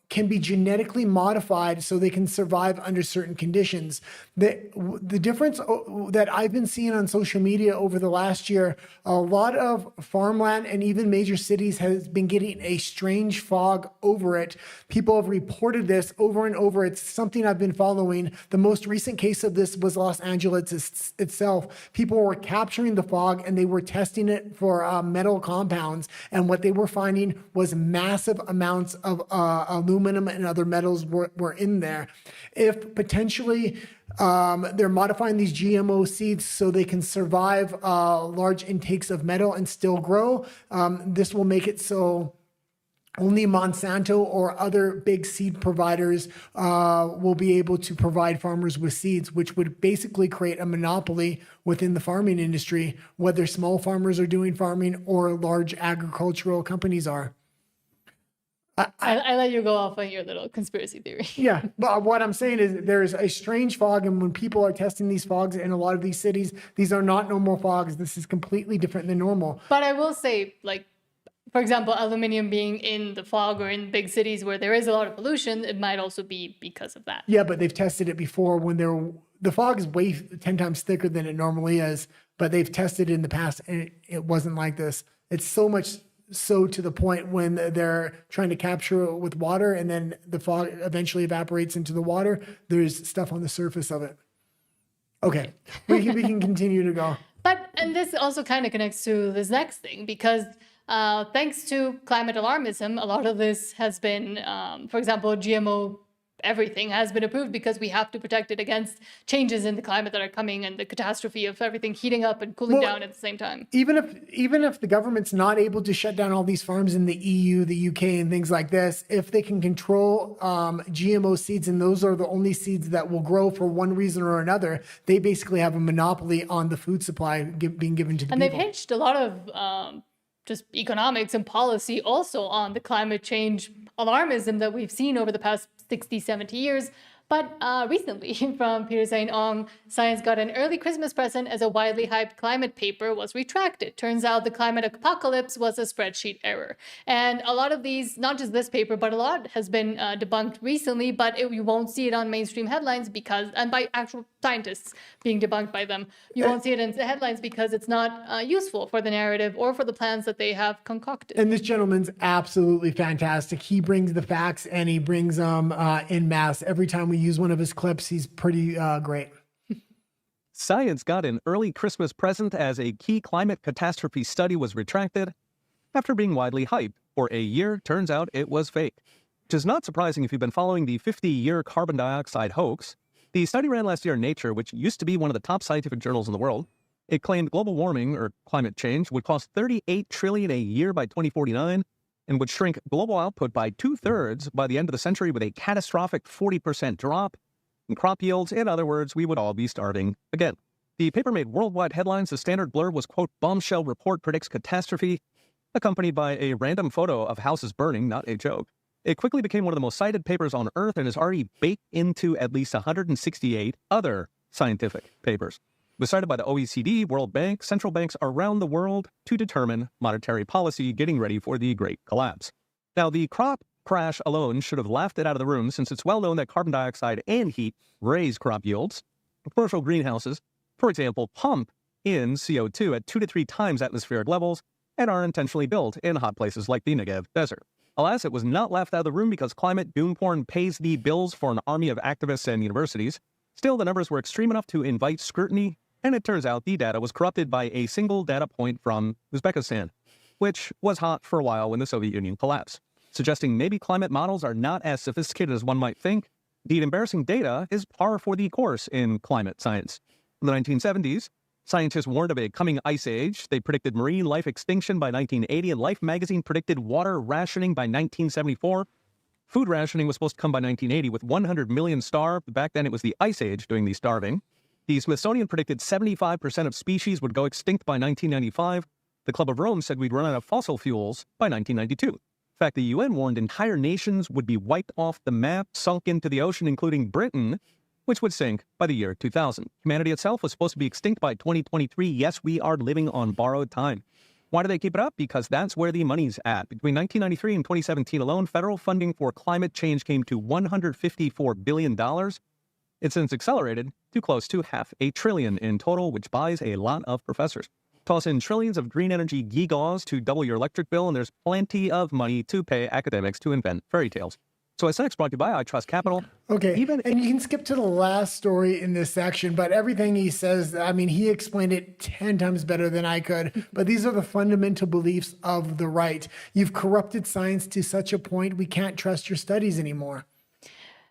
can be genetically modified so they can survive under certain conditions. The difference that I've been seeing on social media over the last year, a lot of farmland and even major cities has been getting a strange fog over it. People have reported this over and over. It's something I've been following. The most recent case of this was Los Angeles itself. People were capturing the fog and they were testing it for metal compounds. And what they were finding was massive amounts of aluminum and other metals were in there. If potentially they're modifying these GMO seeds so they can survive large intakes of metal and still grow, this will make it so only Monsanto or other big seed providers will be able to provide farmers with seeds, which would basically create a monopoly within the farming industry, whether small farmers are doing farming or large agricultural companies are. I let you go off on your little conspiracy theory. Yeah, but what I'm saying is there's a strange fog, and when people are testing these fogs in a lot of these cities, these are not normal fogs. This is completely different than normal. But I will say, like, for example, aluminum being in the fog or in big cities where there is a lot of pollution, it might also be because of that. Yeah, but they've tested it before when the fog is way 10 times thicker than it normally is, but they've tested it in the past and it wasn't like this. It's so much so to the point when they're trying to capture it with water and then the fog eventually evaporates into the water, there's stuff on the surface of it. Okay, we can continue to go. And this also kind of connects to this next thing, because thanks to climate alarmism, a lot of this has been, for example, GMO everything has been approved because we have to protect it against changes in the climate that are coming and the catastrophe of everything heating up and cooling down at the same time. Even if the government's not able to shut down all these farms in the EU, the UK, and things like this, if they can control GMO seeds, and those are the only seeds that will grow for one reason or another, they basically have a monopoly on the food supply being given to the people. And they've hinged a lot of just economics and policy also on the climate change alarmism that we've seen over the past 60, 70 years. But recently, from Peter Zane Ong, Science got an early Christmas present as a widely hyped climate paper was retracted. Turns out the climate apocalypse was a spreadsheet error. And a lot of these, not just this paper, but a lot has been debunked recently, but you won't see it on mainstream headlines because, and by actual scientists being debunked by them, you won't see it in the headlines because it's not useful for the narrative or for the plans that they have concocted. And this gentleman's absolutely fantastic. He brings the facts and he brings them in mass. Every time we use one of his clips, he's pretty great. Science got an early Christmas present as a key climate catastrophe study was retracted after being widely hyped. For a year, turns out it was fake. Which is not surprising if you've been following the 50-year carbon dioxide hoax. The study ran last year in Nature, which used to be one of the top scientific journals in the world. It claimed global warming, or climate change, would cost $38 trillion a year by 2049 and would shrink global output by 2/3 by the end of the century with a catastrophic 40% drop in crop yields. In other words, we would all be starving again. The paper made worldwide headlines. The standard blurb was, quote, "Bombshell report predicts catastrophe," accompanied by a random photo of houses burning, not a joke. It quickly became one of the most cited papers on Earth and is already baked into at least 168 other scientific papers. It was cited by the OECD, World Bank, central banks around the world to determine monetary policy getting ready for the Great Collapse. Now, the crop crash alone should have laughed it out of the room, since it's well known that carbon dioxide and heat raise crop yields. Commercial greenhouses, for example, pump in CO2 at 2 to 3 times atmospheric levels and are intentionally built in hot places like the Negev Desert. Alas, it was not laughed out of the room because climate doom porn pays the bills for an army of activists and universities. Still, the numbers were extreme enough to invite scrutiny, and it turns out the data was corrupted by a single data point from Uzbekistan, which was hot for a while when the Soviet Union collapsed, suggesting maybe climate models are not as sophisticated as one might think. Indeed, embarrassing data is par for the course in climate science. In the 1970s, Scientists warned of a coming ice age. They predicted marine life extinction by 1980, and Life magazine predicted water rationing by 1974. Food rationing was supposed to come by 1980 with 100 million starved. Back then, it was the ice age doing the starving. The Smithsonian predicted 75% of species would go extinct by 1995. The Club of Rome said we'd run out of fossil fuels by 1992. In fact, the UN warned entire nations would be wiped off the map, sunk into the ocean, including Britain, which would sink by the year 2000. Humanity itself was supposed to be extinct by 2023. Yes, we are living on borrowed time. Why do they keep it up? Because that's where the money's at. Between 1993 and 2017 alone, federal funding for climate change came to $154 billion. It's since accelerated to close to $500 billion in total, which buys a lot of professors. Toss in trillions of green energy gigaws to double your electric bill, and there's plenty of money to pay academics to invent fairy tales. So it's next brought to you by I Trust Capital. Okay, and you can skip to the last story in this section, but everything he says, I mean, he explained it 10 times better than I could, but these are the fundamental beliefs of the right. You've corrupted science to such a point we can't trust your studies anymore.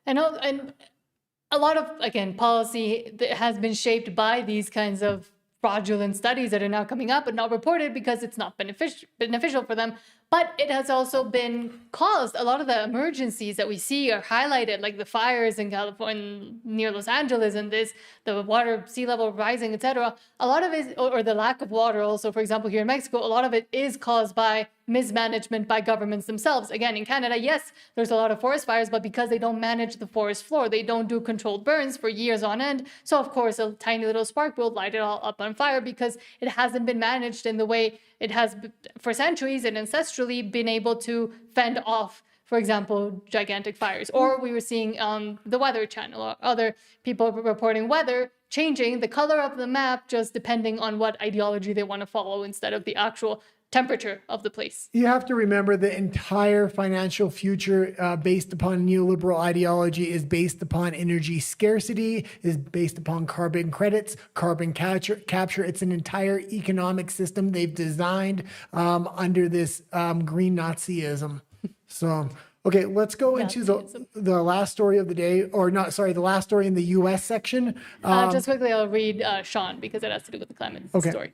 And a lot of, again, policy that has been shaped by these kinds of fraudulent studies that are now coming up but not reported because it's not beneficial for them. But it has also been caused. A lot of the emergencies that we see are highlighted, like the fires in California, near Los Angeles, and the water, sea level rising, etc. A lot of it, or the lack of water also, for example, here in Mexico, a lot of it is caused by mismanagement by governments themselves. Again, in Canada, yes, there's a lot of forest fires, but because they don't manage the forest floor, they don't do controlled burns for years on end. So, of course, a tiny little spark will light it all up on fire because it hasn't been managed in the way it has for centuries and ancestrally been able to fend off, for example, gigantic fires. Or we were seeing the Weather Channel or other people reporting weather changing the color of the map just depending on what ideology they want to follow instead of the actual temperature of the place. You have to remember the entire financial future based upon neoliberal ideology is based upon energy scarcity, is based upon carbon credits, carbon capture. It's an entire economic system they've designed under this green Nazism. So, okay, let's go into the last story of the day, or not, sorry, the last story in the U.S. section. Just quickly, I'll read Sean because it has to do with the climate story.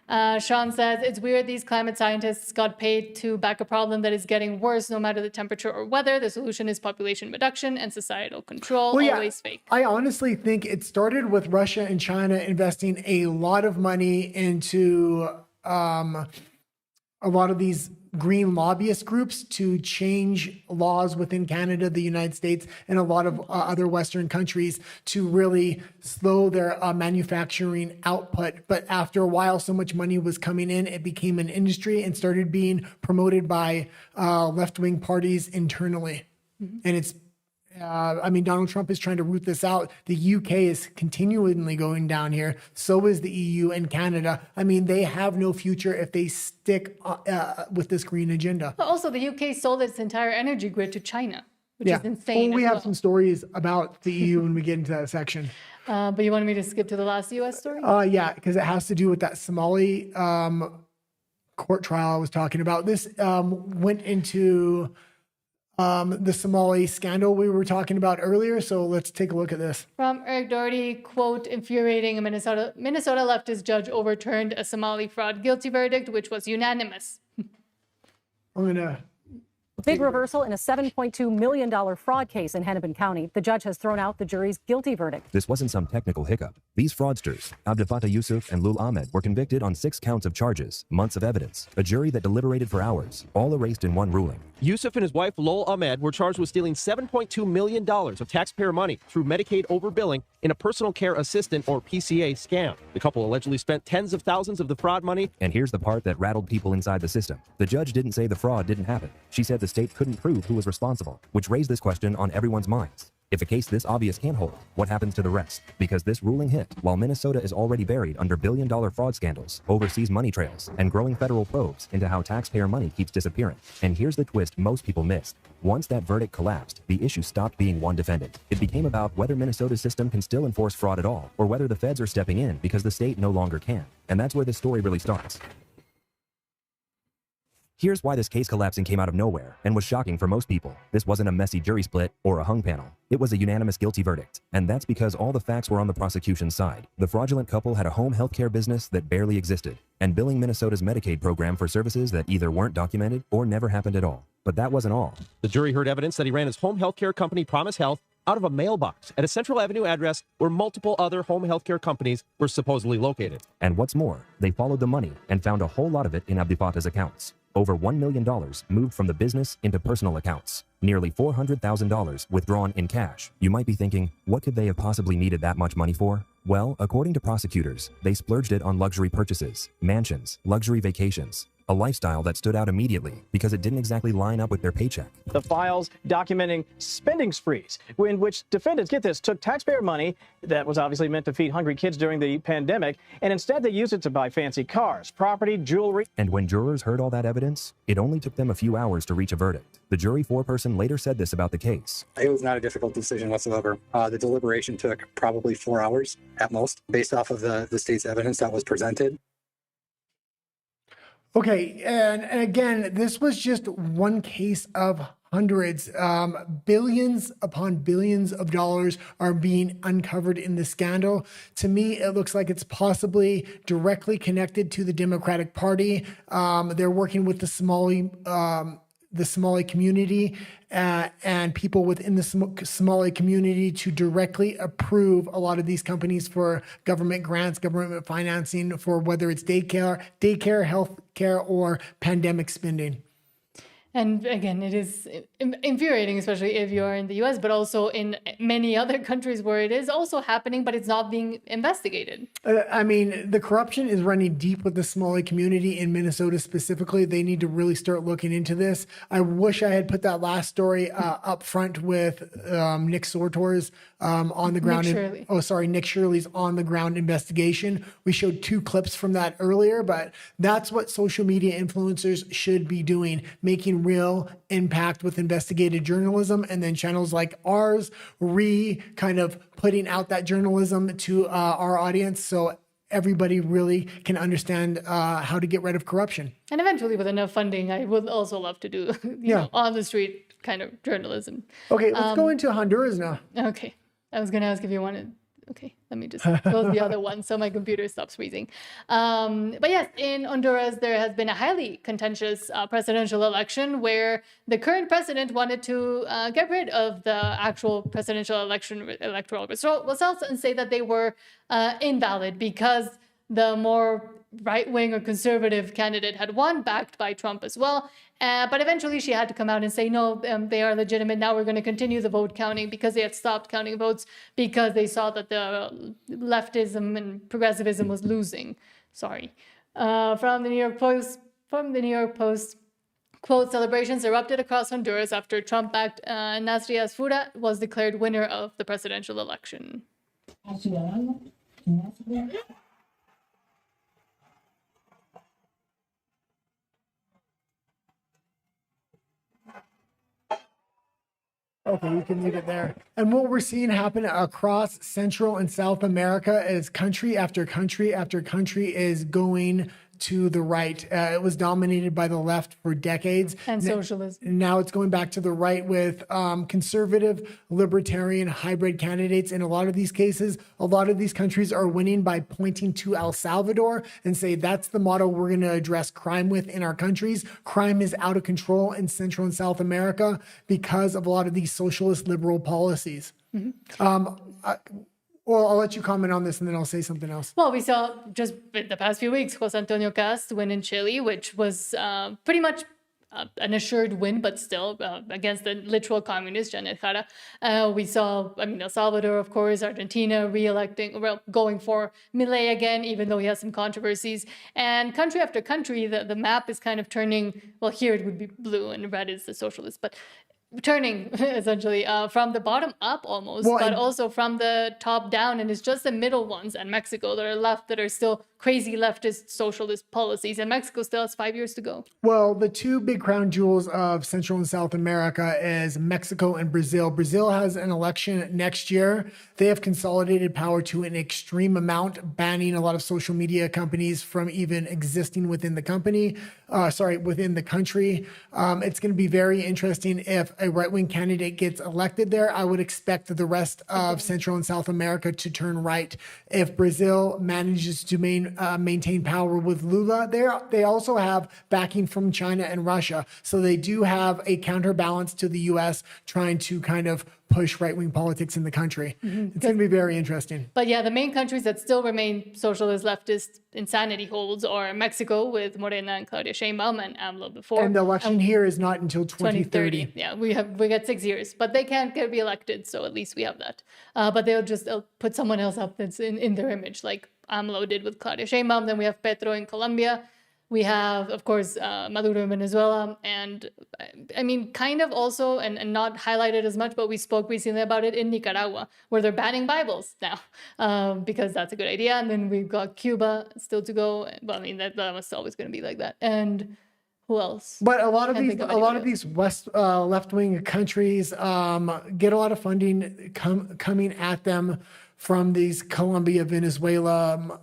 Sean says, it's weird these climate scientists got paid to back a problem that is getting worse no matter the temperature or weather. The solution is population reduction and societal control. Well, always fake. I honestly think it started with Russia and China investing a lot of money into a lot of these green lobbyist groups to change laws within Canada, the United States, and a lot of other Western countries to really slow their manufacturing output. But after a while, so much money was coming in, it became an industry and started being promoted by left-wing parties internally. Mm-hmm. And it's I mean, Donald Trump is trying to root this out. The UK is continually going down here. So is the EU and Canada. I mean, they have no future if they stick with this green agenda. But also, the UK sold its entire energy grid to China, which is insane. Well, we have some stories about the EU when we get into that section. But you wanted me to skip to the last US story? Yeah, because it has to do with that Somali court trial I was talking about. This went into the Somali scandal we were talking about earlier. So let's take a look at this. From Eric Doherty, quote, infuriating, a Minnesota leftist judge overturned a Somali fraud guilty verdict, which was unanimous. I'm going to... Big reversal in a $7.2 million fraud case in Hennepin County. The judge has thrown out the jury's guilty verdict. This wasn't some technical hiccup. These fraudsters, Abdelfatah Yusuf and Lul Ahmed, were convicted on 6 counts of charges, months of evidence, a jury that deliberated for hours, all erased in one ruling. Yusuf and his wife, Lul Ahmed, were charged with stealing $7.2 million of taxpayer money through Medicaid overbilling in a personal care assistant, or PCA, scam. The couple allegedly spent tens of thousands of the fraud money. And here's the part that rattled people inside the system. The judge didn't say the fraud didn't happen. She said the state couldn't prove who was responsible, which raised this question on everyone's minds. If a case this obvious can't hold, what happens to the rest? Because this ruling hit while Minnesota is already buried under billion-dollar fraud scandals, overseas money trails, and growing federal probes into how taxpayer money keeps disappearing. And here's the twist most people missed. Once that verdict collapsed, the issue stopped being one defendant. It became about whether Minnesota's system can still enforce fraud at all, or whether the feds are stepping in because the state no longer can. And that's where this story really starts. Here's why this case collapsing came out of nowhere and was shocking for most people. This wasn't a messy jury split or a hung panel. It was a unanimous guilty verdict, and that's because all the facts were on the prosecution's side. The fraudulent couple had a home healthcare business that barely existed, and billing Minnesota's Medicaid program for services that either weren't documented or never happened at all. But that wasn't all. The jury heard evidence that he ran his home healthcare company, Promise Health, out of a mailbox at a Central Avenue address where multiple other home healthcare companies were supposedly located. And what's more, they followed the money and found a whole lot of it in Abdifata's accounts. Over $1 million moved from the business into personal accounts. Nearly $400,000 withdrawn in cash. You might be thinking, what could they have possibly needed that much money for? Well, according to prosecutors, they splurged it on luxury purchases, mansions, luxury vacations, a lifestyle that stood out immediately because it didn't exactly line up with their paycheck. The files documenting spending sprees in which defendants, get this, took taxpayer money that was obviously meant to feed hungry kids during the pandemic, and instead they used it to buy fancy cars, property, jewelry. And when jurors heard all that evidence, it only took them a few hours to reach a verdict. The jury foreperson later said this about the case. It was not a difficult decision whatsoever. The deliberation took probably 4 hours at most, based off of the state's evidence that was presented. Okay, and again, this was just one case of hundreds. Billions upon billions of dollars are being uncovered in this scandal. To me, it looks like it's possibly directly connected to the Democratic Party. They're working with the Somali community and people within the Somali community to directly approve a lot of these companies for government grants, government financing for whether it's daycare, healthcare, or pandemic spending. And again, it is infuriating, especially if you are in the US, but also in many other countries where it is also happening, but it's not being investigated. I mean, the corruption is running deep with the Somali community in Minnesota specifically. They need to really start looking into this. I wish I had put that last story up front with Nick Sortor's on the ground. Nick Shirley's on the ground investigation. We showed 2 clips from that earlier, but that's what social media influencers should be doing, making real impact with investigative journalism, and then channels like ours kind of putting out that journalism to our audience so everybody really can understand how to get rid of corruption. And eventually, with enough funding, I would also love to do you know, on the street kind of journalism. Okay, let's go into Honduras now. Okay. I was going to ask if you wanted. Okay, let me just close the other one so my computer stops freezing. But yes, in Honduras, there has been a highly contentious presidential election where the current president wanted to get rid of the actual presidential electoral results and say that they were invalid because the more right-wing or conservative candidate had won, backed by Trump as well. But eventually she had to come out and say, no, they are legitimate. Now we're going to continue the vote counting because they had stopped counting votes because they saw that the leftism and progressivism was losing. Sorry. From the New York Post, quote, celebrations erupted across Honduras after Trump-backed Nasri Asfura was declared winner of the presidential election. Okay, you can leave it there. And what we're seeing happen across Central and South America is country after country after country is going to the right. It was dominated by the left for decades. And socialism. Now it's going back to the right with conservative, libertarian, hybrid candidates. In a lot of these cases, a lot of these countries are winning by pointing to El Salvador and say that's the model we're going to address crime with in our countries. Crime is out of control in Central and South America because of a lot of these socialist liberal policies. Well, I'll let you comment on this and then I'll say something else. Well, we saw just in the past few weeks, Jose Antonio Cast win in Chile, which was pretty much an assured win, but still against the literal communist, Janet Jara. We saw, El Salvador, of course, Argentina going for Milei again, even though he has some controversies. And country after country, the map is kind of turning, well, here it would be blue and red is the socialist, but turning essentially from the bottom up almost, but also from the top down. And it's just the middle ones and Mexico that are left that are still crazy leftist socialist policies. And Mexico still has 5 years to go. Well, the 2 big crown jewels of Central and South America is Mexico and Brazil. Brazil has an election next year. They have consolidated power to an extreme amount, banning a lot of social media companies from even existing within the country. within the country. It's going to be very interesting if a right-wing candidate gets elected there. I would expect the rest of Central and South America to turn right. If Brazil manages to maintain power with Lula there, they also have backing from China and Russia. So they do have a counterbalance to the U.S. trying to kind of push right-wing politics in the country. It's going to be very interesting. But yeah, the main countries that still remain socialist leftist insanity holds are Mexico with Morena and Claudia Sheinbaum and AMLO before. And the election here is not until 2030. Yeah, we get 6 years, but they can't get reelected, so at least we have that. But they'll put someone else up that's in their image, like AMLO did with Claudia Sheinbaum. Then we have Petro in Colombia. We have, of course, Maduro in Venezuela, and I mean, kind of also, and not highlighted as much, but we spoke recently about it in Nicaragua, where they're banning Bibles now, because that's a good idea. And then we've got Cuba still to go. Well, I mean, that was always going to be like that. And who else? But a lot of these left-wing countries get a lot of funding coming at them from these Colombia, Venezuela,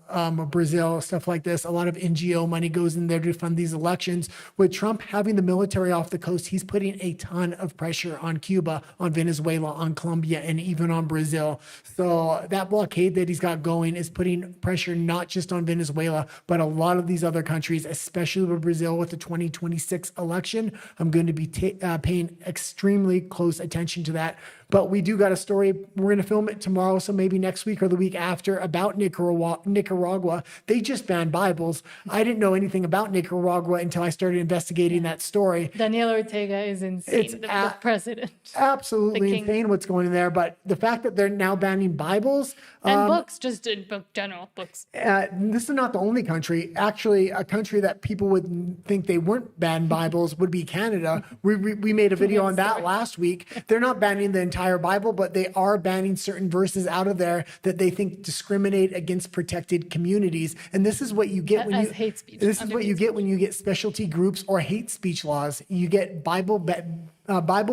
Brazil, stuff like this. A lot of NGO money goes in there to fund these elections. With Trump having the military off the coast, he's putting a ton of pressure on Cuba, on Venezuela, on Colombia, and even on Brazil. So that blockade that he's got going is putting pressure not just on Venezuela, but a lot of these other countries, especially with Brazil with the 2026 election. I'm going to be paying extremely close attention to that. But we do got a story. We're going to film it tomorrow, so maybe next week or the week after, about Nicaragua. They just banned Bibles. I didn't know anything about Nicaragua until I started investigating that story. Daniel Ortega is insane, the president. Absolutely insane what's going on there. But the fact that they're now banning Bibles. And books, just in general books. This is not the only country. Actually, a country that people would think they weren't banning Bibles would be Canada. We made a video on that last week. They're not banning the entire Bible, but they are banning certain verses out of there that they think discriminate against protected communities. And this is what you get when hate speech. This is what you get when you get specialty groups or hate speech laws. You get Bible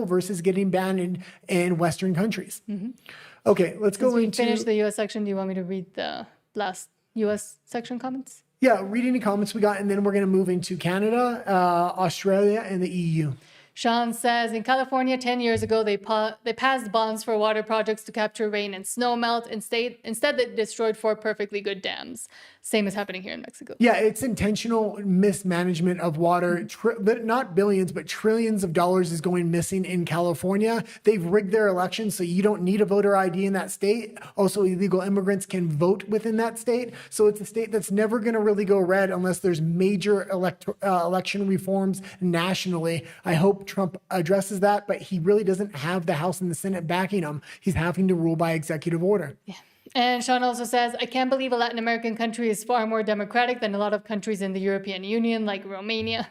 verses getting banned in Western countries. Okay, let's go into. Finish the U.S. section. Do you want me to read the last U.S. section comments? Yeah, read any comments we got, and then we're going to move into Canada, Australia, and the EU. Sean says, in California 10 years ago, they passed bonds for water projects to capture rain and snow melt. Instead, they destroyed 4 perfectly good dams. Same is happening here in Mexico. Yeah, it's intentional mismanagement of water. Not billions, but trillions of dollars is going missing in California. They've rigged their elections, so you don't need a voter ID in that state. Also, illegal immigrants can vote within that state. So it's a state that's never going to really go red unless there's major election reforms nationally. I hope Trump addresses that, but he really doesn't have the House and the Senate backing him. He's having to rule by executive order. Yeah. And Sean also says, I can't believe a Latin American country is far more democratic than a lot of countries in the European Union, like Romania.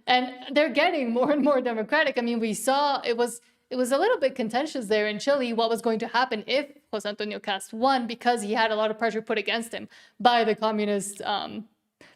And they're getting more and more democratic. I mean, we saw it was a little bit contentious there in Chile what was going to happen if Jose Antonio Cast won, because he had a lot of pressure put against him by the communist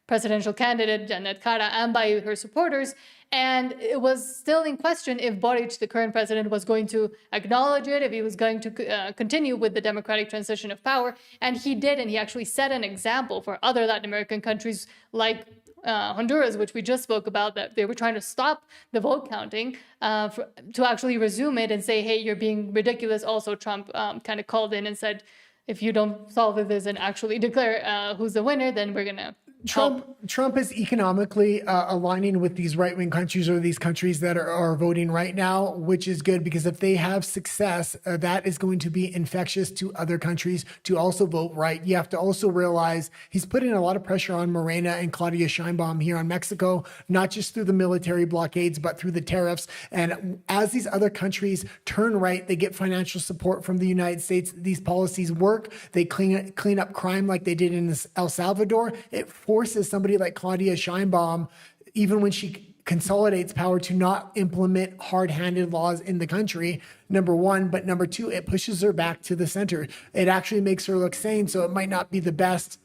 presidential candidate, Janet Cara, and by her supporters. And it was still in question if Boric, the current president, was going to acknowledge it, if he was going to continue with the democratic transition of power. And he did, and he actually set an example for other Latin American countries like Honduras, which we just spoke about, that they were trying to stop the vote counting to actually resume it and say, hey, you're being ridiculous. Also, Trump kind of called in and said, if you don't solve this and actually declare who's the winner, then we're going to Trump is economically aligning with these right-wing countries, or these countries that are voting right now, which is good, because if they have success, that is going to be infectious to other countries to also vote right. You have to also realize he's putting a lot of pressure on Morena and Claudia Sheinbaum here in Mexico, not just through the military blockades, but through the tariffs. And as these other countries turn right, they get financial support from the United States. These policies work. They clean up crime like they did in El Salvador. It forces somebody like Claudia Sheinbaum, even when she consolidates power, to not implement hard-handed laws in the country, number one. But number two, it pushes her back to the center. It actually makes her look sane, so it might not be the best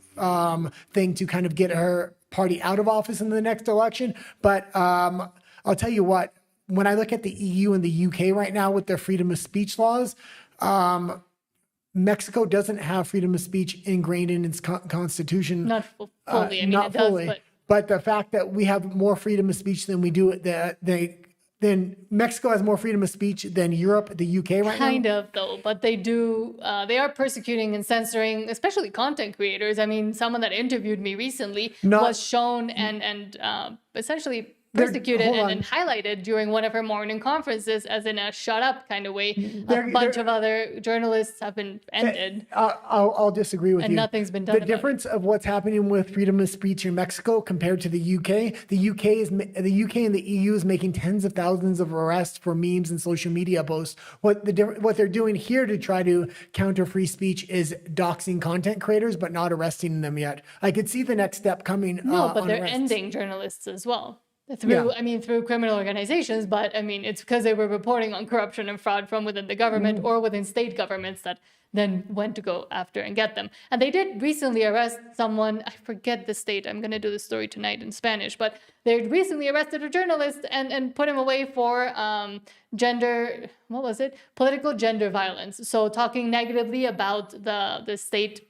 thing to kind of get her party out of office in the next election. But I'll tell you what, when I look at the EU and the UK right now with their freedom of speech laws, Mexico doesn't have freedom of speech ingrained in its constitution. Not fully. I mean, not it does, fully. But the fact that we have more freedom of speech than we do then Mexico has more freedom of speech than Europe, the UK right now? Kind of, though, but they are persecuting and censoring, especially content creators. I mean, someone that interviewed me recently was shown and essentially persecuted and highlighted during one of her morning conferences as in a shut up kind of way. A bunch of other journalists have been ended. I'll disagree with you. And nothing's been done The difference of what's happening with freedom of speech in Mexico compared to the UK, the UK and the EU is making tens of thousands of arrests for memes and social media posts. What they're doing here to try to counter free speech is doxing content creators, but not arresting them yet. I could see the next step coming. No, but they're ending journalists as well. Through criminal organizations, but I mean, it's because they were reporting on corruption and fraud from within the government or within state governments that then went to go after and get them. And they did recently arrest someone, I forget the state, I'm going to do the story tonight in Spanish, but they recently arrested a journalist and put him away for political gender violence. So talking negatively about the state,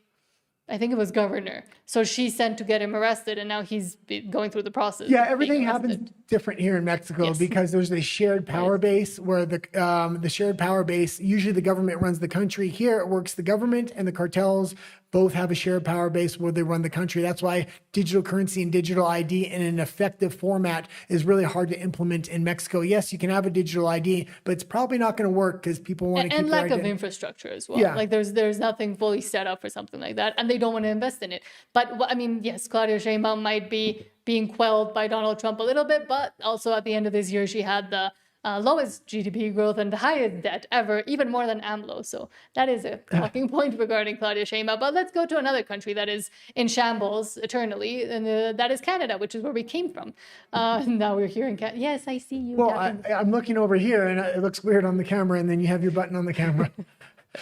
I think it was governor. So she sent to get him arrested, and now he's going through the process. Yeah, everything happens different here in Mexico because there's a shared power base where the shared power base, usually the government runs the country. Here it works the government and the cartels both have a shared power base where they run the country. That's why digital currency and digital ID in an effective format is really hard to implement in Mexico. Yes, you can have a digital ID, but it's probably not going to work because people want to keep and their lack of identity. infrastructure as well. Yeah. Like there's nothing fully set up for something like that, and they don't want to invest in it. But I mean, yes, Claudia Sheinbaum might be being quelled by Donald Trump a little bit, but also at the end of this year, she had the lowest GDP growth and the highest debt ever, even more than AMLO. So that is a talking point regarding Claudia Sheinbaum. But let's go to another country that is in shambles eternally, and that is Canada, which is where we came from. Now we're here in Canada. Yes, I see you. Well, I'm looking over here, and it looks weird on the camera, and then you have your button on the camera.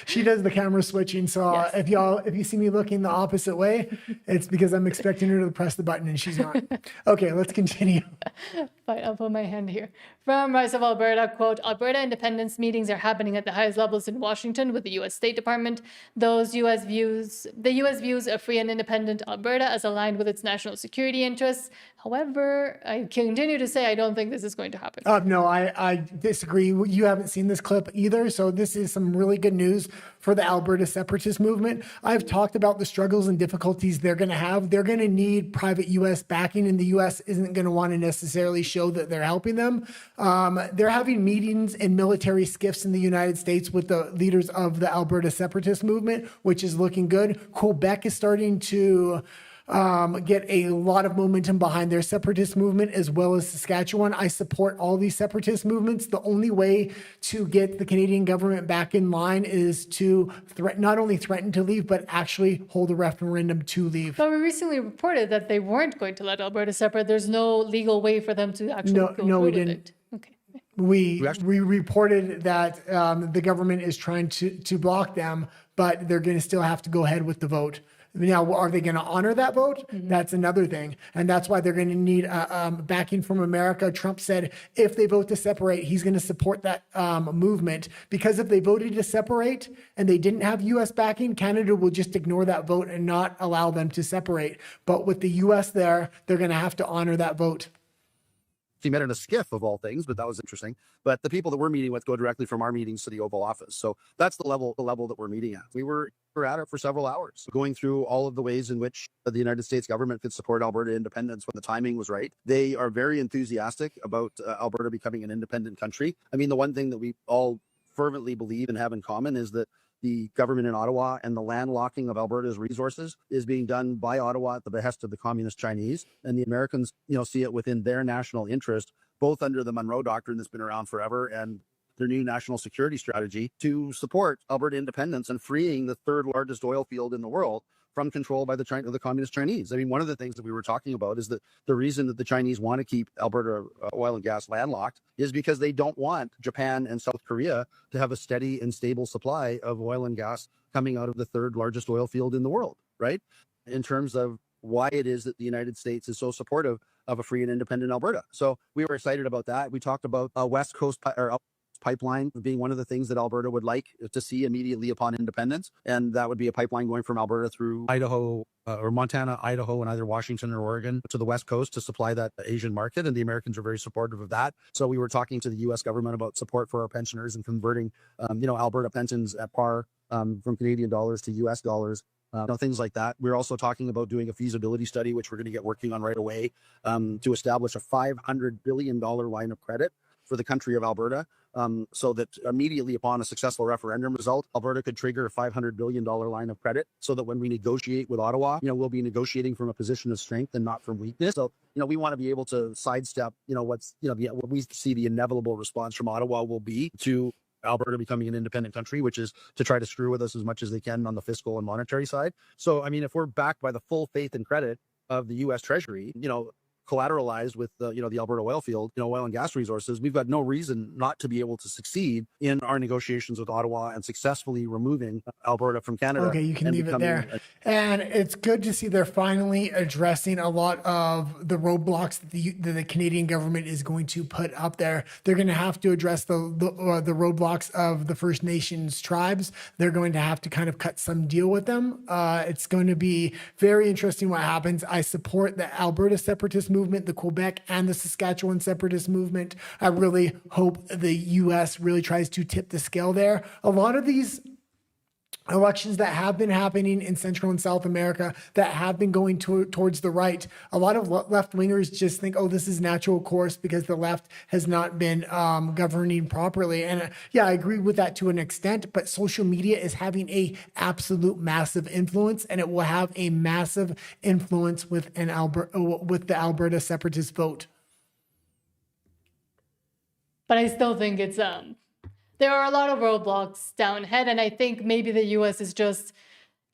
She does the camera switching, so if you see me looking the opposite way, it's because I'm expecting her to press the button and she's not. Okay, let's continue. Fine, I'll put my hand here. From Rise of Alberta, quote, Alberta independence meetings are happening at the highest levels in Washington with the U.S. State Department. The U.S. views a free and independent Alberta as aligned with its national security interests. However, I continue to say I don't think this is going to happen. No, I disagree. You haven't seen this clip either, so this is some really good news for the Alberta separatist movement. I've talked about the struggles and difficulties they're going to have. They're going to need private U.S. backing, and the U.S. isn't going to want to necessarily show that they're helping them. They're having meetings in military skiffs in the United States with the leaders of the Alberta separatist movement, which is looking good. Quebec is starting to get a lot of momentum behind their separatist movement, as well as Saskatchewan. I support all these separatist movements. The only way to get the Canadian government back in line is to not only threaten to leave, but actually hold a referendum to leave. But we recently reported that they weren't going to let Alberta separate. There's no legal way for them to actually go through we with didn't. it. Okay. We reported that the government is trying to block them, but they're going to still have to go ahead with the vote. Now, are they going to honor that vote? That's another thing. And that's why they're going to need backing from America. Trump said if they vote to separate, he's going to support that movement. Because if they voted to separate and they didn't have U.S. backing, Canada will just ignore that vote and not allow them to separate. But with the U.S. there, they're going to have to honor that vote. She met in a skiff of all things, but that was interesting. But the people that we're meeting with go directly from our meetings to the Oval Office. So that's the level that we're meeting at. We were at it for several hours, going through all of the ways in which the United States government could support Alberta independence when the timing was right. They are very enthusiastic about Alberta becoming an independent country. I mean, the one thing that we all fervently believe and have in common is that the government in Ottawa and the landlocking of Alberta's resources is being done by Ottawa at the behest of the communist Chinese. And the Americans, see it within their national interest, both under the Monroe Doctrine that's been around forever and their new national security strategy to support Alberta independence and freeing the third largest oil field in the world from control by the communist Chinese. I mean, one of the things that we were talking about is that the reason that the Chinese want to keep Alberta oil and gas landlocked is because they don't want Japan and South Korea to have a steady and stable supply of oil and gas coming out of the third largest oil field in the world, right? In terms of why it is that the United States is so supportive of a free and independent Alberta. So we were excited about that. We talked about West Coast pipeline being one of the things that Alberta would like to see immediately upon independence. And that would be a pipeline going from Alberta through Idaho or Montana, Idaho, and either Washington or Oregon to the West Coast to supply that Asian market. And the Americans are very supportive of that. So we were talking to the U.S. government about support for our pensioners and converting, Alberta pensions at par from Canadian dollars to U.S. dollars. Things like that. We're also talking about doing a feasibility study, which we're going to get working on right away, to establish a $500 billion line of credit for the country of Alberta, so that immediately upon a successful referendum result, Alberta could trigger a $500 billion line of credit, so that when we negotiate with Ottawa, we'll be negotiating from a position of strength and not from weakness. So, we want to be able to sidestep, what we see the inevitable response from Ottawa will be to Alberta becoming an independent country, which is to try to screw with us as much as they can on the fiscal and monetary side. So, if we're backed by the full faith and credit of the U.S. Treasury, collateralized with the Alberta oil field, oil and gas resources, we've got no reason not to be able to succeed in our negotiations with Ottawa and successfully removing Alberta from Canada. Okay, you can leave it there. And it's good to see they're finally addressing a lot of the roadblocks that the Canadian government is going to put up there. They're going to have to address the roadblocks of the First Nations tribes. They're going to have to kind of cut some deal with them. It's going to be very interesting what happens. I support the Alberta separatist movement, the Quebec and the Saskatchewan separatist movement. I really hope the U.S. really tries to tip the scale there. A lot of these elections that have been happening in Central and South America that have been going towards the right, a lot of left-wingers just think, oh, this is natural course because the left has not been governing properly. And I agree with that to an extent, but social media is having a absolute massive influence, and it will have a massive influence with the Alberta separatist vote. But I still think it's there are a lot of roadblocks down ahead, and I think maybe the U.S. is just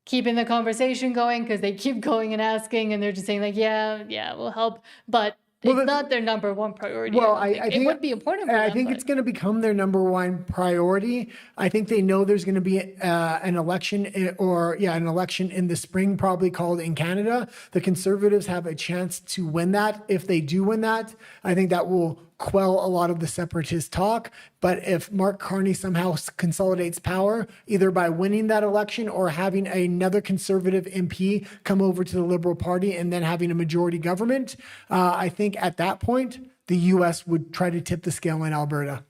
keeping the conversation going because they keep going and asking, and they're just saying like, yeah, we'll help, but it's not their number one priority. Well, I think it would be important for them. I think it's going to become their number one priority. I think they know there's going to be an election in the spring, probably called in Canada. The Conservatives have a chance to win that. If they do win that, I think that will quell a lot of the separatist talk. But if Mark Carney somehow consolidates power, either by winning that election or having another Conservative MP come over to the Liberal Party and then having a majority government, I think at that point, the U.S. would try to tip the scale in Alberta.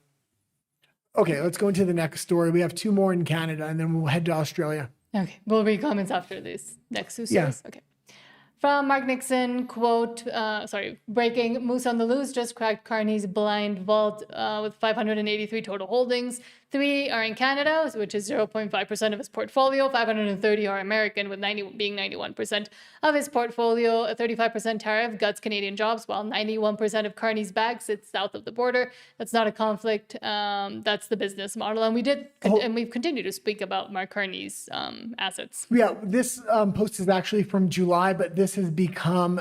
Okay, let's go into the next story. We have two more in Canada, and then we'll head to Australia. Okay, we'll read comments after these next two stories. Yeah. Okay. From Mark Nixon, quote, breaking, Moose on the Loose just cracked Carney's blind vault with 583 total holdings. 3 are in Canada, which is 0.5% of his portfolio. 530 are American, with being 91% of his portfolio. A 35% tariff guts Canadian jobs, while 91% of Carney's bag sits south of the border. That's not a conflict. That's the business model. And we've continued to speak about Mark Carney's assets. Yeah, this post is actually from July, but this has become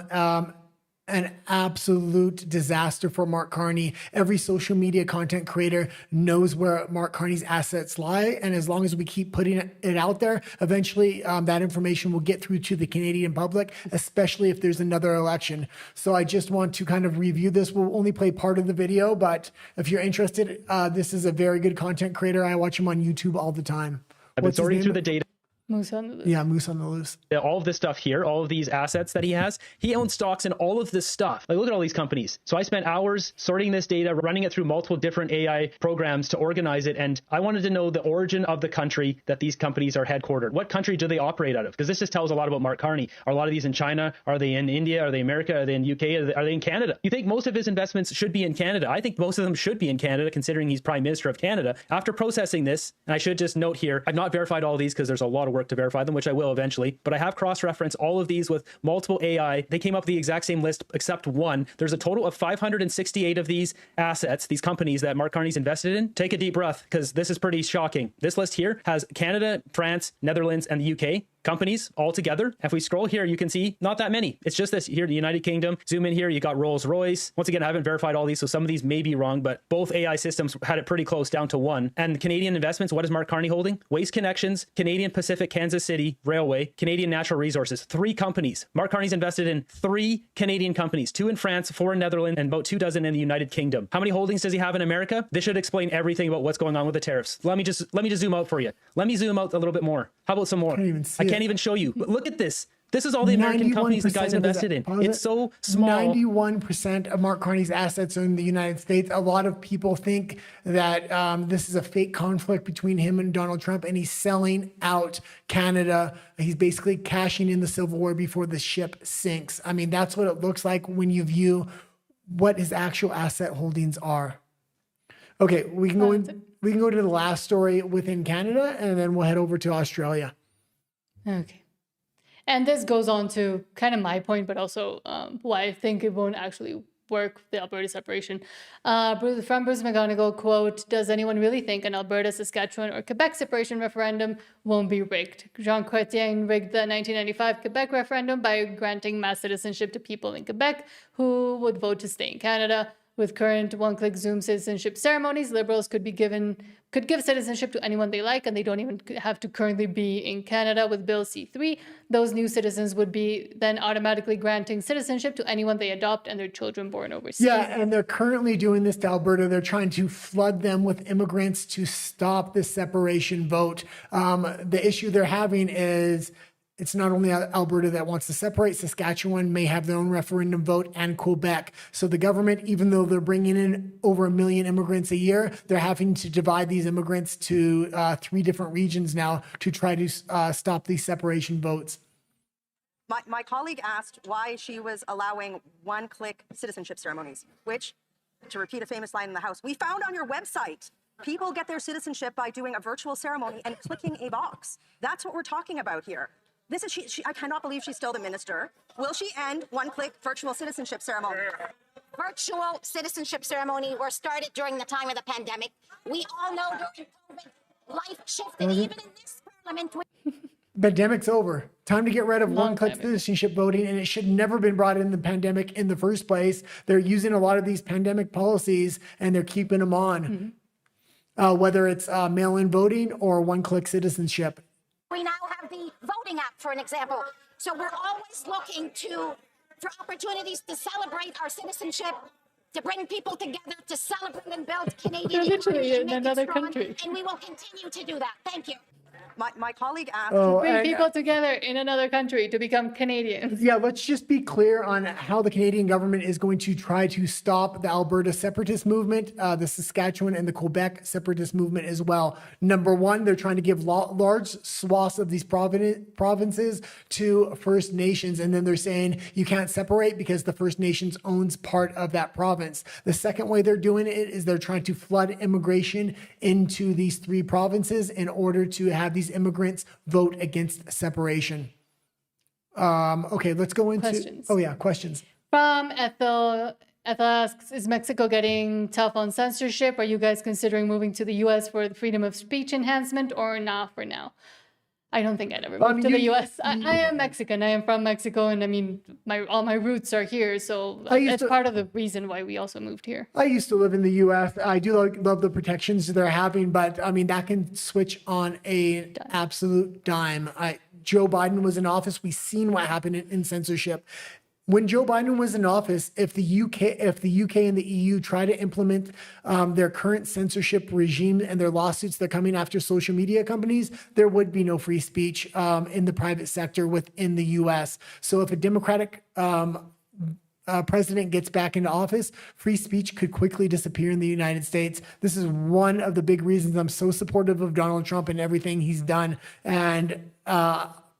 an absolute disaster for Mark Carney. Every social media content creator knows where Mark Carney's assets lie. And as long as we keep putting it out there, eventually that information will get through to the Canadian public, especially if there's another election. So I just want to kind of review this. We'll only play part of the video, but if you're interested, this is a very good content creator. I watch him on YouTube all the time. I've been sorting through the data. Moose on the Loose. Yeah, Moose on the Loose. All of this stuff here, all of these assets that he has, he owns stocks in all of this stuff. Like, look at all these companies. So I spent hours sorting this data, running it through multiple different AI programs to organize it. And I wanted to know the origin of the country that these companies are headquartered. What country do they operate out of? Because this just tells a lot about Mark Carney. Are a lot of these in China? Are they in India? Are they America? Are they in UK? Are they in Canada? You think most of his investments should be in Canada? I think most of them should be in Canada, considering he's Prime Minister of Canada. After processing this, and I should just note here, I've not verified all these because there's a lot of work to verify them, which I will eventually, but I have cross-referenced all of these with multiple AI. They came up with the exact same list except one. There's a total of 568 of these assets, these companies that Mark Carney's invested in. Take a deep breath, because this is pretty shocking. This list here has Canada, France, Netherlands, and the UK. companies altogether. If we scroll here, you can see not that many. It's just this here, the United Kingdom. Zoom in here, you got Rolls-Royce. Once again, I haven't verified all these, so some of these may be wrong, but both AI systems had it pretty close down to one. And Canadian investments, what is Mark Carney holding? Waste Connections, Canadian Pacific Kansas City Railway, Canadian Natural Resources. 3 companies. Mark Carney's invested in 3 Canadian companies, 2 in France, 4 in Netherlands, and about 2 dozen in the United Kingdom. How many holdings does he have in America? This should explain everything about what's going on with the tariffs. Let me just zoom out for you. Let me zoom out a little bit more. How about some more? I can't even show you. But look at this. This is all the American companies the guy's invested in. It's so small. 91% of Mark Carney's assets are in the United States. A lot of people think that this is a fake conflict between him and Donald Trump, and he's selling out Canada. He's basically cashing in the Civil War before the ship sinks. I mean, that's what it looks like when you view what his actual asset holdings are. Okay, we can go to the last story within Canada, and then we'll head over to Australia. Okay. And this goes on to kind of my point, but also why I think it won't actually work, the Alberta separation. From Bruce McGonigal, quote, "Does anyone really think an Alberta, Saskatchewan, or Quebec separation referendum won't be rigged? Jean Chrétien rigged the 1995 Quebec referendum by granting mass citizenship to people in Quebec who would vote to stay in Canada. With current one-click Zoom citizenship ceremonies, Liberals could give citizenship to anyone they like, and they don't even have to currently be in Canada. With Bill C-3, those new citizens would be then automatically granting citizenship to anyone they adopt and their children born overseas." Yeah, and they're currently doing this to Alberta. They're trying to flood them with immigrants to stop this separation vote. The issue they're having is it's not only Alberta that wants to separate. Saskatchewan may have their own referendum vote, and Quebec. So the government, even though they're bringing in over 1 million immigrants a year, they're having to divide these immigrants to 3 different regions now to try to stop these separation votes. My colleague asked why she was allowing one-click citizenship ceremonies, which, to repeat a famous line in the House, we found on your website. People get their citizenship by doing a virtual ceremony and clicking a box. That's what we're talking about here. This is I cannot believe she's still the minister. Will she end one-click virtual citizenship ceremony? Virtual citizenship ceremony were started during the time of the pandemic. We all know during COVID, life shifted. Even in this parliament. Pandemic's over. Time to get rid of one-click citizenship voting, and it should never been brought in the pandemic in the first place. They're using a lot of these pandemic policies, and they're keeping them on, whether it's mail-in voting or one-click citizenship. We now have the voting app, for an example. So we're always looking for opportunities to celebrate our citizenship, to bring people together, to celebrate and build Canadian literally unity, in make it another strong, country. and we will continue to do that. Thank you. My colleague asked Oh, Bring people together in another country to become Canadians. Yeah, let's just be clear on how the Canadian government is going to try to stop the Alberta separatist movement, the Saskatchewan and the Quebec separatist movement as well. Number one, they're trying to give large swaths of these provinces to First Nations, and then they're saying you can't separate because the First Nations owns part of that province. The second way they're doing it is they're trying to flood immigration into these 3 provinces in order to have these immigrants vote against separation. Okay, let's go into questions. Oh yeah, questions. From Ethel asks, is Mexico getting tough on censorship? Are you guys considering moving to the US for the freedom of speech enhancement, or not for now? I don't think I'd ever move to the US. I am Mexican. I am from Mexico, and I mean, all my roots are here, so it's part of the reason why we also moved here. I used to live in the US. I do love the protections they're having, but I mean, that can switch on a absolute dime. Joe Biden was in office. We've seen what happened in censorship. When Joe Biden was in office, if the UK and the EU try to implement their current censorship regime and their lawsuits, they're coming after social media companies, there would be no free speech in the private sector within the US. So if a Democratic president gets back into office, free speech could quickly disappear in the United States. This is one of the big reasons I'm so supportive of Donald Trump and everything he's done. And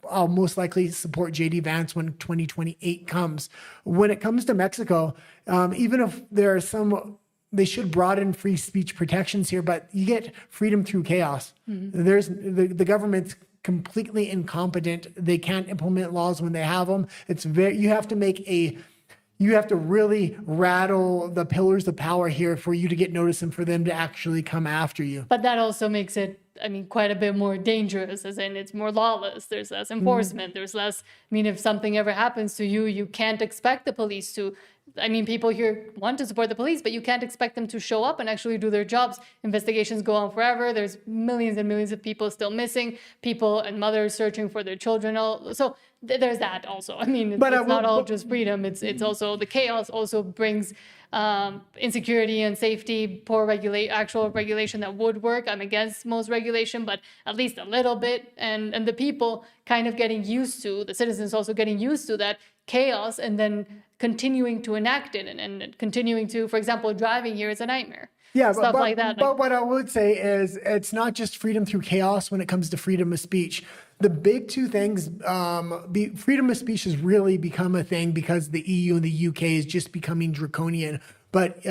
I'll most likely support JD Vance when 2028 comes. When it comes to Mexico, even if there are they should broaden free speech protections here, but you get freedom through chaos. There's the government's completely incompetent. They can't implement laws when they have them. You have to really rattle the pillars of power here for you to get notice and for them to actually come after you. But that also makes it I mean, quite a bit more dangerous, as in it's more lawless. There's less enforcement. There's less, I mean, if something ever happens to you, you can't expect the police to, I mean, people here want to support the police, but you can't expect them to show up and actually do their jobs. Investigations go on forever. There's millions and millions of people still missing, people and mothers searching for their children. So there's that also. I mean, it's not all just freedom. It's also the chaos also brings insecurity and safety, poor actual regulation that would work. I'm against most regulation, but at least a little bit. And the people kind of getting used to, the citizens also getting used to that chaos and then continuing to enact it and continuing to, for example, driving here is a nightmare. Yeah, Stuff like that. But what I would say is it's not just freedom through chaos when it comes to freedom of speech. The big two things, freedom of speech has really become a thing because the EU and the UK is just becoming draconian. But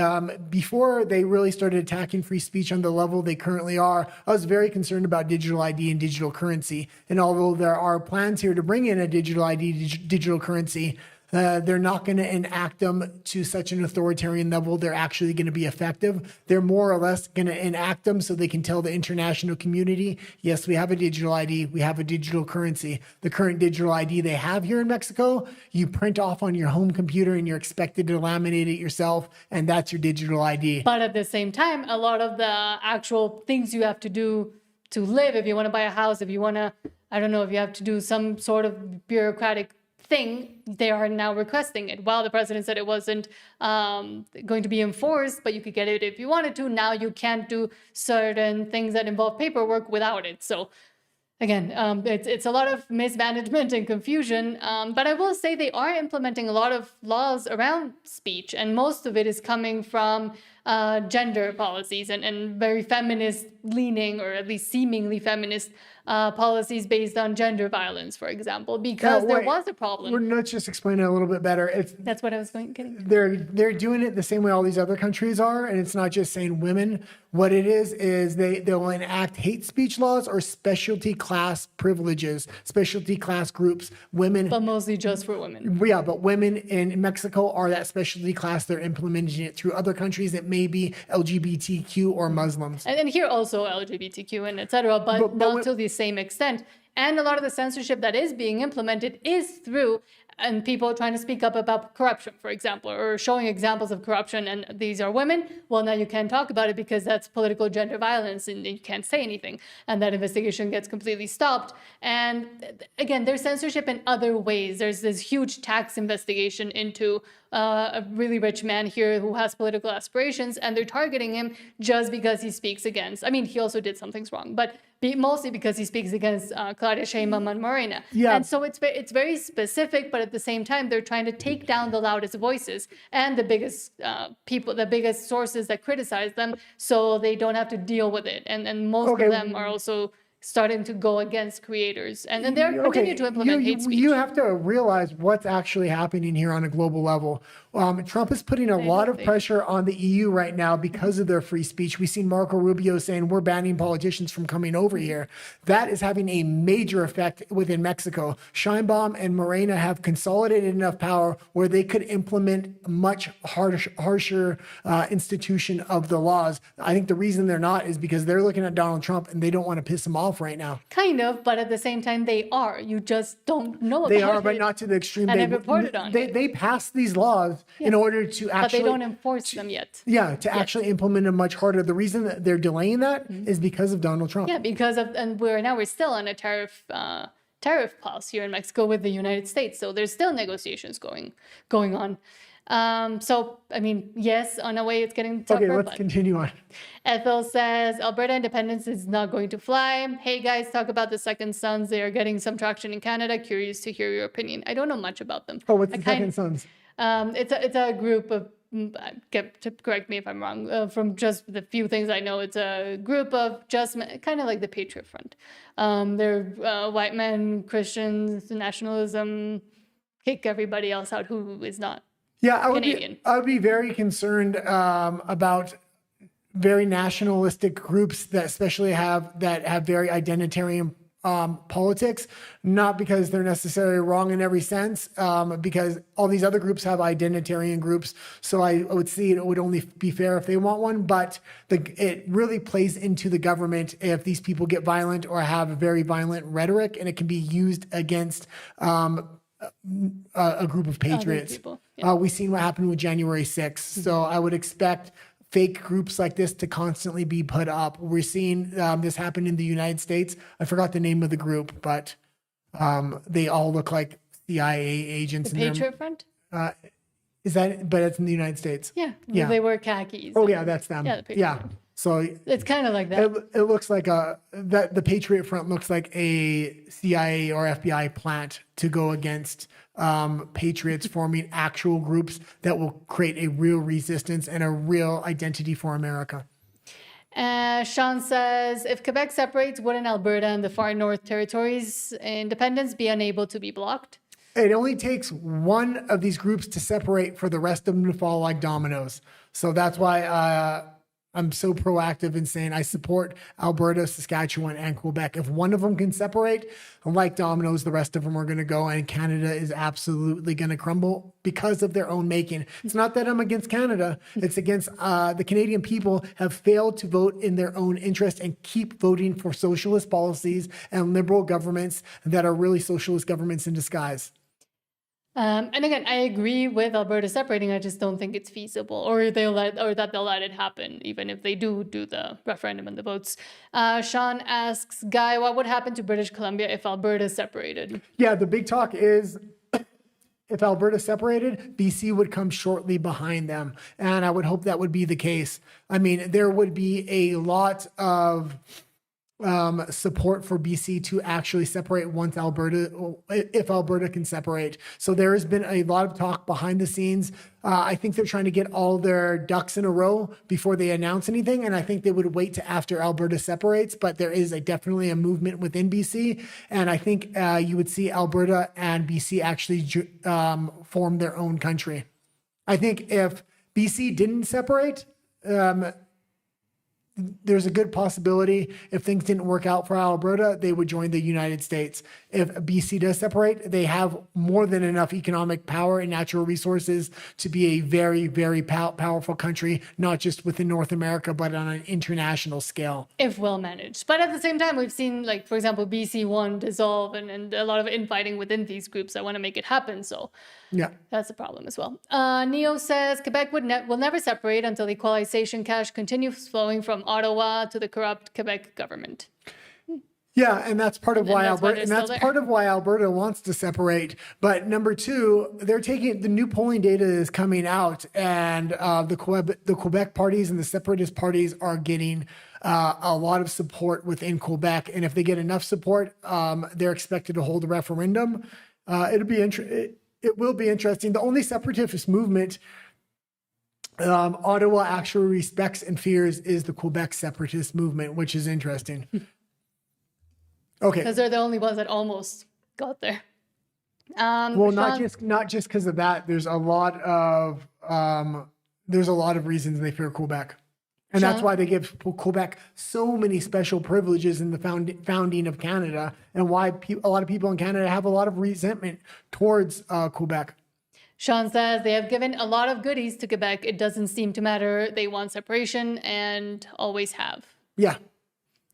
before they really started attacking free speech on the level they currently are, I was very concerned about digital ID and digital currency. And although there are plans here to bring in a digital ID, digital currency, they're not going to enact them to such an authoritarian level. They're actually going to be effective. They're more or less going to enact them so they can tell the international community, yes, we have a digital ID, we have a digital currency. The current digital ID they have here in Mexico, you print off on your home computer and you're expected to laminate it yourself, and that's your digital ID. But at the same time, a lot of the actual things you have to do to live, if you want to buy a house, if you want to, I don't know, if you have to do some sort of bureaucratic thing, they are now requesting it. While the president said it wasn't going to be enforced, but you could get it if you wanted to, now you can't do certain things that involve paperwork without it. So again, it's a lot of mismanagement and confusion, but I will say they are implementing a lot of laws around speech, and most of it is coming from gender policies and very feminist leaning, or at least seemingly feminist policies based on gender violence, for example, because there was a problem. Let's just explain it a little bit better. That's what I was getting. They're doing it the same way all these other countries are, and it's not just saying women. What it is they'll enact hate speech laws or specialty class privileges, specialty class groups, women. But mostly just for women. Yeah, but women in Mexico are that specialty class. They're implementing it through other countries that may be LGBTQ or Muslims. And here also LGBTQ and etc., but not to the same extent. And a lot of the censorship that is being implemented is through and people trying to speak up about corruption, for example, or showing examples of corruption, and these are women. Well, now you can't talk about it because that's political gender violence and you can't say anything. And that investigation gets completely stopped. And again, there's censorship in other ways. There's this huge tax investigation into a really rich man here who has political aspirations, and they're targeting him just because he speaks against, I mean, he also did some things wrong, but mostly because he speaks against Claudia Sheinbaum and Morena. Yeah. And so it's very specific, but at the same time, they're trying to take down the loudest voices and the biggest the biggest sources that criticize them, so they don't have to deal with it. And most of them are also starting to go against creators, and then they're continue to implement hate speech. You have to realize what's actually happening here on a global level. Trump is putting a lot of pressure on the EU right now because of their free speech. We've seen Marco Rubio saying we're banning politicians from coming over here. That is having a major effect within Mexico. Sheinbaum and Morena have consolidated enough power where they could implement much harsher institution of the laws. I think the reason they're not is because they're looking at Donald Trump and they don't want to piss him off right now. Kind of, but at the same time, they are. You just don't know about it. They are, but not to the extreme. And I've reported on it. They passed these laws in order to actually... But they don't enforce them yet. Yeah, to actually implement them much harder. The reason that they're delaying that is because of Donald Trump. Yeah, because of... And we're still on a tariff pause here in Mexico with the United States. So there's still negotiations going on. So, I mean, yes, on a way it's getting tougher. Okay, let's continue on. Ethel says, Alberta independence is not going to fly. Hey guys, talk about the Second Sons. They are getting some traction in Canada. Curious to hear your opinion. I don't know much about them. Oh, what's the Second Sons? It's a group of, correct me if I'm wrong, from just the few things I know, it's a group of just kind of like the Patriot Front. They're white men, Christians, nationalism, kick everybody else out who is not. Yeah, I would be very concerned about very nationalistic groups that especially have very identitarian politics, not because they're necessarily wrong in every sense, because all these other groups have identitarian groups. So I would see it would only be fair if they want one, but it really plays into the government if these people get violent or have a very violent rhetoric, and it can be used against a group of patriots. We've seen what happened with January 6th. So I would expect fake groups like this to constantly be put up. We're seeing this happen in the United States. I forgot the name of the group, but they all look like CIA agents. The Patriot Front? Is that, but it's in the United States. Yeah. Well, they wear khakis. Oh yeah, that's them. Yeah, the Patriot Front. So it's kind of like that. It looks like the Patriot Front looks like a CIA or FBI plant to go against patriots, forming actual groups that will create a real resistance and a real identity for America. Sean says, if Quebec separates, wouldn't Alberta and the far north territories' independence be unable to be blocked? It only takes one of these groups to separate for the rest of them to fall like dominoes. So that's why I'm so proactive in saying I support Alberta, Saskatchewan, and Quebec. If one of them can separate, like dominoes, the rest of them are going to go, and Canada is absolutely going to crumble because of their own making. It's not that I'm against Canada. It's against the Canadian people have failed to vote in their own interest and keep voting for socialist policies and liberal governments that are really socialist governments in disguise. And again, I agree with Alberta separating. I just don't think it's feasible, or that they'll let it happen, even if they do the referendum and the votes. Sean asks, Guy, what would happen to British Columbia if Alberta separated? Yeah, the big talk is if Alberta separated, BC would come shortly behind them, and I would hope that would be the case. I mean, there would be a lot of support for BC to actually separate once if Alberta can separate. So there has been a lot of talk behind the scenes. I think they're trying to get all their ducks in a row before they announce anything. And I think they would wait to after Alberta separates, but there is definitely a movement within BC. And I think you would see Alberta and BC actually form their own country. I think if BC didn't separate, there's a good possibility if things didn't work out for Alberta, they would join the United States. If BC does separate, they have more than enough economic power and natural resources to be a very, very powerful country, not just within North America, but on an international scale. If well managed. But at the same time, we've seen, like, for example, BC won dissolve and a lot of infighting within these groups that want to make it happen. So yeah, that's a problem as well. Neo says Quebec will never separate until equalization cash continues flowing from Ottawa to the corrupt Quebec government. Yeah, and that's part of why Alberta wants to separate. But number two, they're taking the new polling data is coming out, and the Quebec parties and the separatist parties are getting a lot of support within Quebec. And if they get enough support, they're expected to hold a referendum. It will be interesting. The only separatist movement Ottawa actually respects and fears is the Quebec separatist movement, which is interesting. Okay. Because they're the only ones that almost got there. Well, not just because of that. There's a lot of reasons they fear Quebec, and that's why they give Quebec so many special privileges in the founding of Canada, and why a lot of people in Canada have a lot of resentment towards Quebec. Sean says they have given a lot of goodies to Quebec. It doesn't seem to matter. They want separation and always have. Yeah.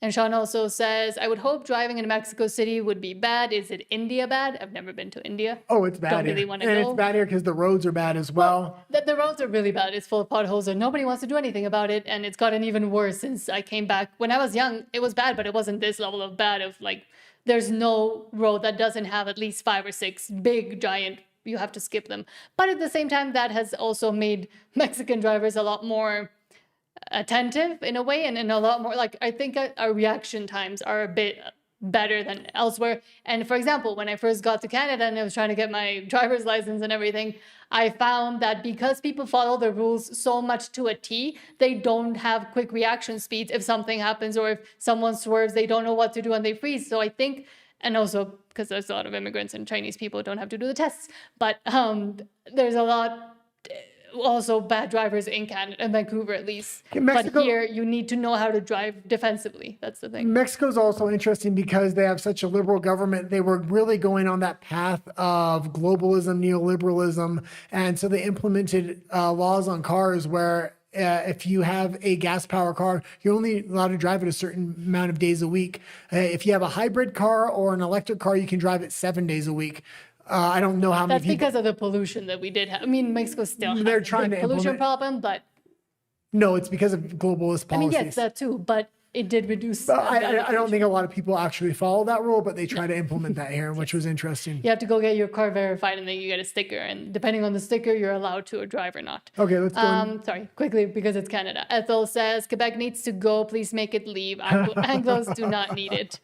And Sean also says, I would hope driving in Mexico City would be bad. Is it India bad? I've never been to India. Oh, it's bad. Don't really want to go. And it's bad here because the roads are bad as well. The roads are really bad. It's full of potholes and nobody wants to do anything about it. And it's gotten even worse since I came back. When I was young, it was bad, but it wasn't this level of bad of like, there's no road that doesn't have at least 5 or 6 big, giant, you have to skip them. But at the same time, that has also made Mexican drivers a lot more attentive in a way, and a lot more like, I think our reaction times are a bit better than elsewhere. And for example, when I first got to Canada and I was trying to get my driver's license and everything, I found that because people follow the rules so much to a T, they don't have quick reaction speeds if something happens, or if someone swerves, they don't know what to do and they freeze. So I think, and also because there's a lot of immigrants and Chinese people don't have to do the tests, but there's a lot also bad drivers in Canada, in Vancouver at least. Mexico- But here, you need to know how to drive defensively. That's the thing. Mexico's also interesting because they have such a liberal government. They were really going on that path of globalism, neoliberalism. And so they implemented laws on cars where if you have a gas power car, you're only allowed to drive it a certain amount of days a week. If you have a hybrid car or an electric car, you can drive it 7 days a week. I don't know how That's many people. because of the pollution that we did have. I mean, Mexico still has They're a trying big to pollution implement- problem, but No, it's because of globalist I mean, policies. yes, that too, but it did reduce. But I don't think a lot of people actually follow that rule, but they try to implement that here, which was interesting. You have to go get your car verified and then you get a sticker. And depending on the sticker, you're allowed to drive or not. Okay, let's go. Sorry, quickly, because it's Canada. Ethel says, Quebec needs to go. Please make it leave. Anglos do not need it.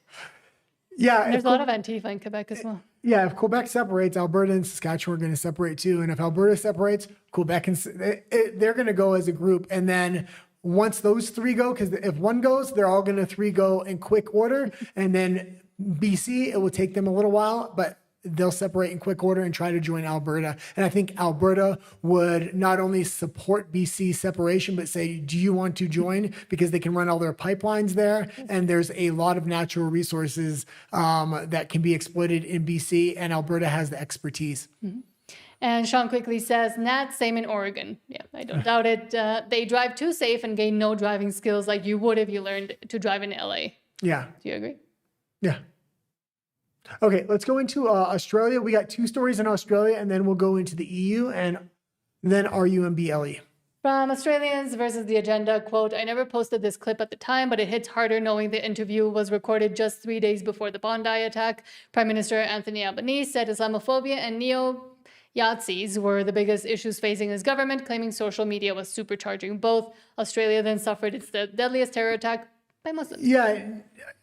Yeah. And there's a lot of Antifa in Quebec as well. Yeah, if Quebec separates, Alberta and Saskatchewan are going to separate too. And if Alberta separates, Quebec and they're going to go as a group. And then once those three go, because if one goes, they're all going to three go in quick order. And then BC, it will take them a little while, but they'll separate in quick order and try to join Alberta. And I think Alberta would not only support BC separation, but say, do you want to join? Because they can run all their pipelines there. And there's a lot of natural resources that can be exploited in BC, and Alberta has the expertise. Mm-hmm. And Sean quickly says, Nat, same in Oregon. Yeah, I don't doubt it. They drive too safe and gain no driving skills like you would if you learned to drive in LA. Yeah. Do you agree? Yeah. Okay, let's go into Australia. We got 2 stories in Australia, and then we'll go into the EU and then RUMBLE. From Australians versus the agenda, quote, I never posted this clip at the time, but it hits harder knowing the interview was recorded just 3 days before the Bondi attack. Prime Minister Anthony Albanese said Islamophobia and neo-Yazis were the biggest issues facing his government, claiming social media was supercharging both. Australia then suffered its deadliest terror attack by Muslims. Yeah,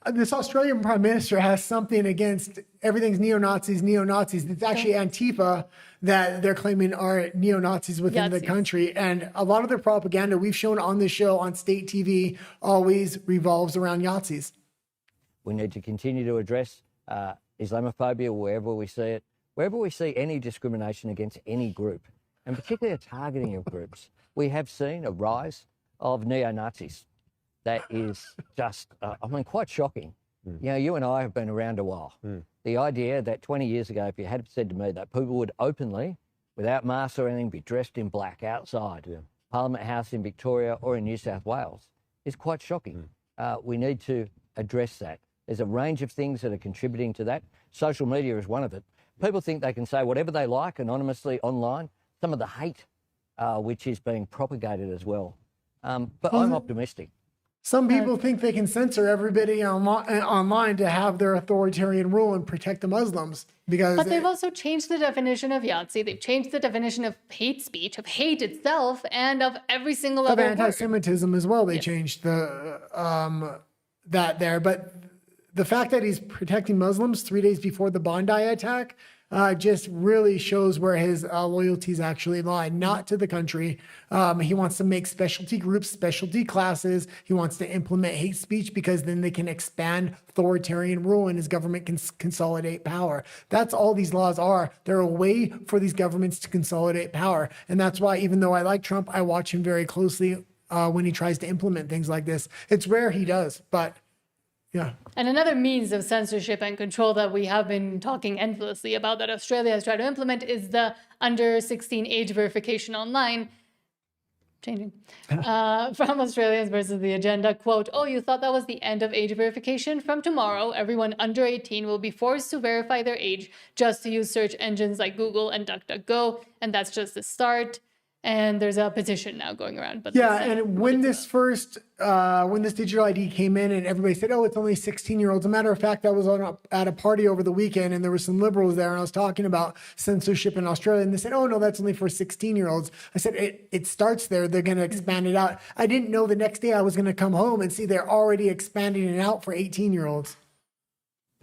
this Australian Prime Minister has something against everything's neo-Nazis. It's actually Antifa that they're claiming are neo-Nazis within the country. And a lot of their propaganda we've shown on this show on state TV always revolves around Yazis. We need to continue to address Islamophobia wherever we see it, wherever we see any discrimination against any group, and particularly a targeting of groups. We have seen a rise of neo-Nazis. That is just, quite shocking. You know, you and I have been around a while. The idea that 20 years ago, if you had said to me that people would openly, without masks or anything, be dressed in black outside Parliament House in Victoria or in New South Wales is quite shocking. We need to address that. There's a range of things that are contributing to that. Social media is one of it. People think they can say whatever they like anonymously online. Some of the hate which is being propagated as well. But I'm optimistic. Some people think they can censor everybody online to have their authoritarian rule and protect the Muslims. But they've also changed the definition of Yahtzee. They've changed the definition of hate speech, of hate itself, and of every single of other word. anti-Semitism as well. They changed the that there. But the fact that he's protecting Muslims 3 days before the Bondi attack just really shows where his loyalties actually lie, not to the country. He wants to make specialty groups, specialty classes. He wants to implement hate speech because then they can expand authoritarian rule and his government can consolidate power. That's all these laws are. They're a way for these governments to consolidate power. And that's why, even though I like Trump, I watch him very closely when he tries to implement things like this. It's rare he does, but yeah. And another means of censorship and control that we have been talking endlessly about that Australia has tried to implement is the under 16 age verification online. Changing. From Australians versus the agenda, quote, oh, you thought that was the end of age verification? From tomorrow, everyone under 18 will be forced to verify their age just to use search engines like Google and DuckDuckGo. And that's just the start. And there's a petition now going around. But yeah, and when this digital ID came in and everybody said, oh, it's only 16-year-olds. As a matter of fact, I was at a party over the weekend and there were some liberals there and I was talking about censorship in Australia and they said, oh, no, that's only for 16-year-olds. I said, it starts there. They're going to expand it out. I didn't know the next day I was going to come home and see they're already expanding it out for 18-year-olds.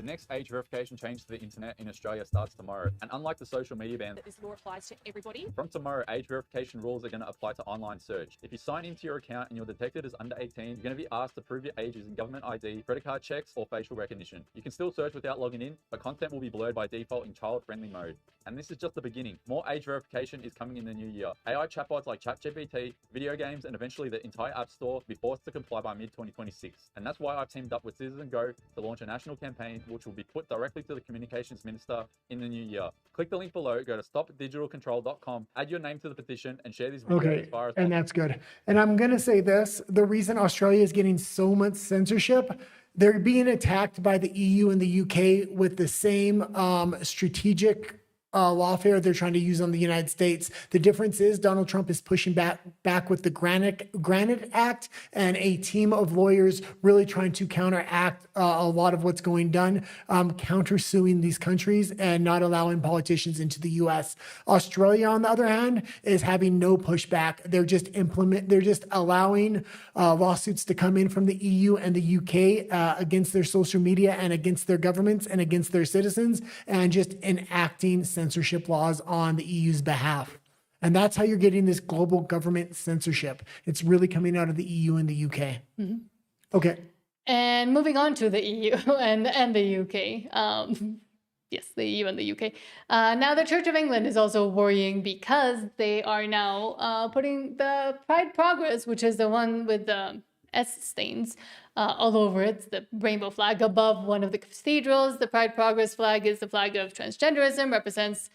The next age verification change to the internet in Australia starts tomorrow, and unlike the social media ban, This law applies to everybody. from tomorrow, age verification rules are going to apply to online search. If you sign into your account and you're detected as under 18, you're going to be asked to prove your age using government ID, credit card checks, or facial recognition. You can still search without logging in, but content will be blurred by default in child-friendly mode. And this is just the beginning. More age verification is coming in the new year. AI chatbots like ChatGPT, video games, and eventually the entire App Store will be forced to comply by mid-2026. And that's why I've teamed up with Citizen Go to launch a national campaign which will be put directly to the Communications Minister in the new year. Click the link below, go to stopdigitalcontrol.com, add your name to the petition, and share this video Okay, as far as and that's good. And I'm going to say this, the reason Australia is getting so much censorship, they're being attacked by the EU and the UK with the same strategic lawfare they're trying to use on the United States. The difference is Donald Trump is pushing back with the Granite Act and a team of lawyers really trying to counteract a lot of what's going on, countersuing these countries and not allowing politicians into the U.S. Australia, on the other hand, is having no pushback. They're just allowing lawsuits to come in from the EU and the UK against their social media and against their governments and against their citizens, and just enacting censorship laws on the EU's behalf. And that's how you're getting this global government censorship. It's really coming out of the EU and the UK. Mm-hmm. Okay. And moving on to the EU and the UK. Yes, the EU and the UK. Now the Church of England is also worrying because they are now putting the Pride Progress, which is the one with the S stains all over it, the rainbow flag above one of the cathedrals. The Pride Progress flag is the flag of transgenderism, represents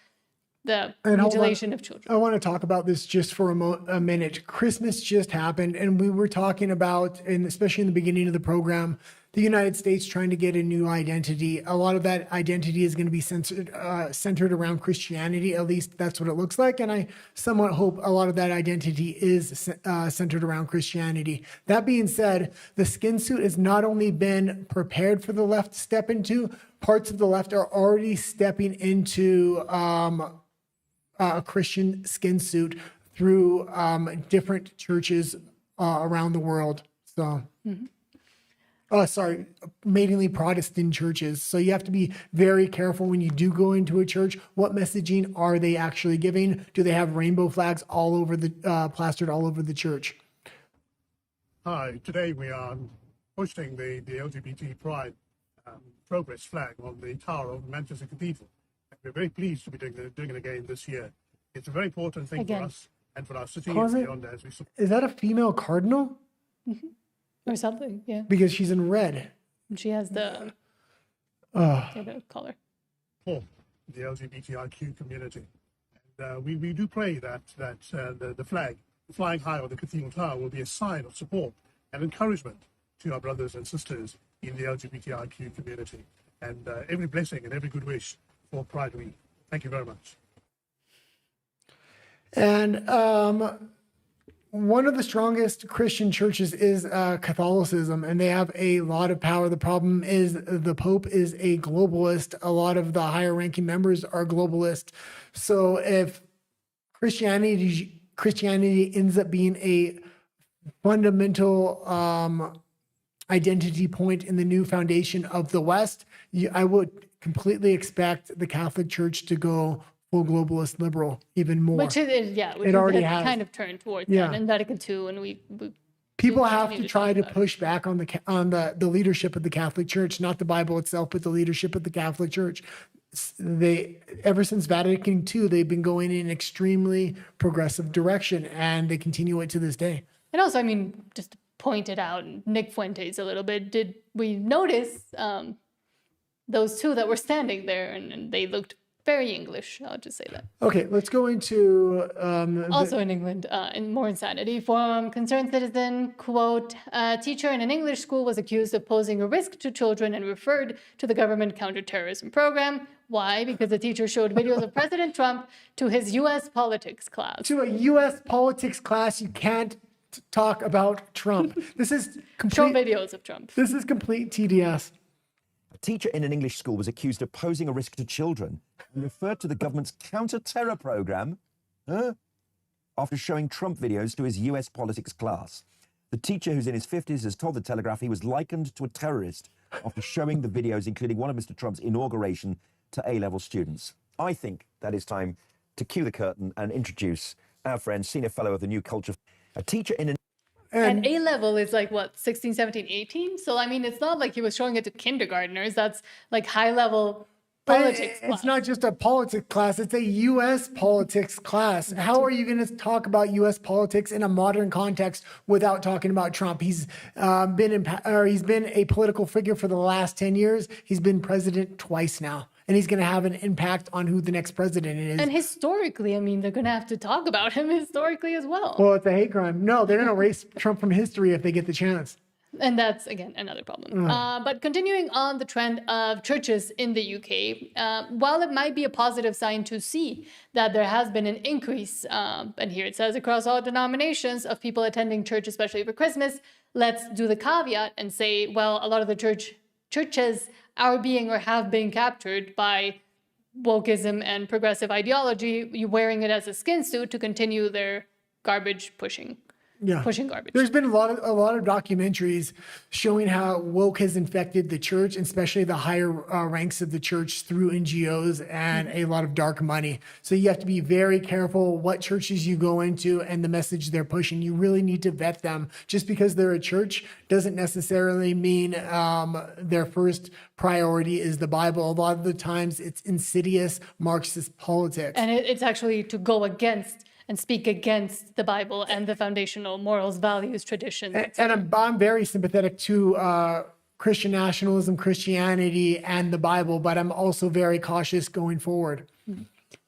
the mutilation of children. I want to talk about this just for a minute. Christmas just happened, and we were talking about, and especially in the beginning of the program, the United States trying to get a new identity. A lot of that identity is going to be centered around Christianity. At least that's what it looks like. And I somewhat hope a lot of that identity is centered around Christianity. That being said, the skin suit has not only been prepared for the left to step into, parts of the left are already stepping into a Christian skin suit through different churches around the world. So. Mm-hmm. Mainly Protestant churches. So you have to be very careful when you do go into a church. What messaging are they actually giving? Do they have rainbow flags all over the plastered all over the church? Hi, today we are hosting the LGBT Pride Progress flag on the tower of Manchester Cathedral. And we're very pleased to be doing it again this year. It's a very important thing for us and for our city and beyond as we support. Is that a female cardinal? Mm-hmm. Or something, yeah. Because she's in red. And she has the color. For the LGBTIQ community. And we do pray that the flag flying high on the cathedral tower will be a sign of support and encouragement to our brothers and sisters in the LGBTIQ community. And every blessing and every good wish for Pride Week. Thank you very much. And one of the strongest Christian churches is Catholicism, and they have a lot of power. The problem is the Pope is a globalist. A lot of the higher ranking members are globalist. So if Christianity ends up being a fundamental identity point in the new foundation of the West, I would completely expect the Catholic Church to go full globalist liberal even more. Which it already has has kind of turned towards that in Vatican II, and we people have to try to push back on the leadership of the Catholic Church, not the Bible itself, but the leadership of the Catholic Church. They ever since Vatican II, they've been going in an extremely progressive direction, and they continue it to this day. And also, I mean, just to point it out, Nick Fuentes a little bit. Did we notice those two that were standing there, and they looked very English, I'll just say that. Okay, let's go into... also in England, and more insanity. From Concerned Citizen, quote, a teacher in an English school was accused of posing a risk to children and referred to the government counterterrorism program. Why? Because the teacher showed videos of President Trump to his U.S. politics class. To a U.S. politics class, you can't talk about Trump. This is complete... Show videos of Trump. This is complete TDS. A teacher in an English school was accused of posing a risk to children and referred to the government's counter-terror program after showing Trump videos to his US politics class. The teacher, who's in his 50s, has told The Telegraph he was likened to a terrorist after showing the videos, including one of Mr. Trump's inauguration to A-level students. I think that it's time to cue the curtain and introduce our friend, senior fellow of the New Culture, a teacher in an... And A-level is like, what, 16, 17, 18? So, I mean, it's not like he was showing it to kindergartners. That's like high-level politics class. It's not just a politics class, it's a U.S. politics class. How are you going to talk about U.S. politics in a modern context without talking about Trump? He's been a political figure for the last 10 years. He's been president twice now. And he's going to have an impact on who the next president is. And historically, I mean, they're going to have to talk about him historically as well. Well, it's a hate crime. No, they're going to erase Trump from history if they get the chance. And that's, again, another problem. But continuing on the trend of churches in the UK, while it might be a positive sign to see that there has been an increase, and here it says across all denominations, of people attending church, especially for Christmas, let's do the caveat and say, well, a lot of the churches are being or have been captured by wokeism and progressive ideology, you wearing it as a skin suit to continue their garbage pushing. Pushing garbage. There's been a lot of documentaries showing how woke has infected the church, especially the higher ranks of the church through NGOs and a lot of dark money. So you have to be very careful what churches you go into and the message they're pushing. You really need to vet them. Just because they're a church doesn't necessarily mean their first priority is the Bible. A lot of the times it's insidious Marxist politics. And it's actually to go against and speak against the Bible and the foundational morals, values, traditions. And I'm very sympathetic to Christian nationalism, Christianity, and the Bible, but I'm also very cautious going forward.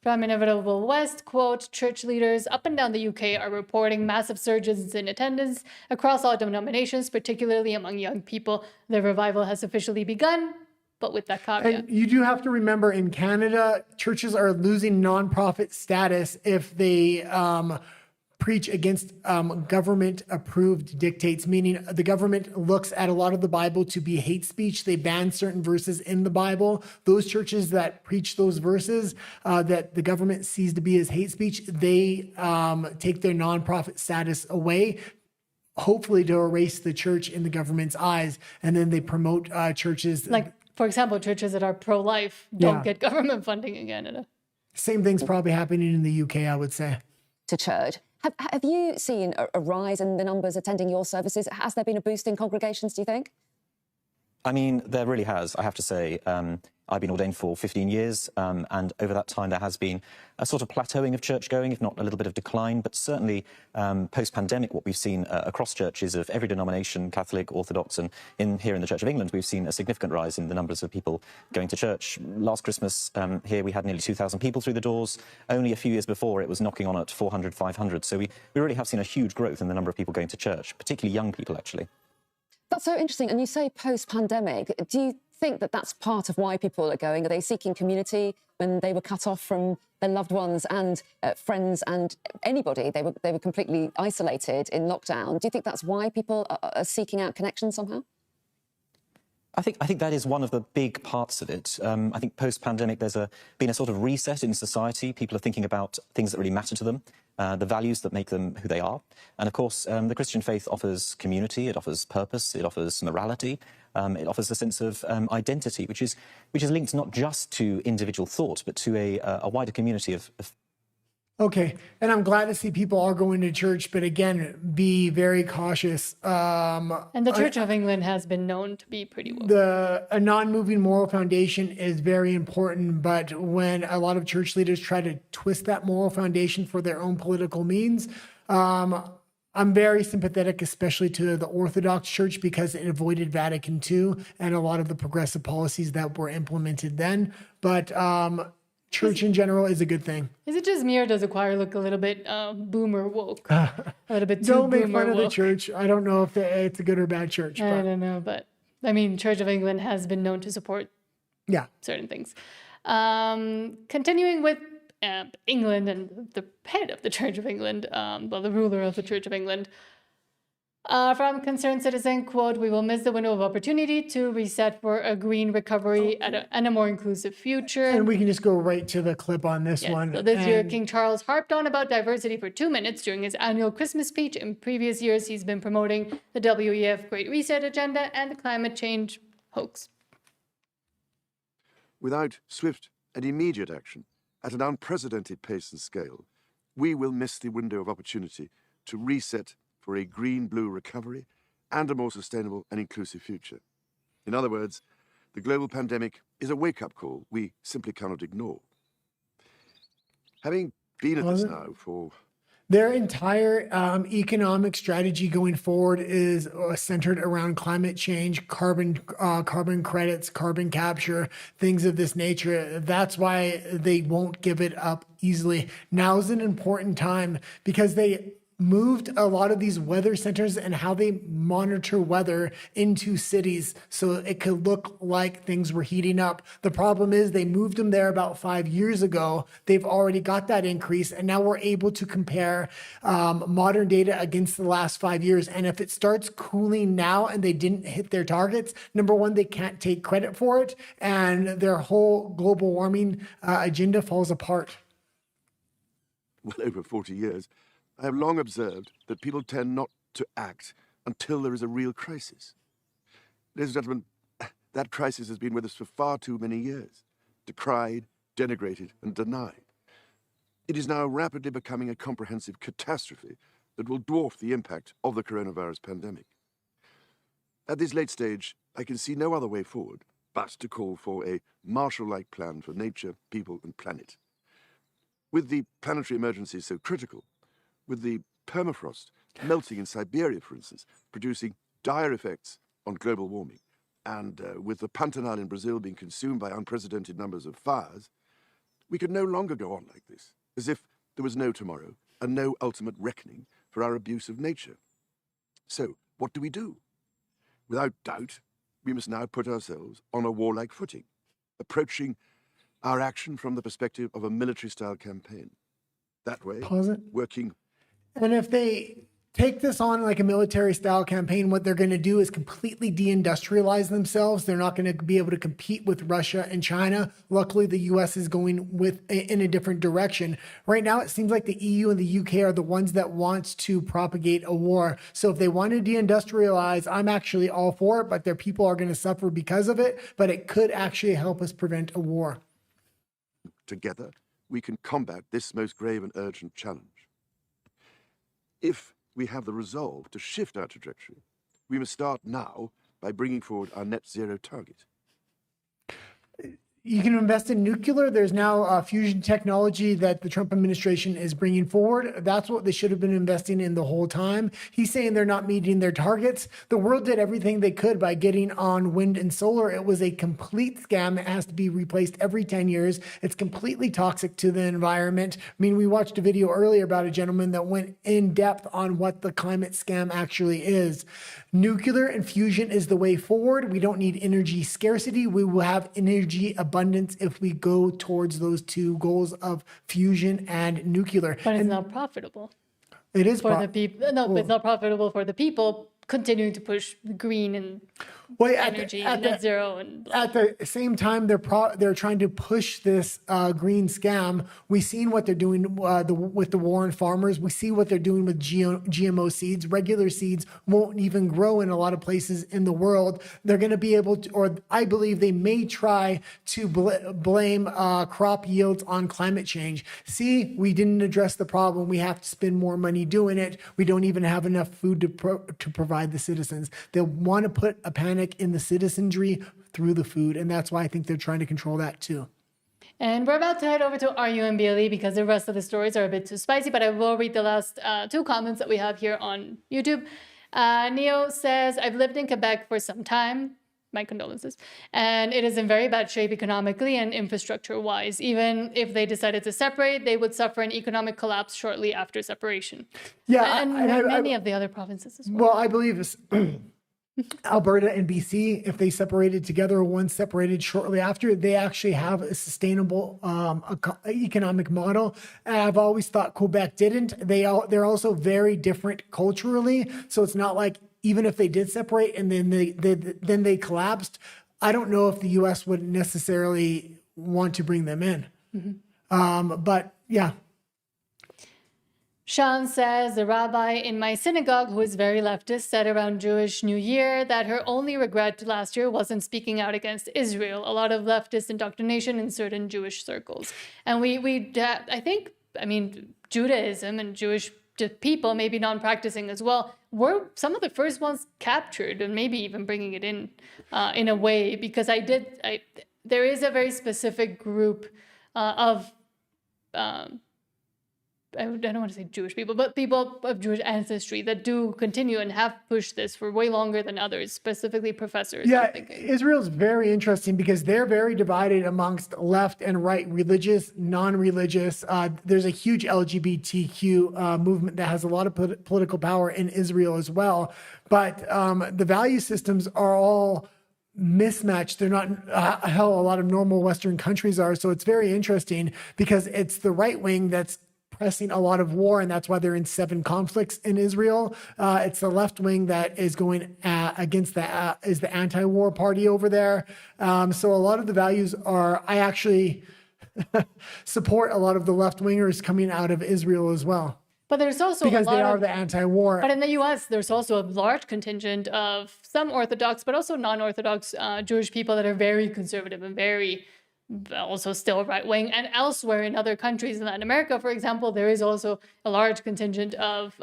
From Inevitable West, quote, church leaders up and down the UK are reporting massive surges in attendance across all denominations, particularly among young people. The revival has officially begun, but with that caveat. And you do have to remember, in Canada, churches are losing nonprofit status if they preach against government-approved dictates, meaning the government looks at a lot of the Bible to be hate speech. They ban certain verses in the Bible. Those churches that preach those verses that the government sees to be as hate speech, they take their nonprofit status away, hopefully to erase the church in the government's eyes, and then they promote churches like, for example, churches that are pro-life don't get government funding in Canada. Same thing's probably happening in the UK, I would say. To church. Have you seen a rise in the numbers attending your services? Has there been a boost in congregations, do you think? I mean, there really has, I have to say. I've been ordained for 15 years, and over that time there has been a sort of plateauing of church going, if not a little bit of decline. But certainly post-pandemic, what we've seen across churches of every denomination, Catholic, Orthodox, and here in the Church of England, we've seen a significant rise in the numbers of people going to church. Last Christmas, here we had nearly 2,000 people through the doors. Only a few years before, it was knocking on at 400, 500. So we really have seen a huge growth in the number of people going to church, particularly young people, actually. That's so interesting. And you say post-pandemic. Do you think that that's part of why people are going? Are they seeking community when they were cut off from their loved ones and friends and anybody? They were completely isolated in lockdown. Do you think that's why people are seeking out connection somehow? I think that is one of the big parts of it. I think post-pandemic, there's been a sort of reset in society. People are thinking about things that really matter to them, the values that make them who they are. And of course, the Christian faith offers community, it offers purpose, it offers morality, it offers a sense of identity, which is linked not just to individual thought, but to a wider community of Okay, and I'm glad to see people are going to church, but again, be very cautious. And the Church of England has been known to be pretty woke. A non-moving moral foundation is very important, but when a lot of church leaders try to twist that moral foundation for their own political means, I'm very sympathetic, especially to the Orthodox Church, because it avoided Vatican II and a lot of the progressive policies that were implemented then. But church in general is a good thing. Is it just me, or does the choir look a little bit boomer woke? A little bit too Don't make boomer fun of woke. the church. I don't know if it's a good or bad church. I don't know, but I mean, Church of England has been known to support certain things. Continuing with England and the head of the Church of England, well, the ruler of the Church of England. From Concerned Citizen, quote, we will miss the window of opportunity to reset for a green recovery and a more inclusive future. And we can just go right to the clip on this one. So this year, King Charles harped on about diversity for 2 minutes during his annual Christmas speech. In previous years, he's been promoting the WEF Great Reset agenda and the climate change hoax. Without swift and immediate action at an unprecedented pace and scale, we will miss the window of opportunity to reset for a green-blue recovery and a more sustainable and inclusive future. In other words, the global pandemic is a wake-up call we simply cannot ignore. Having been at this now for... Their entire economic strategy going forward is centered around climate change, carbon credits, carbon capture, things of this nature. That's why they won't give it up easily. Now is an important time because they moved a lot of these weather centers and how they monitor weather into cities so it could look like things were heating up. The problem is they moved them there about 5 years ago. They've already got that increase, and now we're able to compare modern data against the last 5 years. And if it starts cooling now and they didn't hit their targets, number one, they can't take credit for it, and their whole global warming agenda falls apart. Well over 40 years, I have long observed that people tend not to act until there is a real crisis. Ladies and gentlemen, that crisis has been with us for far too many years, decried, denigrated, and denied. It is now rapidly becoming a comprehensive catastrophe that will dwarf the impact of the coronavirus pandemic. At this late stage, I can see no other way forward but to call for a Marshall-like plan for nature, people, and planet. With the planetary emergency so critical, with the permafrost melting in Siberia, for instance, producing dire effects on global warming, and with the Pantanal in Brazil being consumed by unprecedented numbers of fires, we could no longer go on like this, as if there was no tomorrow and no ultimate reckoning for our abuse of nature. So, what do we do? Without doubt, we must now put ourselves on a warlike footing, approaching our action from the perspective of a military-style campaign. That way, working... And if they take this on like a military style campaign, what they're going to do is completely deindustrialize themselves. They're not going to be able to compete with Russia and China. Luckily, the US is going in a different direction. Right now, it seems like the EU and the UK are the ones that want to propagate a war. So if they want to deindustrialize, I'm actually all for it, but their people are going to suffer because of it. But it could actually help us prevent a war. Together, we can combat this most grave and urgent challenge. If we have the resolve to shift our trajectory, we must start now by bringing forward our net zero target. You can invest in nuclear. There's now fusion technology that the Trump administration is bringing forward. That's what they should have been investing in the whole time. He's saying they're not meeting their targets. The world did everything they could by getting on wind and solar. It was a complete scam. It has to be replaced every 10 years. It's completely toxic to the environment. I mean, we watched a video earlier about a gentleman that went in depth on what the climate scam actually is. Nuclear and fusion is the way forward. We don't need energy scarcity. We will have energy abundance if we go towards those two goals of fusion and nuclear. But it's not profitable. It is for the people. No, it's not profitable for the people continuing to push green and energy and net zero. And blah. At the same time, they're trying to push this green scam. We've seen what they're doing with the war on farmers. We see what they're doing with GMO seeds. Regular seeds won't even grow in a lot of places in the world. They're going to be able to, or I believe they may try to blame crop yields on climate change. See, we didn't address the problem. We have to spend more money doing it. We don't even have enough food to provide the citizens. They'll want to put a panic in the citizenry through the food, and that's why I think they're trying to control that too. And we're about to head over to Are You and BLE because the rest of the stories are a bit too spicy, but I will read the last two comments that we have here on YouTube. Neo says, I've lived in Quebec for some time. My condolences. And it is in very bad shape economically and infrastructure-wise. Even if they decided to separate, they would suffer an economic collapse shortly after separation. Yeah, and many of the other provinces as well. Well, I believe it's Alberta and BC, if they separated together or one separated shortly after, they actually have a sustainable economic model. And I've always thought Quebec didn't. They're also very different culturally. So it's not like even if they did separate and then they collapsed, I don't know if the U.S. would necessarily want to bring them in. Mm-hmm. But yeah. Sean says, the rabbi in my synagogue, who is very leftist, said around Jewish New Year that her only regret last year wasn't speaking out against Israel. A lot of leftist indoctrination in certain Jewish circles. And I think, Judaism and Jewish people, maybe non-practicing as well, were some of the first ones captured, and maybe even bringing it in a way, because there is a very specific group of I don't want to say Jewish people, but people of Jewish ancestry that do continue and have pushed this for way longer than others, specifically professors. Yeah, Israel's very interesting because they're very divided amongst left and right, religious, non-religious. There's a huge LGBTQ movement that has a lot of political power in Israel as well. But the value systems are all mismatched. They're not how a lot of normal Western countries are. So it's very interesting because it's the right wing that's pressing a lot of war, and that's why they're in 7 conflicts in Israel. It's the left wing that is going against is the anti-war party over there. So a lot of the values are, I actually support a lot of the left wingers coming out of Israel as well. But there's also because they are the anti-war. But in the U.S., there's also a large contingent of some Orthodox, but also non-Orthodox Jewish people that are very conservative and very also still right-wing. And elsewhere in other countries in Latin America, for example, there is also a large contingent of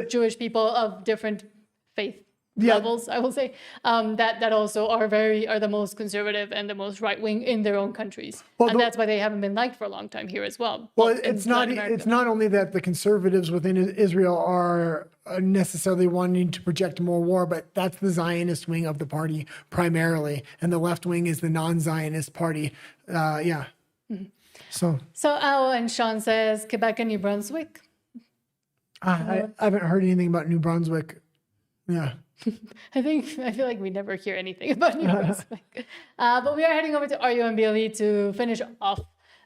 Jewish people of different faith levels, I will say, that also are the most conservative and the most right-wing in their own countries. And that's why they haven't been liked for a long time here as well. Well, it's not only that the conservatives within Israel are necessarily wanting to project more war, but that's the Zionist wing of the party primarily, and the left wing is the non-Zionist party. Mm-hmm. So and Sean says Quebec and New Brunswick. I haven't heard anything about New Brunswick. Yeah. I feel like we never hear anything about New Brunswick. But we are heading over to RUMBLE to finish off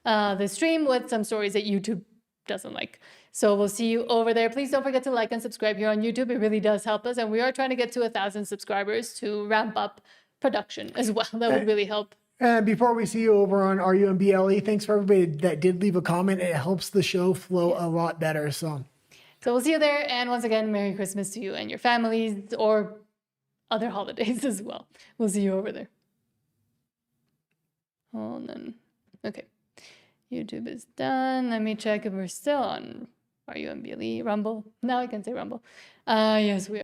the stream with some stories that YouTube doesn't like. So we'll see you over there. Please don't forget to like and subscribe here on YouTube. It really does help us. And we are trying to get to 1,000 subscribers to ramp up production as well. That would really help. And before we see you over on RUMBLE, thanks for everybody that did leave a comment. It helps the show flow a lot better. So we'll see you there. And once again, Merry Christmas to you and your families, or other holidays as well. We'll see you over there. Hold on. Okay. YouTube is done. Let me check if we're still on RUMBLE. Rumble. Now I can say Rumble. Yes, we are.